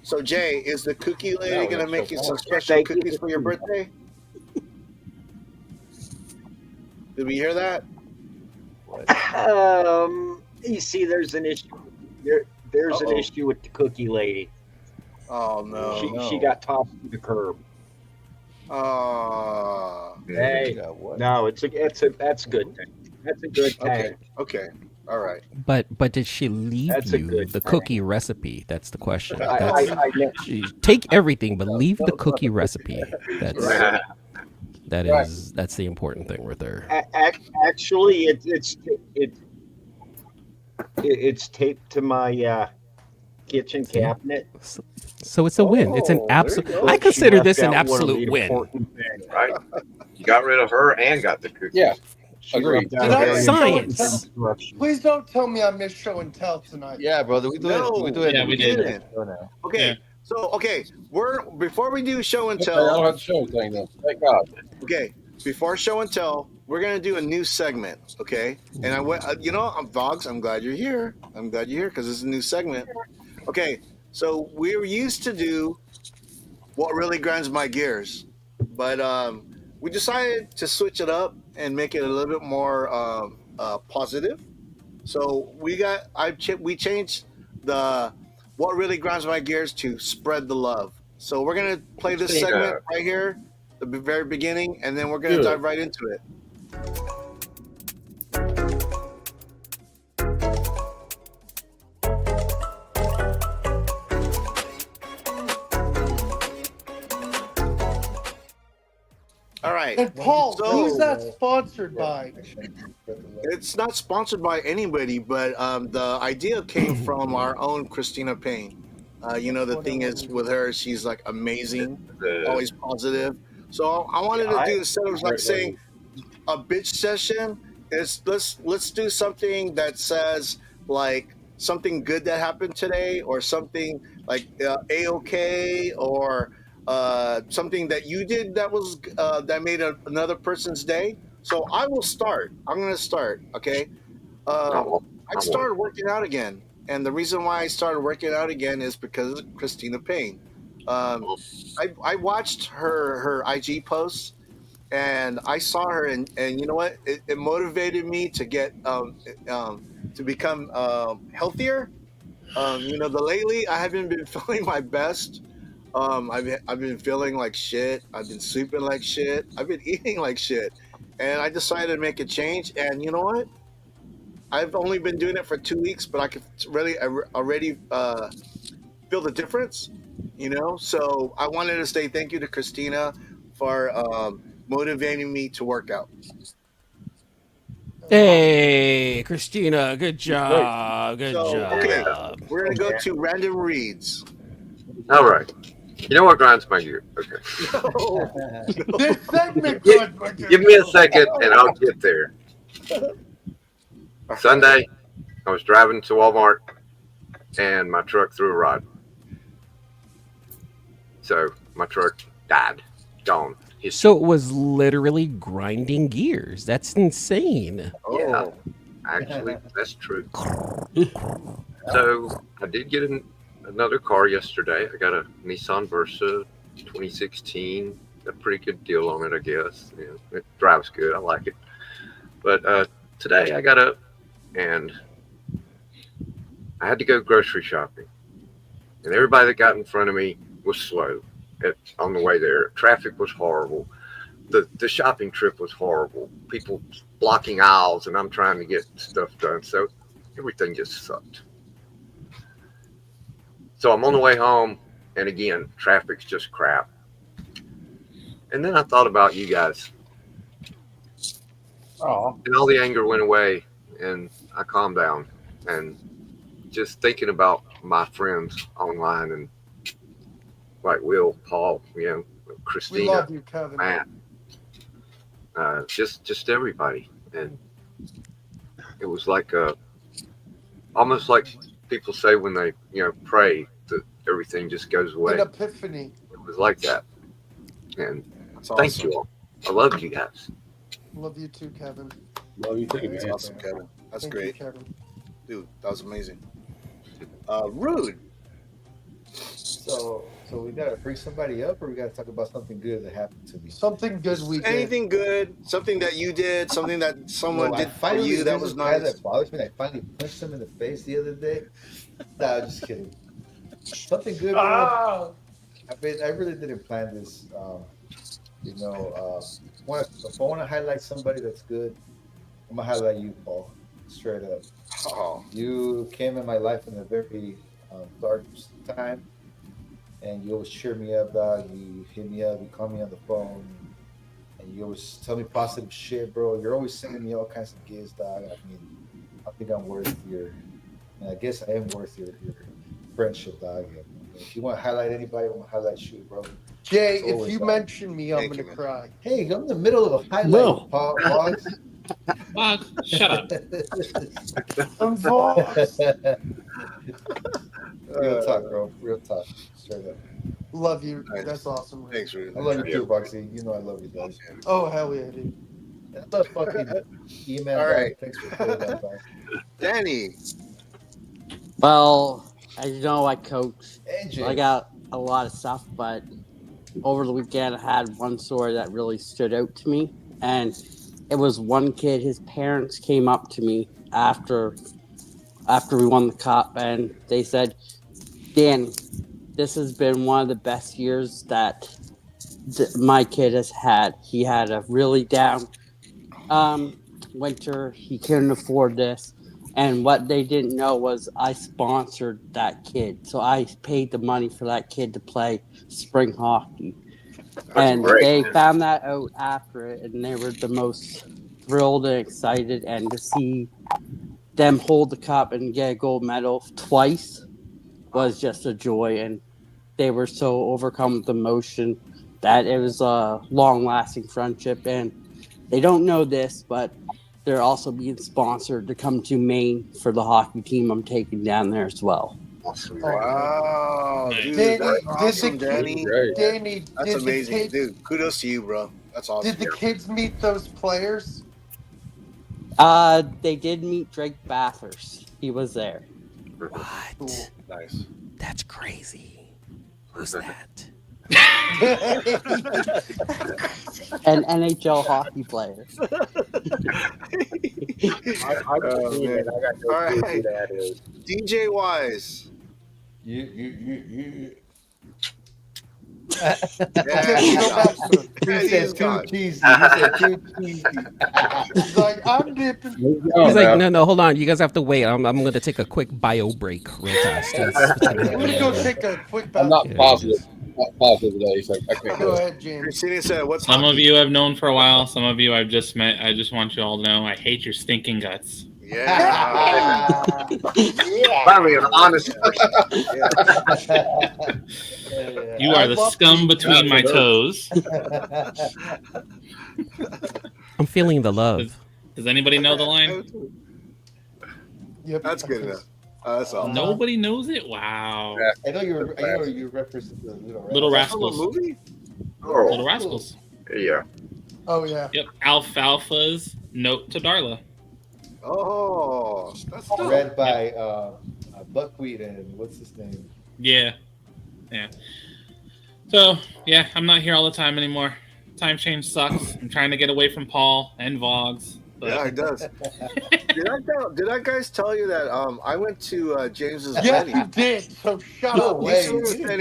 So Jay, is the cookie lady gonna make you some special cookies for your birthday? Did we hear that? You see, there's an issue. There's an issue with the cookie lady. Oh no! She got tossed to the curb. Hey, no, that's a good thing. That's a good thing. Okay. All right. But did she leave That's a you good the thing. cookie recipe? That's the question. I Take everything, but leave the cookie recipe. That's the important thing right there. Actually, it It's taped to my kitchen cabinet. So it's a win. It's an Oh, absolute. there you go. I She consider left this an out one of the absolute win. important things. Right? You got rid of her and got the cookies. Yeah. She Agreed. left out Did a I very miss show and important Science. tell? instruction. Please don't tell me I missed show and tell tonight. Yeah, brother, we do No. it. We do it. Yeah, we did. didn't. Okay. Yeah. So we're before we do show and Okay, I don't tell. have to show anything then. Thank God. Okay, before show and tell, we're gonna do a new segment. Okay, and I went. I'm Vogs. I'm glad you're here. I'm glad you're here because this is a new segment. Okay, so we were used to do what really grinds my gears, but we decided to switch it up and make it a little bit more positive. So we changed the what really grinds my gears to spread the love. So we're gonna play this segment right here, the very beginning, and then we're gonna Good. dive right into it. All right. And Paul, So- who's that sponsored by? It's not sponsored by anybody, but the idea came from our own Christina Payne. The thing is with her, she's like amazing, always positive. So I wanted to do instead of like saying a bitch session, is let's do something that says like something good that happened today, or something like A-OK, or something that you did that was that made another person's day. So I will start. I'm gonna start. Okay. I started working out again, and the reason why I started working out again is because of Christina Payne. I watched her IG posts, and I saw her, and you know what? It motivated me to get to become healthier. Lately I haven't been feeling my best. I've been feeling like shit. I've been sleeping like shit. I've been eating like shit, and I decided to make a change. And you know what? I've only been doing it for 2 weeks, but I could really already feel the difference. So I wanted to say thank you to Christina for motivating me to work out. Hey, Christina, good job. Good So, job. okay, we're gonna go to random reads. All right. You know what grinds my gear? Okay. This segment grinds my gears. Give me a second and I'll get there. Sunday, I was driving to Walmart and my truck threw a rod. So my truck died. Gone. So it was literally grinding gears. That's insane. Yeah, actually, that's true. So I did get another car yesterday. I got a Nissan Versa 2016. A pretty good deal on it, I guess. Yeah, it drives good. I like it. But today I got up and I had to go grocery shopping. And everybody that got in front of me was slow on the way there. Traffic was horrible. The shopping trip was horrible. People blocking aisles, and I'm trying to get stuff done. So everything just sucked. So I'm on the way home, and again, traffic's just crap. And then I thought about you guys. Oh. And all the anger went away, and I calmed down. And just thinking about my friends online, and like Will, Paul, Christina, We love you, Kevin. Matt, just everybody. And it was like almost like people say when they pray that everything just goes away. An epiphany. It was like that. And That's thank awesome. you all. I love you guys. Love you too, Kevin. Love you too, That's man. awesome, Kevin. That's Thank you, great. Kevin. Dude, that was amazing. Rude. So we gotta bring somebody up, or we gotta talk about something good that happened to me. Something good we did. Anything good, something that you did, something that someone No, did for you that was guy nice. that bothers me. I finally punched him in the face the other day. Nah, I'm just kidding. Something good. Ah! I really didn't plan this. If I want to highlight somebody that's good, I'm gonna highlight you, Paul. Straight up. Oh, You came in my life in a very dark time, and you always cheer me up, dog. You hit me up, you call me on the phone, and you always tell me positive shit, bro. You're always sending me all kinds of gifts, dog. I mean, I think I'm worth I guess I am worth your friendship, dog. If you want to highlight anybody, I want to highlight you, bro. Jay, It's if always you dog. mention me, I'm gonna cry. Hey, I'm in the middle of a highlight, No. Boggs. Boggs, shut up. I'm Vox. Real talk, bro. Real talk. Straight up. Love you. That's awesome. Thanks, Rudy. I love you too, Boxy. You know I love you, dog. Oh hell yeah, dude. That's the fucking email. All right. Thanks for putting that back. Danny. Well, as you know, I coach. Angel. I got a lot of stuff, but over the weekend I had one story that really stood out to me, and it was one kid. His parents came up to me after we won the cup, and they said, "Dan, this has been one of the best years that my kid has had. He had a really down winter. He couldn't afford this." And what they didn't know was I sponsored that kid. So I paid the money for that kid to play spring hockey. And great. they found that out after it, and they were the most thrilled and excited. And to see them hold the cup and get a gold medal twice was just a joy. And they were so overcome with emotion that it was a long-lasting friendship. And they don't know this, but they're also being sponsored to come to Maine for the hockey team I'm taking down there as well. Awesome. Wow, dude. Danny, That's awesome, did the Danny. Danny, That's did the amazing, kid- dude. Kudos to you, bro. That's awesome. Did the kids meet those players? They did meet Drake Bathurst. He was there. What? Nice. That's crazy. Who's that? An NHL hockey player. I got no clue who that is. DJ Wise. You. Yeah, he's gone. He He's said too gone. cheesy. He said too cheesy. He's like, I'm dipping. He's like, no, hold on. You guys have to wait. I'm going to take a quick bio break real fast. I'm gonna go take a quick I'm not positive. Not positive today, so I can't Go go. ahead, James. Christina said, "What's Some of you I've known for a while. Some of you I've just met. I just want you all to know I hate your stinking guts. Yeah. Finally, an honest person. You are the scum between my toes. I'm feeling the love. Does anybody know the line? Yep. That's good enough. That's all. Nobody knows it. Wow. I know you referenced the Little Rascals. Movie? Oh, Little Rascals. yeah. Oh yeah. Yep. Alfalfa's Note to Darla. Oh, that's Read by Buckwheat and what's his name? Yeah. Yeah. So, yeah, I'm not here all the time anymore. Time change sucks. I'm trying to get away from Paul and Vogs. But Yeah, it does. Did I guys tell you that I went to James's Yes, wedding? you did. So shut No up. way.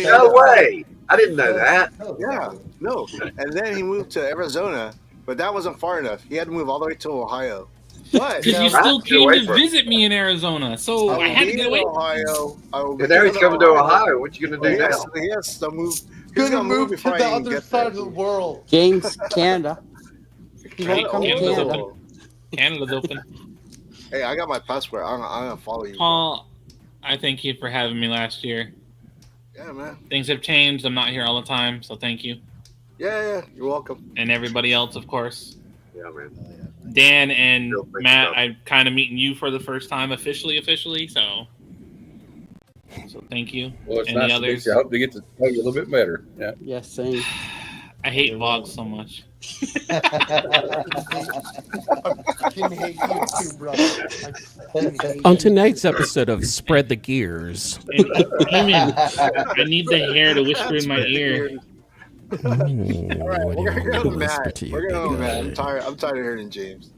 No way. I didn't know that. Yeah, no. And then he moved to Arizona, but that wasn't far enough. He had to move all the way to Ohio. But because you still came to visit me in Arizona, so I had to get away. Ohio. And now he's coming to Ohio. What you gonna do now? Yes, to move. Gonna move to before I the even other get side there. of the world. James, Canada. You Hey, won't come to Canada's Canada. open. Canada's open. Hey, I got my passport. I'm gonna follow you. Paul, I thank you for having me last year. Yeah, man. Things have changed. I'm not here all the time, so thank you. Yeah, you're welcome. And everybody else, of course. Yeah, man. Dan and Still thinking Matt, about I'm kind of meeting you for the first time officially, so thank you. Well, it's and nice the to meet others. you. I hope to get to know you a little bit better. Yeah. Yes, same. I hate Vogs so much. I fucking hate you too, brother. I fucking hate On you. tonight's episode of Spread the Gears. And Eamon, I need the hair to whisper in my ear. All right, we're gonna go to whisper Matt. to you, We're gonna go to big Matt. guy. I'm tired of hearing James.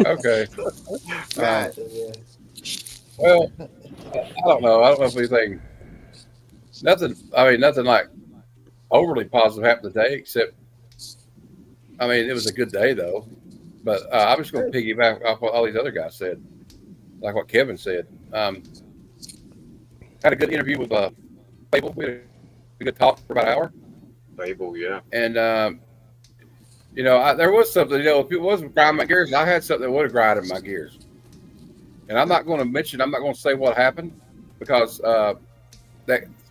Okay. Matt. Well, I don't know. I don't know if anything. Nothing. I mean, nothing like overly positive happened today, except. I mean, it was a good day though. But I'm just going to piggyback off what all these other guys said, like what Kevin said. Had a good interview with Fable. We had a good talk for about an hour. Fable, yeah. And there was something. If it wasn't grinding my gears, I had something that would have grinded my gears. and I'm not going to say what happened because that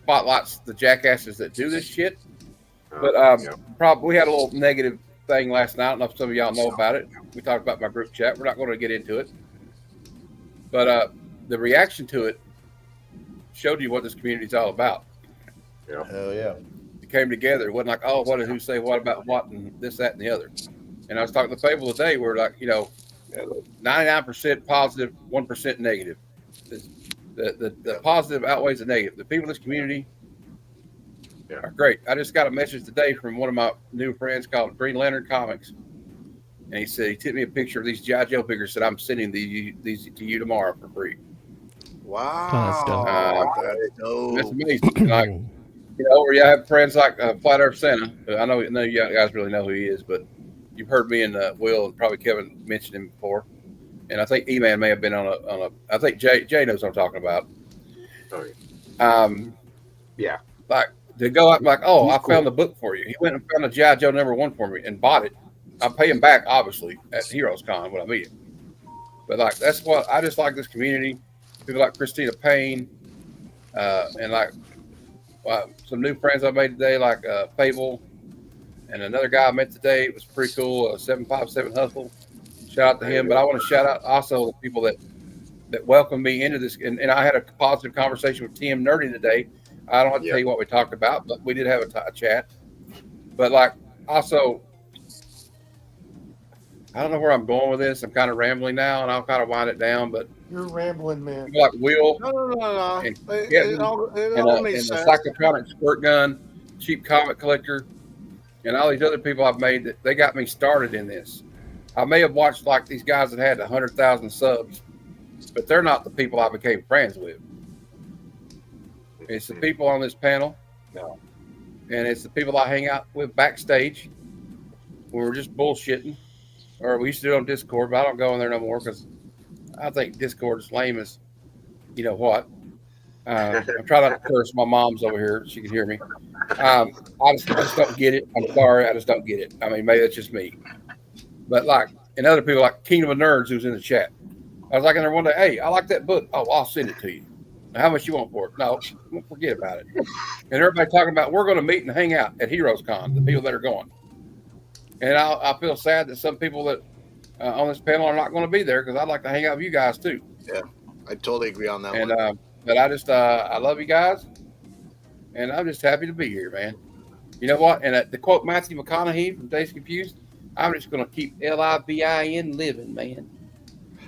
spotlights the jackasses that do this shit. But probably we had a little negative thing last night. I don't know if some of y'all know about it. We talked about my group chat. We're not going to get into it. But the reaction to it showed you what this community is all about. Yeah. Hell yeah. It came together. It wasn't like, oh, what did who say what about what and this, that, and the other. And I was talking to Fable today where, like, 99% positive, 1% negative. The positive outweighs the negative. The people in this community are great. I just got a message today from one of my new friends called Green Lantern Comics. And he said he took me a picture of these G.I. Joe figures that I'm sending these to you tomorrow for free. Wow. That's dope. That's amazing. Like, where you have friends like Flat Earth Santa. I know none of you guys really know who he is, but you've heard me and Will and probably Kevin mention him before. And I think E-Man may have been on a I think Jay knows what I'm talking about. Oh, yeah. Yeah. Like, to go out like, oh, I found the book for you. He went and found a G.I. Joe #1 for me and bought it. I pay him back, obviously, at Heroes Con when I meet him. But, like, that's what I just like this community. People like Christina Payne and, like, some new friends I made today, like Fable and another guy I met today. It was pretty cool, 757 Hustle. Shout out to him. But I want to shout out also the people that welcomed me into this. And I had a positive conversation with TM Nerdy today. I don't have to tell you what we talked about, but we did have a chat. But, like, also, I don't know where I'm going with this. I'm kind of rambling now, and I'll kind of wind it down. But you're rambling, man. People like Will, No. and It all makes the sense. Psychotronic Squirt Gun, Cheap Comic Collector, and all these other people I've made that they got me started in this. I may have watched like these guys that had 100,000 subs, but they're not the people I became friends with. It's the people on this panel, and it's the people I hang out with backstage. We're just bullshitting, or we used to do it on Discord, but I don't go in there no more because I think Discord is lame as you know what. I'm trying not to curse. My mom's over here; she can hear me. I just don't get it. I'm sorry, I just don't get it. I mean, maybe that's just me. But like, and other people like Kingdom of Nerds, who's in the chat. I was like in there one day, hey, I like that book. Oh, I'll send it to you. How much you want for it? No, forget about it. And everybody talking about we're going to meet and hang out at Heroes Con, the people that are going. And I feel sad that some people that on this panel are not going to be there because I'd like to hang out with you guys too. Yeah, I totally agree on that and, one. But I just, I love you guys. And I'm just happy to be here, man. You know what? And to quote Matthew McConaughey from Days Confused, I'm just going to keep LIVIN living, man.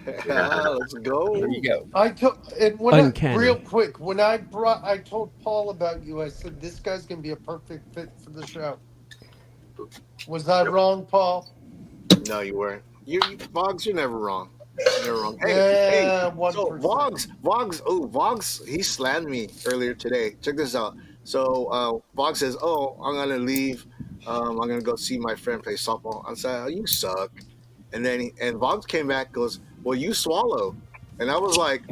Let's go. There you go. Real quick, when I told Paul about you, I said this guy's gonna be a perfect fit for the show. Was I wrong, Paul? No, you weren't. You Boggs, you're never wrong. You're never wrong. Hey, Yeah, hey. So Boggs, he slammed me earlier today. Check this out. So Boggs says, "Oh, I'm gonna leave. I'm gonna go see my friend play softball." I said, "Oh, you suck." And then Boggs came back, goes, "Well, you swallow," and I was like,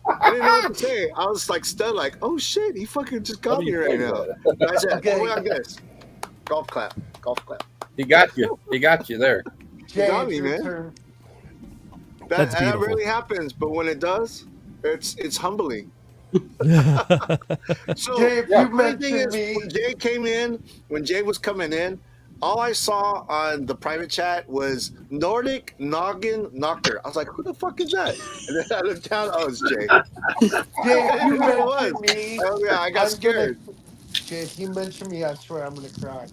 I didn't know what to say. I was like stunned, like, "Oh shit, he fucking just got me right now." And I said, "Oh, look at this, golf clap." He got you. He got you there. He got me, man. That's That beautiful. rarely happens, but when it does, it's humbling. So Jay, the you funny thing mentioned is, when Jay was coming in, all I saw on the private chat was Nordic Noggin Knocker. I was like, who the fuck is that? And then I looked down, oh, it's Jay. Jay, you It was. mentioned me. Oh, yeah, I got scared. Jay, if you mention me, I swear I'm gonna cry.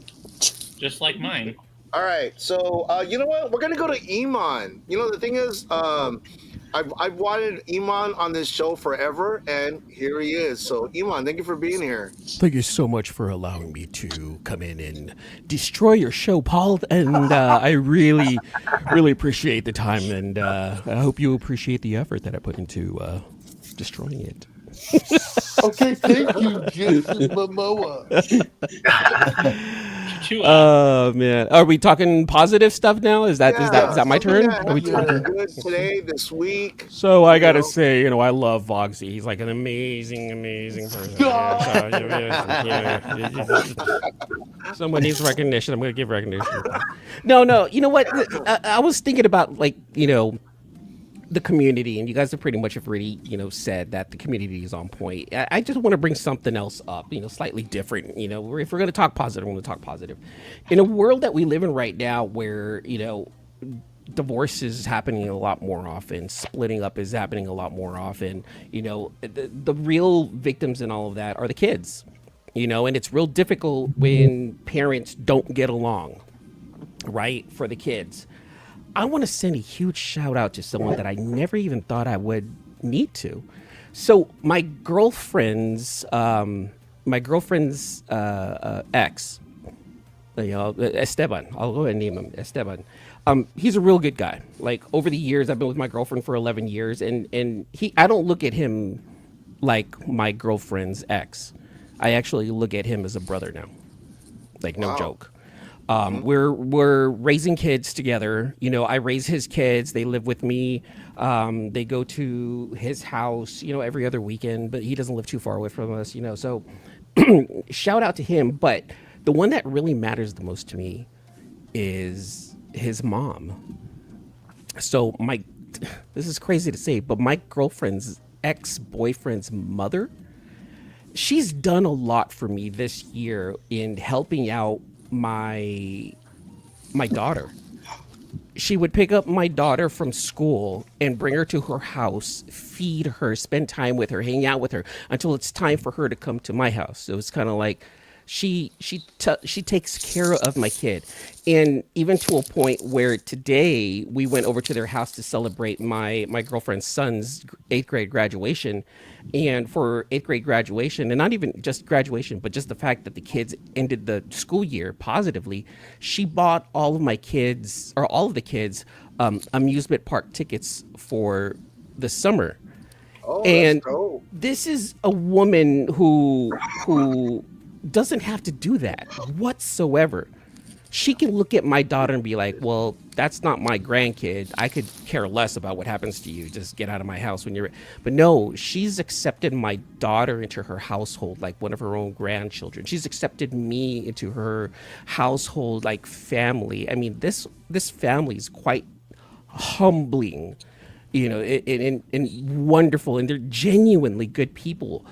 Just like mine. All right, so you know what? We're gonna go to Iman. You know, the thing is, I've wanted Iman on this show forever, and here he is. So Iman, thank you for being here. Thank you so much for allowing me to come in and destroy your show, Paul. And I really, really appreciate the time, and I hope you appreciate the effort that I put into destroying it. Okay, thank you, Jason Momoa. Oh man, are we talking positive stuff now? Is that my turn? Are we talking? Good today, this week. So I gotta say, I love Vogsy. He's like an amazing person. Someone needs recognition. I'm gonna give recognition. No. You know what? I was thinking about the community, and you guys have pretty much have already, said that the community is on point. I just want to bring something else up, slightly different. If we're going to talk positive, we're going to talk positive. In a world that we live in right now, where divorce is happening a lot more often, splitting up is happening a lot more often. The real victims in all of that are the kids. And it's real difficult when parents don't get along, right? For the kids. I want to send a huge shout out to someone that I never even thought I would need to. So my girlfriend's ex, Esteban. I'll go ahead and name him Esteban. He's a real good guy. Like, over the years, I've been with my girlfriend for 11 years, and I don't look at him like my girlfriend's ex. I actually look at him as a brother now. Like, no joke. We're raising kids together. I raise his kids. They live with me. They go to his house, every other weekend, but he doesn't live too far away from us, so shout out to him. But the one that really matters the most to me is his mom. So this is crazy to say, but my girlfriend's ex-boyfriend's mother, she's done a lot for me this year in helping out my daughter. She would pick up my daughter from school and bring her to her house, feed her, spend time with her, hang out with her until it's time for her to come to my house. So it's kind of like she takes care of my kid. And even to a point where today we went over to their house to celebrate my girlfriend's son's 8th grade graduation. And for 8th grade graduation, and not even just graduation, but just the fact that the kids ended the school year positively, she bought all of the kids amusement park tickets for the summer. Oh, and that's dope. This is a woman who doesn't have to do that whatsoever. She can look at my daughter and be like, well, that's not my grandkid. I could care less about what happens to you. Just get out of my house when you're... But no, she's accepted my daughter into her household like one of her own grandchildren. She's accepted me into her household like family. I mean, this family is quite humbling, and wonderful, and they're genuinely good people.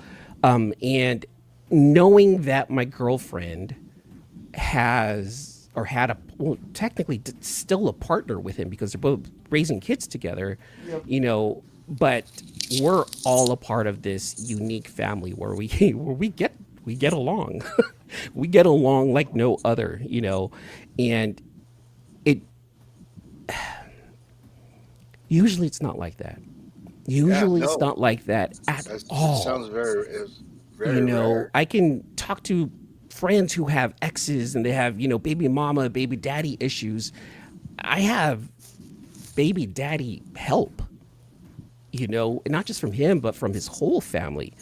And knowing that my girlfriend technically still a partner with him because they're both raising kids together, but we're all a part of this unique family where we get along. We get along like no other, and usually it's not like that. It's not like that at all. Sounds very rare. I can talk to friends who have exes and they have, baby mama, baby daddy issues. I have baby daddy help, not just from him, but from his whole family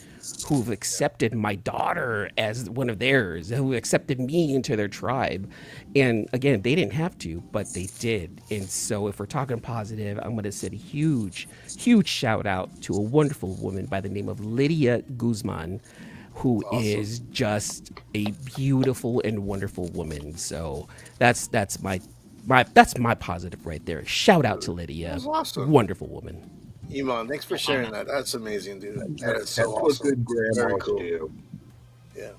who've accepted my daughter as one of theirs, who accepted me into their tribe. And again, they didn't have to, but they did. And so if we're talking positive, I'm going to send a huge, huge shout out to a wonderful woman by the name of Lydia Guzman, who is just a beautiful and wonderful woman. So that's my positive right there. Shout out to Lydia. That's awesome. Wonderful woman. Iman, thanks for sharing that. That's amazing, dude. That is so awesome. Good grandmas Very cool. do. Yeah.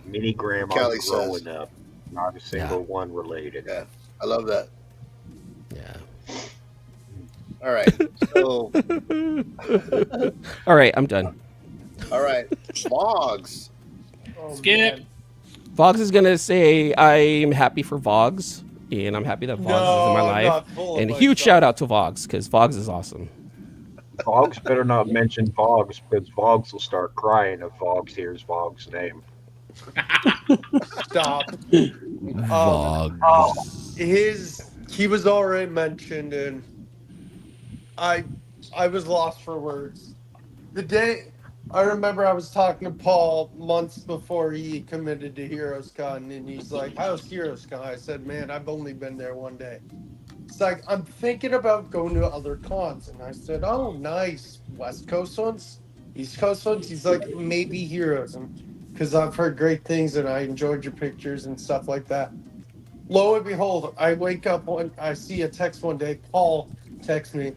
Mini grandma Callie growing says. up, not a single one related. Yeah, I love that. Yeah. All right. So. All right, I'm done. All right, Vogs. Skip. Vogs is gonna say I'm happy for Vogs, and I'm happy that Vogs is in my life. And a huge shout out to Vogs because Vogs is awesome. Vogs better not mention Vogs because Vogs will start crying if Vogs hears Vogs' name. Stop. Vogs. He was already mentioned, and I was lost for words. The day I remember I was talking to Paul months before he committed to HeroesCon, and he's like, "How's HeroesCon?" I said, "Man, I've only been there one day." It's like, I'm thinking about going to other cons, and I said, "Oh, nice, West Coast ones, East Coast ones." He's like, "Maybe Heroes," because I've heard great things, and I enjoyed your pictures and stuff like that. Lo and behold, I wake up I see a text one day. Paul texts me,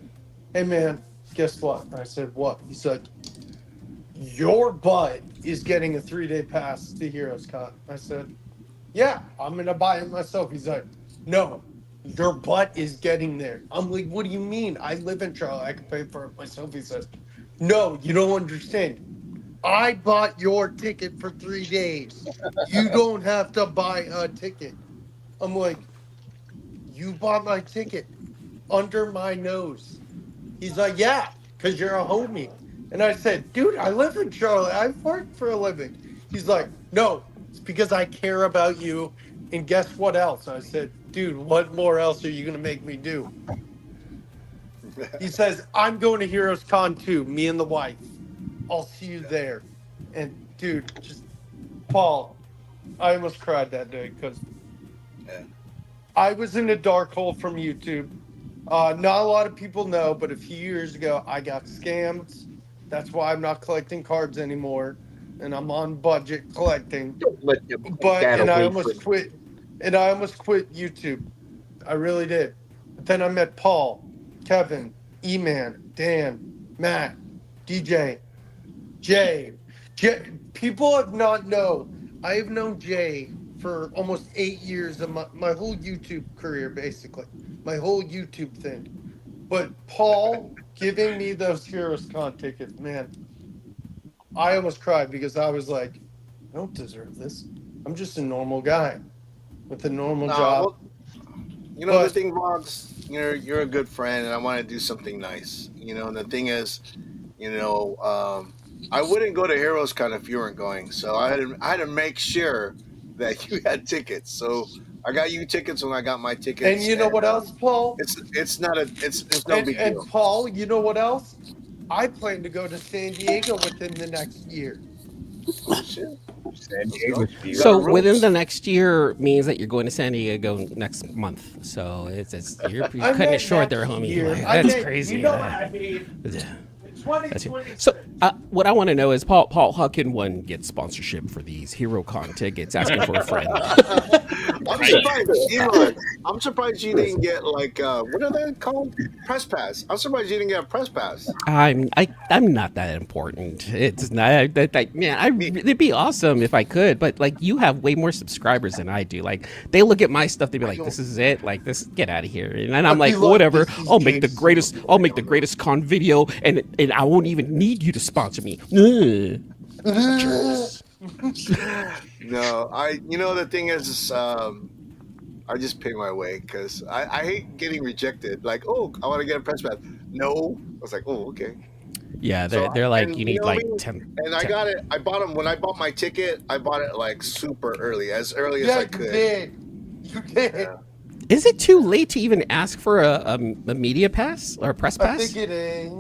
"Hey man, guess what?" I said, "What?" He said, "Your butt is getting a 3-day pass to Heroes Con." I said, "Yeah, I'm gonna buy it myself." He's like, "No, your butt is getting there." I'm like, "What do you mean? I live in Charlotte. I can pay for it myself." He says, "No, you don't understand. I bought your ticket for 3 days. You don't have to buy a ticket." I'm like, "You bought my ticket under my nose." He's like, "Yeah, because you're a homie." And I said, "Dude, I live in Charlotte. I work for a living." He's like, "No, it's because I care about you. And guess what else?" I said, "Dude, what more else are you going to make me do?" He says, "I'm going to Heroes Con too, me and the wife. I'll see you there." And dude, just Paul, I almost cried that day because I was in a dark hole from YouTube. Not a lot of people know, but a few years ago, I got scammed. That's why I'm not collecting cards anymore, and I'm on budget collecting. And I almost quit. And I almost quit YouTube. I really did. But then I met Paul, Kevin, E-Man, Dan, Matt, DJ, Jay. People have not known. I have known Jay for almost 8 years of my whole YouTube career, basically. My whole YouTube thing. But Paul giving me those Heroes Con tickets, man, I almost cried because I was like, I don't deserve this. I'm just a normal guy with a normal job. Well, you know, the thing, Vlogs, you're a good friend, and I want to do something nice. And the thing is, I wouldn't go to Heroes Con if you weren't going. So I had to make sure that you had tickets. So I got you tickets when I got my tickets. And you know what else, Paul? It's no big deal. And Paul, you know what else? I plan to go to San Diego within the next year. San Diego's beautiful. So within the next year means that you're going to San Diego next month. So you're cutting it short there, homie. Like, that's crazy. You know what I mean? So what I want to know is, Paul, how can one get sponsorship for these HeroCon tickets? Asking for a friend. I'm surprised you didn't get what are they called? Press pass. I'm surprised you didn't get a press pass. I'm not that important. It's not. It'd be awesome if I could, but you have way more subscribers than I do. Like they look at my stuff, they be like, "This is it. Like this, get out of here." And I'm like, "Whatever. I'll make the greatest. I'll make the greatest con video, and I won't even need you to sponsor me." No, the thing is, I just pay my way because I hate getting rejected. Like, "Oh, I want to get a press pass." No, I was like, "Oh, okay." Yeah, they're like, you need 10. And I got it. I bought them when I bought my ticket. I bought it super early, as early as I could. You did. Yeah. Is it too late to even ask for a media pass or a press pass? I think it is.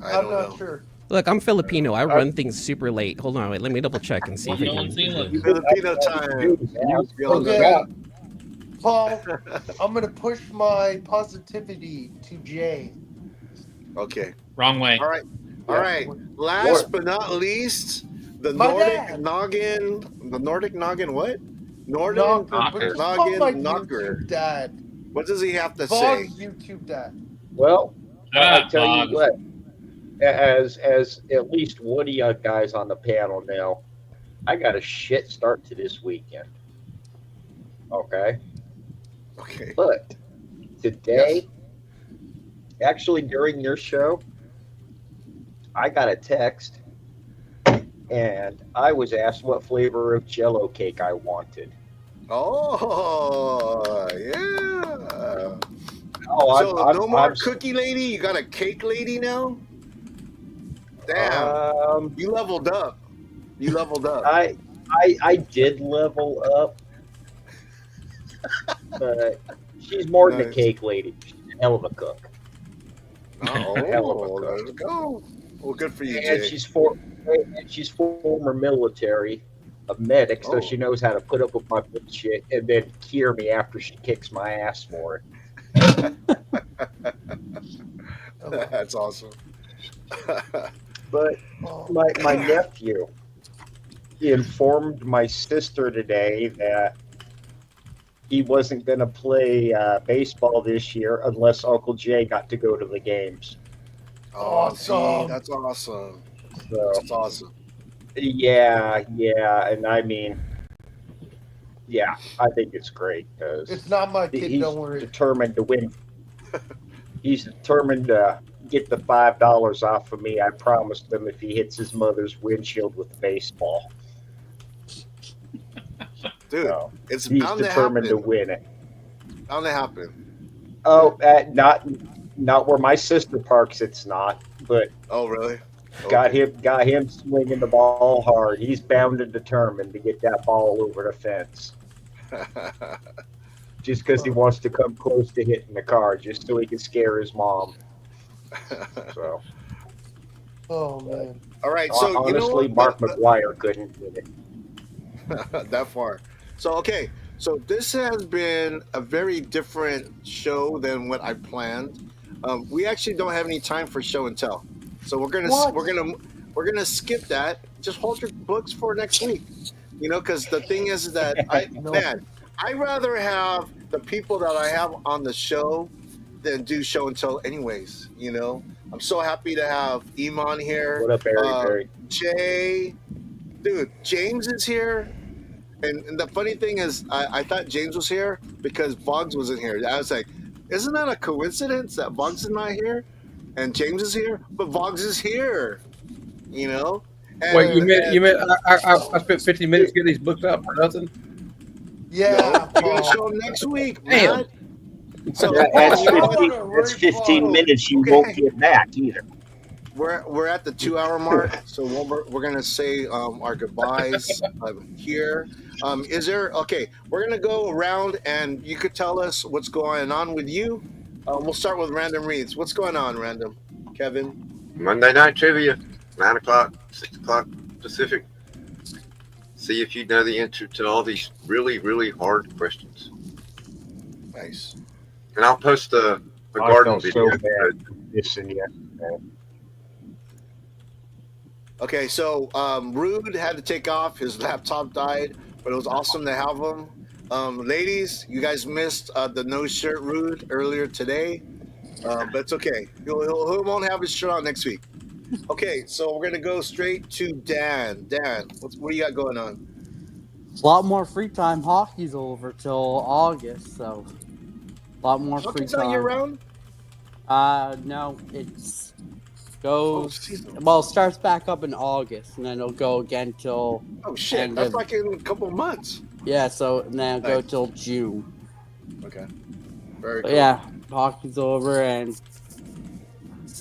I'm not sure. Look, I'm Filipino. I run things super late. Hold on, wait. Let me double check and see if I can. Filipino time. Okay. Paul, I'm gonna push my positivity to Jay. Okay. Wrong way. All right. Last but not least, the Nordic Noggin. The Nordic Noggin. What? Nordic Noggin Knocker. Dad. What does he have to Vog's say? YouTube dad. Well, I tell you what. As at least one of you guys on the panel now, I got a shit start to this weekend. Okay. But today, actually during your show, I got a text, and I was asked what flavor of Jell-O cake I wanted. Oh yeah. Oh, no more cookie lady. You got a cake lady now. Damn, you leveled up. I did level up, but she's more than a cake lady. She's a hell of a cook. Let's go. Well, good for you, and Jay. she's former military, a medic, so she knows how to put up with my bullshit and then cure me after she kicks my ass for it. That's awesome. But my nephew informed my sister today that he wasn't going to play baseball this year unless Uncle Jay got to go to the games. Oh, see, that's awesome. So, That's awesome. yeah, and I mean, yeah, I think it's great because It's not my kid, he's don't worry. determined to win. He's determined to get the $5 off of me. I promised him if he hits his mother's windshield with a baseball. Dude, So, it's he's bound to determined to happen. win it. Bound to happen. Oh, not where my sister parks. It's not, but Oh, really? got him swinging the ball hard. He's bound and determined to get that ball over the fence. Just because he wants to come close to hitting the car, just so he can scare his mom. So, Oh man. All right, so honestly, you know what? Mark McGuire couldn't win it. That far. So okay, so this has been a very different show than what I planned. We actually don't have any time for show and tell, so we're gonna skip that. Just hold your books for next week. You know, because the thing is that I'd rather have the people that I have on the show than do show and tell anyways. You know, I'm so happy to have Iman here. What up, Barry? Jay, dude, James is here. And the funny thing is, I thought James was here because Boggs wasn't here. I was like, isn't that a coincidence that Boggs is not here and James is here? But Boggs is here, you know? And, Wait, you meant I spent 15 minutes getting these books up for nothing? Yeah. You're going to show them next week, Damn. man. So, That's 15 minutes you won't get back either. We're at the 2 hour mark, so we're gonna say our goodbyes here. Is there we're gonna go around and you could tell us what's going on with you. We'll start with Random Reads. What's going on, Random? Kevin? Monday Night Trivia, 9 o'clock, 6 o'clock Pacific. See if you know the answer to all these really, really hard questions. Nice. And I'll post a I garden felt video. so bad missing you. Okay, so Rude had to take off. His laptop died, but it was awesome to have him. Ladies, you guys missed the no shirt Rude earlier today, but it's okay. He won't have his shirt on next week. Okay, so we're gonna go straight to Dan. Dan, what do you got going on? A lot more free time. Hockey's over till August, so a lot more free Hockey's not time. year round? No, it's goes well. It starts back up in August, and then it'll go again till. Oh shit! end That's of- like in a couple of months. Yeah, so and then it'll go Nice. till June. Okay. Very But cool. yeah, hockey's over, and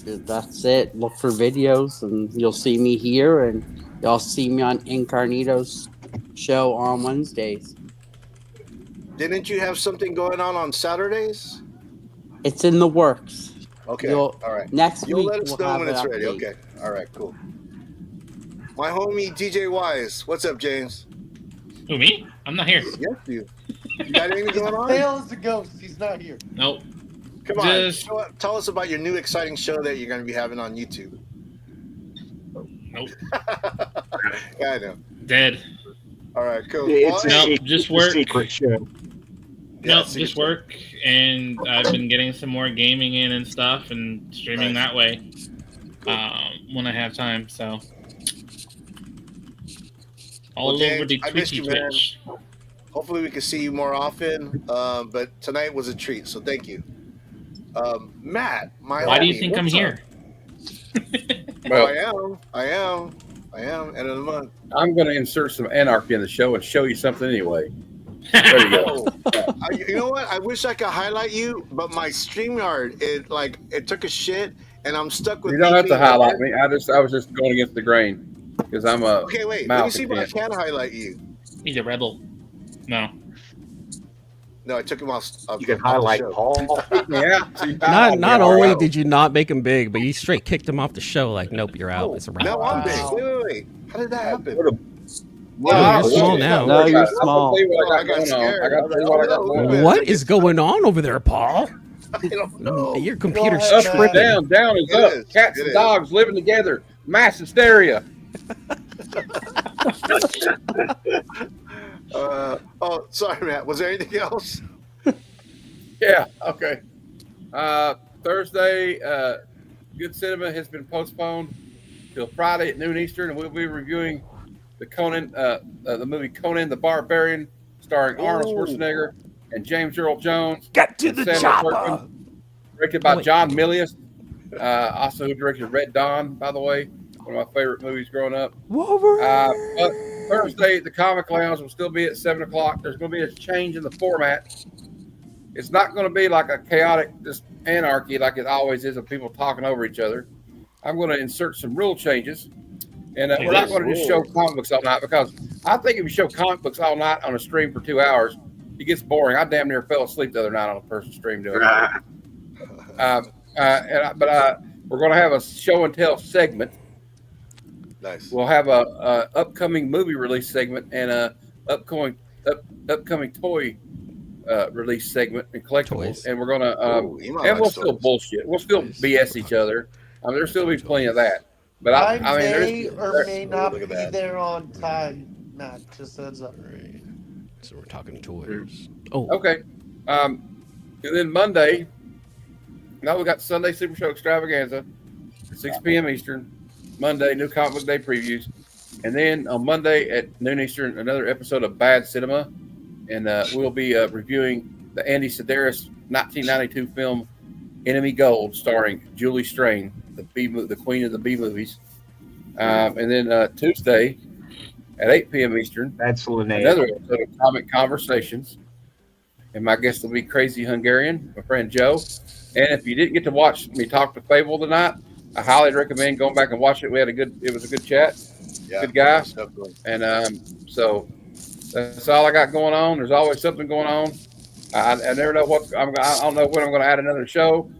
that's it. Look for videos, and you'll see me here, and you'll see me on Incarnito's show on Wednesdays. Didn't you have something going on Saturdays? It's in the works. Okay. You'll- All right. Next You'll week let us we'll know have when an it's ready. update. Okay. All right. Cool. My homie DJ Wise. What's up, James? Who, me? I'm not here. Yes, you. You got anything going on? Pale as a ghost. He's not here. Nope. Come on. Just- Tell us about your new exciting show that you're going to be having on YouTube. Nope. Yeah, I know. Dead. All right. Cool. It's a Well, No, secret, just work. secret show. Nope, see, just sure. work, and I've been getting some more gaming in and stuff, and streaming Nice. that way when I have time. So all Well, over James, the I missed Twitchy you, man. Twitch. Hopefully we can see you more often. But tonight was a treat, so thank you. Matt, my Why do you homie, think I'm what's here? up? I am. End of the month. I'm going to insert some anarchy in the show and show you something anyway. There you go. You know what? I wish I could highlight you, but my StreamYard, it took a shit, and I'm stuck with. You don't have to VP. highlight me. I was just going against the grain because I'm a Okay, wait. Let me see if I malcontent. can highlight you. He's a rebel. No. No, I took him off. You can highlight Paul. Yeah. Not only did you not make him big, but you straight kicked him off the show. Like, nope, you're out. It's a wrap. No, I'm big. Wait. How did that happen? No, you're small now. No, you're I'll small. tell you what I I got got going on. scared. I got to tell you what I got going on. What is going on over there, Paul? I don't know. Your computer's ahead, Up Matt. or down, down is It up. is. Cats It and is. dogs living together. Mass hysteria. Oh, sorry, Matt. Was there anything else? Yeah. Okay. Thursday, Good Cinema has been postponed till Friday at noon Eastern, and we'll be reviewing the movie Conan the Barbarian, starring Arnold Schwarzenegger and James Earl Jones. Get to the chopper. Directed by John Milius, also who directed Red Dawn, by the way, one of my favorite movies growing up. But Thursday, the Comic Lounge will still be at 7 o'clock. There's going to be a change in the format. It's not going to be like a chaotic just anarchy like it always is of people talking over each other. I'm going to insert some rule changes. And we're not going to just show comic books all night, because I think if you show comic books all night on a stream for 2 hours, it gets boring. I damn near fell asleep the other night on a person's stream doing it. But we're going to have a show and tell segment. Nice. We'll have a upcoming movie release segment and a upcoming toy release segment and collectibles. And we're going to and we'll still bullshit. We'll still BS each other. I mean, there'll still be plenty of that. But I mean, may or may not be there on time, Matt. Just heads up. So we're talking toys. Oh, okay. And then Monday, now we got Sunday Super Show Extravaganza, 6 p.m. Eastern. Monday, new Comic Book Day previews. And then on Monday at noon Eastern, another episode of Bad Cinema. And we'll be reviewing the Andy Sedaris 1992 film Enemy Gold, starring Julie Strain, the queen of the B movies. And then Tuesday at 8 p.m. Eastern, that's Linnea. Another episode of Comic Conversations. And my guest will be Crazy Hungarian, my friend Joe. And if you didn't get to watch me talk to Fable tonight, I highly recommend going back and watch it. It was a good chat. Yeah, good guy. Definitely. And so that's all I got going on. There's always something going on. I never know I don't know when I'm going to add another show.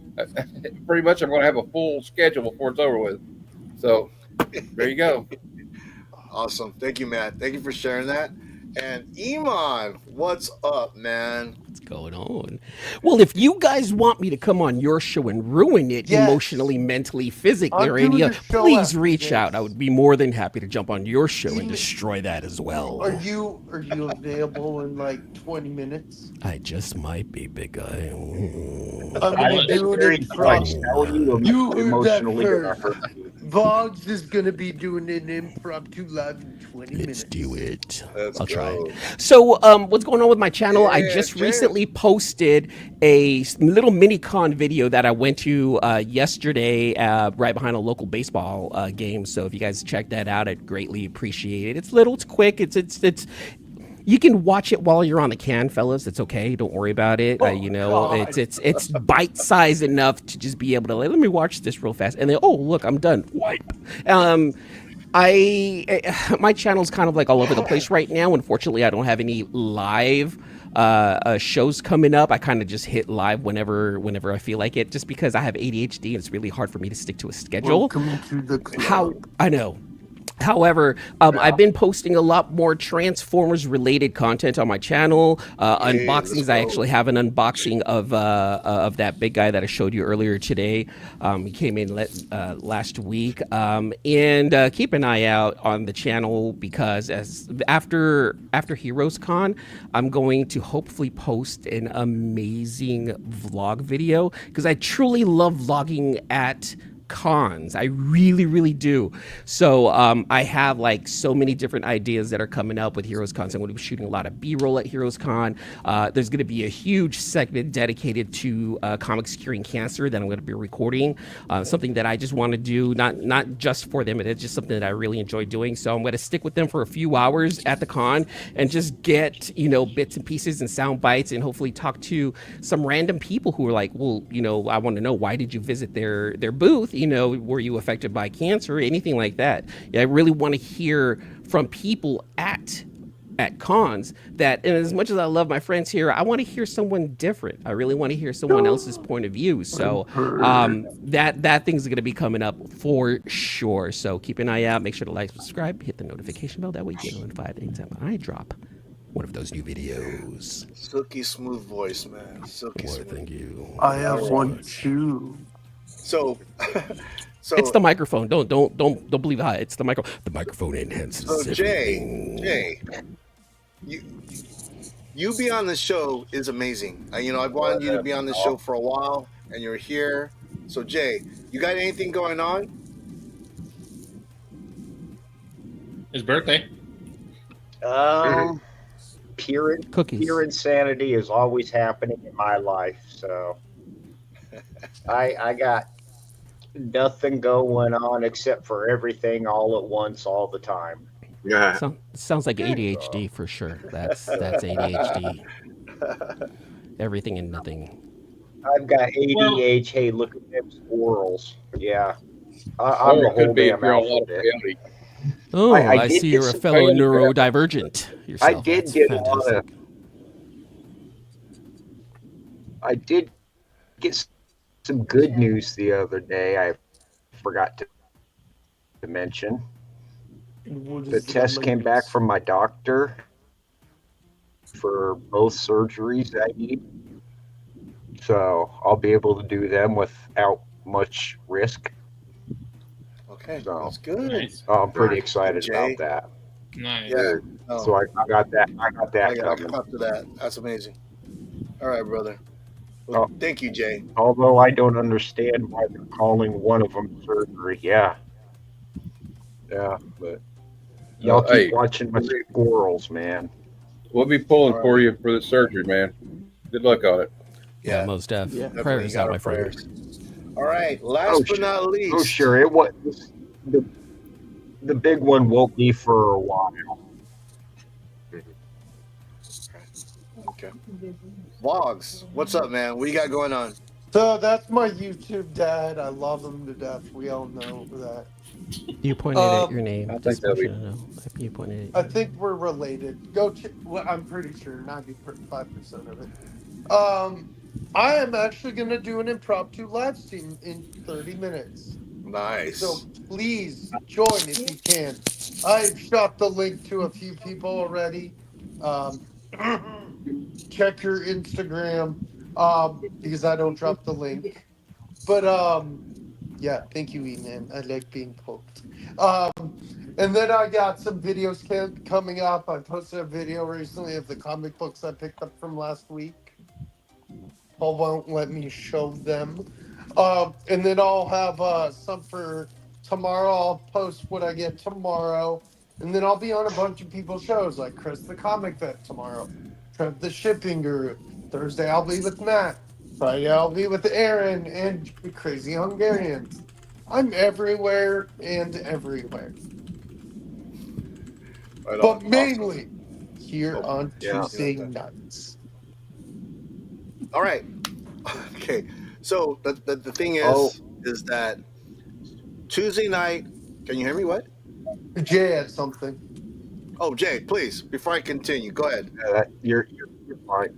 Pretty much I'm going to have a full schedule before it's over with. So there you go. Awesome. Thank you, Matt. Thank you for sharing that. And Iman, what's up, man? What's going on? Well, if you guys want me to come on your show and ruin it emotionally, mentally, physically, I'll or do any the other, show please after reach this. out. I would be more than happy to jump on your show and destroy that as well. Are you available in like 20 minutes? I just might be, big guy. I'm gonna do it in front. You heard that first. Voggs is gonna be doing an impromptu live in 20 minutes. Let's do it. Let's I'll try go. it. So, what's going on with my channel? I Yeah, just Jay. recently posted a little mini con video that I went to yesterday, right behind a local baseball game. So if you guys check that out, I'd greatly appreciate it. It's little, it's quick, it's. You can watch it while you're on the can, fellas. It's okay. Don't worry about it. It's bite size enough to just be able to let me watch this real fast, and then look, I'm done. Wipe. My channel's kind of like all over the place right now. Unfortunately, I don't have any live shows coming up. I kind of just hit live whenever I feel like it, just because I have ADHD and it's really hard for me to stick to a schedule. Welcome to the club. I know. However, I've been posting a lot more Transformers related content on my channel. Unboxings. I actually have an unboxing of that big guy that I showed you earlier today. He came in last week. And keep an eye out on the channel, because after Heroes Con, I'm going to hopefully post an amazing vlog video, because I truly love vlogging at cons. I really, really do. So I have like so many different ideas that are coming up with Heroes Con. So I'm going to be shooting a lot of B-roll at Heroes Con. There's going to be a huge segment dedicated to comics curing cancer that I'm going to be recording. Something that I just want to do, not just for them. It's just something that I really enjoy doing. So I'm going to stick with them for a few hours at the con and just get, bits and pieces and sound bites, and hopefully talk to some random people who are like, well, I want to know, why did you visit their booth? Were you affected by cancer or anything like that? I really want to hear from people at cons that, and as much as I love my friends here, I want to hear someone different. I really want to hear someone else's point of view. So that thing's going to be coming up for sure. So keep an eye out. Make sure to like, subscribe, hit the notification bell. That way you get notified anytime I drop one of those new videos. Silky smooth voice, man. Silky smooth. Thank you. I have one too. So it's the microphone. Don't believe that. It's the microphone. The microphone enhances So everything. Jay, you be on the show is amazing. You know, I've wanted you to be on the show for a while, and you're here. So Jay, you got anything going on? His birthday. Pure insanity is always happening in my life. So I got nothing going on except for everything all at once, all the time. Yeah. Sounds like ADHD for sure. That's ADHD. Everything and nothing. I've got ADHD. Hey, look at them squirrels. Yeah. I'm the whole damn alphabet. Oh, I see you're a fellow neurodivergent yourself. I did That's get fantastic. I did get some good news the other day. I forgot to mention. The test came back from my doctor for both surgeries I need. So I'll be able to do them without much risk. Okay, so that's good. I'm pretty excited about that. Nice. Yeah. So I got that. I got that I got coming. up to that. That's amazing. All right, brother. Well, thank you, Jay. Although I don't understand why they're calling one of them surgery. Yeah, but y'all keep Hey. watching my squirrels, man. We'll be pulling for you for the surgery, man. Good luck on it. Yeah, most def. Definitely Prayers got out, our my friend. prayers. All right, last but not least. Oh, sure. It was the big one won't be for a while. Okay. Vlogs, what's up, man? What you got going on? So that's my YouTube dad. I love him to death. We all know that. You pointed at your name. I think Just that'll want you be- to know. You pointed I at think we're related. Well, I'm pretty sure 95% of it. I am actually going to do an impromptu live stream in 30 minutes. Nice. So please join if you can. I've shot the link to a few people already. Check your Instagram because I don't drop the link. But yeah, thank you, E-Man. I like being poked. And then I got some videos coming up. I posted a video recently of the comic books I picked up from last week. Paul won't let me show them. And then I'll have some for tomorrow. I'll post what I get tomorrow. And then I'll be on a bunch of people's shows, like Chris the Comic Vet tomorrow, Trev the Shipping Guru. Thursday I'll be with Matt. Friday I'll be with Aaron and Crazy Hungarians. I'm everywhere and everywhere. Right But on. mainly here on Yeah. Tuesday nights. All right. Okay. So the thing is that Tuesday night. Can you hear me? What? Jay had something. Oh, Jay, please. Before I continue, go ahead. You're fine.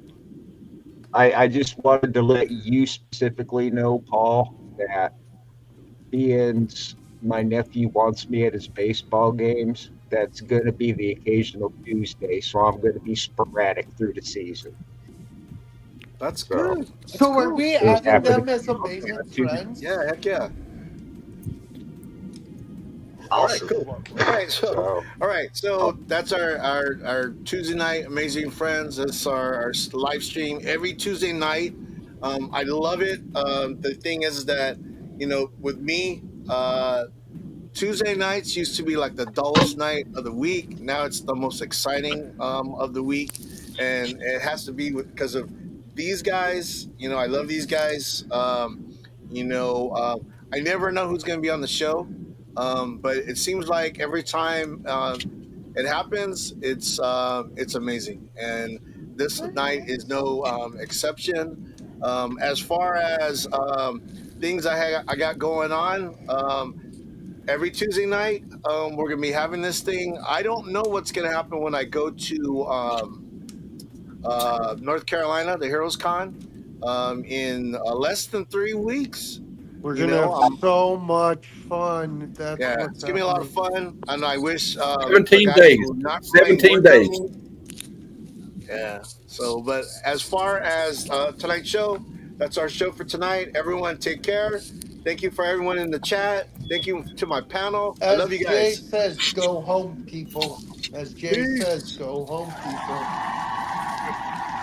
I just wanted to let you specifically know, Paul, that being my nephew wants me at his baseball games, that's going to be the occasional Tuesday, so I'm going to be sporadic through the season. That's good. So are we It was adding them happening. as amazing friends? Yeah, heck yeah. All right, cool. All right, so that's our Tuesday night Amazing Friends. That's our live stream every Tuesday night. I love it. The thing is that, you know, with me, Tuesday nights used to be like the dullest night of the week. Now it's the most exciting of the week, and it has to be because of these guys. You know, I love these guys. You know, I never know who's going to be on the show. But it seems like every time it happens, it's amazing, and this night is no exception. As far as things I got going on, every Tuesday night we're gonna be having this thing. I don't know what's gonna happen when I go to North Carolina, the Heroes Con, in less than 3 weeks. We're You gonna know, have so much fun. That's Yeah, what's it's gonna be a lot of happening. fun, and I wish 17 the guys days. who are not 17 playing days. were coming. Yeah. So, but as far as tonight's show, that's our show for tonight. Everyone, take care. Thank you for everyone in the chat. Thank you to my panel. I As love you Jay guys. says, go home, people. As Jay says, go home, people.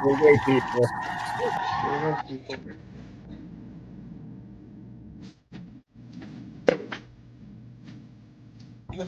Go away, people. Go home, people. Yeah.